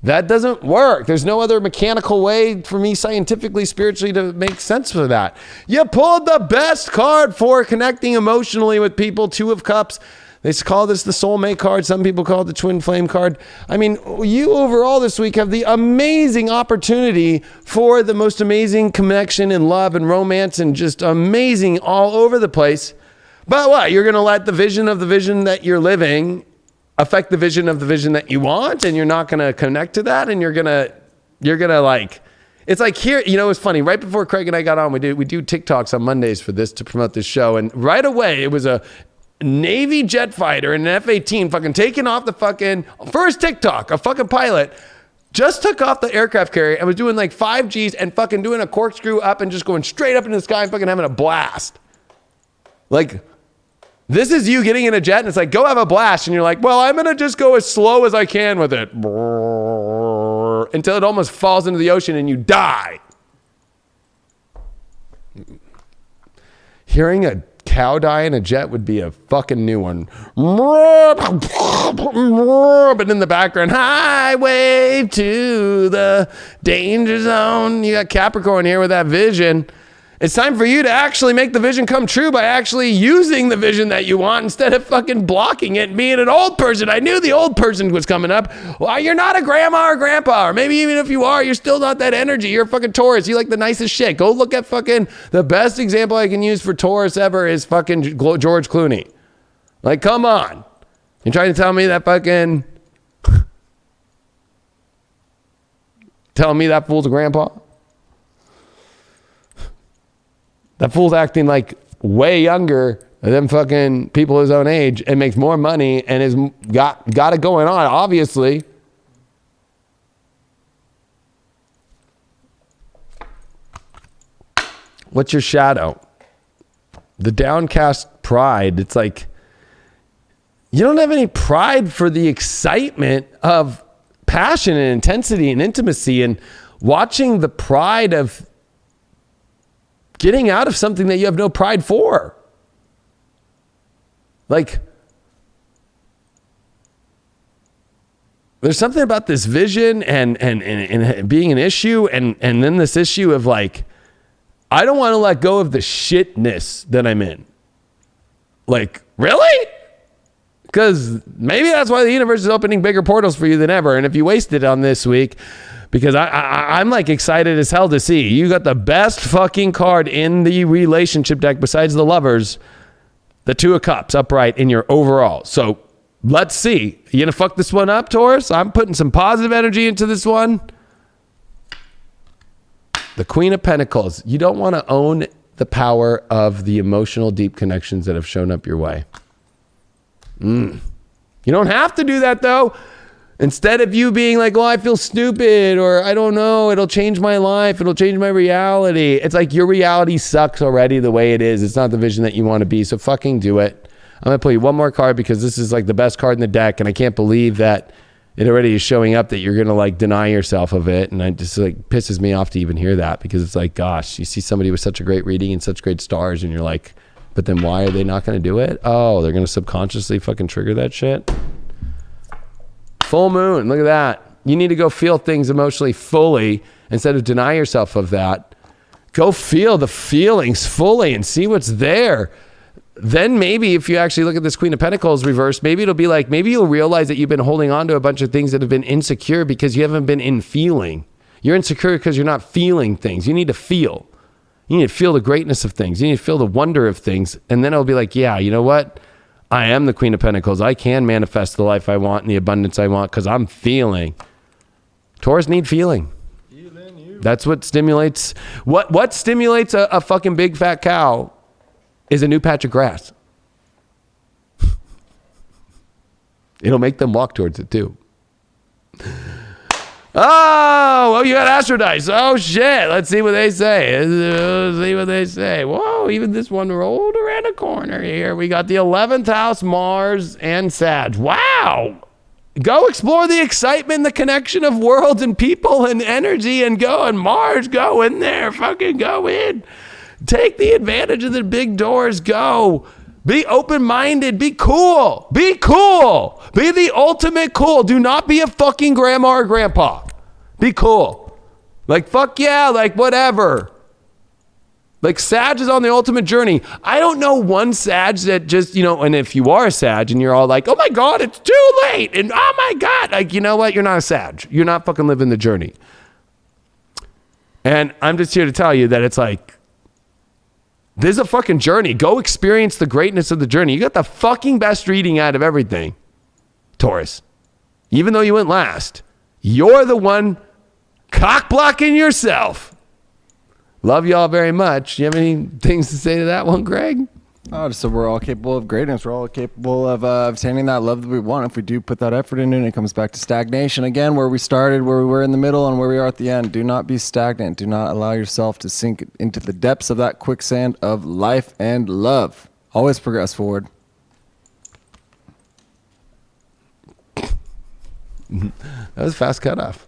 That doesn't work. There's no other mechanical way for me scientifically, spiritually to make sense for that. You pulled the best card for connecting emotionally with people, Two of Cups. They call this the soulmate card. Some people call it the twin flame card. I mean, you overall this week have the amazing opportunity for the most amazing connection and love and romance and just amazing all over the place. But what? You're going to let the vision of the vision that you're living affect the vision of the vision that you want, and you're not going to connect to that, and you're going to You're going to like, it's like here, you know, it's funny. Right before Craig and I got on, we do TikToks on Mondays for this to promote this show. And right away, it was a Navy jet fighter in an F-18 fucking taking off the fucking first TikTok, a fucking pilot just took off the aircraft carrier and was doing like 5 Gs and fucking doing a corkscrew up and just going straight up into the sky and fucking having a blast. Like, this is you getting in a jet and it's like, go have a blast. And you're like, well, I'm going to just go as slow as I can with it. Until it almost falls into the ocean and you die. Hearing a cow die in a jet would be a fucking new one. But in the background, highway to the danger zone. You got Capricorn here with that vision. It's time for you to actually make the vision come true by actually using the vision that you want instead of fucking blocking it and being an old person. I knew the old person was coming up. Well, you're not a grandma or grandpa, or maybe even if you are, you're still not that energy. You're a fucking Taurus. You like the nicest shit. Go look at fucking, the best example I can use for Taurus ever is fucking George Clooney. Like, come on. You're trying to tell me that fucking, telling me that fool's a grandpa? That fool's acting like way younger than fucking people his own age and makes more money and has got it going on, obviously. What's your shadow? The downcast pride. It's like, you don't have any pride for the excitement of passion and intensity and intimacy and watching the pride of getting out of something that you have no pride for. Like, there's something about this vision and being an issue and then this issue of like, I don't want to let go of the shitness that I'm in. Like, really? Because maybe that's why the universe is opening bigger portals for you than ever. And if you wasted on this week, because I'm like excited as hell to see. You got the best fucking card in the relationship deck besides the Lovers, the Two of Cups upright in your overall. So let's see. You gonna fuck this one up, Taurus? I'm putting some positive energy into this one. The Queen of Pentacles. You don't want to own the power of the emotional deep connections that have shown up your way. You don't have to do that though. Instead of you being like, well, I feel stupid, or I don't know, it'll change my life, it'll change my reality. It's like your reality sucks already the way it is. It's not the vision that you want to be, so fucking do it. I'm going to pull you one more card because this is like the best card in the deck, and I can't believe that it already is showing up that you're going to like deny yourself of it, and it just like pisses me off to even hear that because it's like, gosh, you see somebody with such a great reading and such great stars, and you're like, but then why are they not going to do it? Oh, they're going to subconsciously fucking trigger that shit? Full moon, look at that. You need to go feel things emotionally fully instead of deny yourself of that. Go feel the feelings fully and see what's there. Then maybe if you actually look at this Queen of Pentacles reversed, maybe it'll be like, maybe you'll realize that you've been holding on to a bunch of things that have been insecure because you haven't been in feeling. You're insecure because you're not feeling things. You need to feel. You need to feel the greatness of things. You need to feel the wonder of things. And then it'll be like, yeah, you know what? I am the Queen of Pentacles. I can manifest the life I want and the abundance I want because I'm feeling. Taurus need feeling. That's what stimulates. What stimulates a fucking big fat cow is a new patch of grass. It'll make them walk towards it too. Oh, well, you got Astro Dice. Oh, shit. Let's see what they say. Let's see what they say. Whoa, even this one rolled around a corner here. We got the 11th house, Mars, and Sag. Wow. Go explore the excitement, the connection of worlds and people and energy and go. And Mars, go in there. Fucking go in. Take the advantage of the big doors. Go. Be open-minded. Be cool. Be cool. Be the ultimate cool. Do not be a fucking grandma or grandpa. Be cool. Like, fuck yeah, like whatever. Like, Sag is on the ultimate journey. I don't know one Sag that just, you know, and if you are a Sag and you're all like, oh my God, it's too late. And oh my God, like, you know what? You're not a Sag. You're not fucking living the journey. And I'm just here to tell you that it's like, this is a fucking journey. Go experience the greatness of the journey. You got the fucking best reading out of everything, Taurus. Even though you went last, you're the one cock blocking yourself. Love y'all very much. You have any things to say to that one, Greg? Oh, just so we're all capable of greatness. We're all capable of obtaining that love that we want. If we do put that effort into it, it comes back to stagnation again, where we started, where we were in the middle, and where we are at the end. Do not be stagnant. Do not allow yourself to sink into the depths of that quicksand of life and love. Always progress forward. That was a fast cutoff.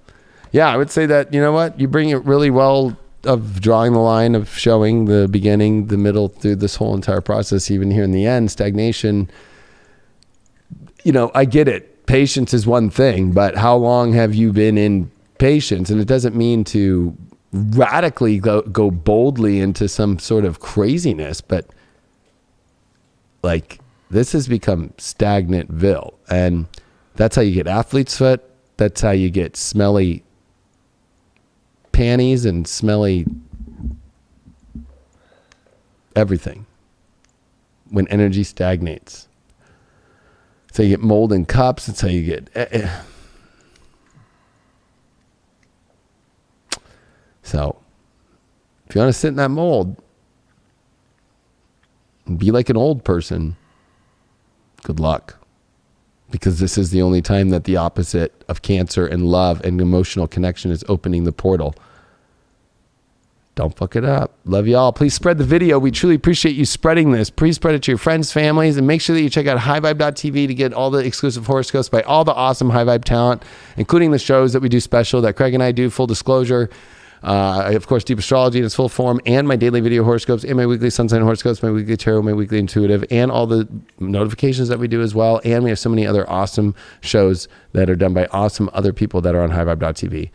Yeah, I would say that, you know what? You bring it really well of drawing the line of showing the beginning, the middle, through this whole entire process, even here in the end. Stagnation, you know, I get it. Patience is one thing, but how long have you been in patience? And it doesn't mean to radically go boldly into some sort of craziness, but like this has become stagnantville. And that's how you get athlete's foot. That's how you get smelly panties and smelly everything when energy stagnates. That's how you get mold in cups. That's how you get So if you want to sit in that mold and be like an old person, good luck. Because this is the only time that the opposite of Cancer and love and emotional connection is opening the portal. Don't fuck it up. Love y'all. Please spread the video. We truly appreciate you spreading this. Please spread it to your friends, families, and make sure that you check out highvibe.tv to get all the exclusive horoscopes by all the awesome High Vibe talent, including the shows that we do special that Craig and I do, full disclosure. Of course, Deep Astrology in its full form, and my daily video horoscopes, and my weekly sun sign horoscopes, my weekly tarot, my weekly intuitive, and all the notifications that we do as well. And we have so many other awesome shows that are done by awesome other people that are on highvibe.tv.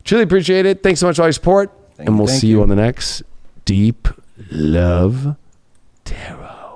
Truly appreciate it. Thanks so much for all your support. And we'll see you on the next Deep Love Tarot.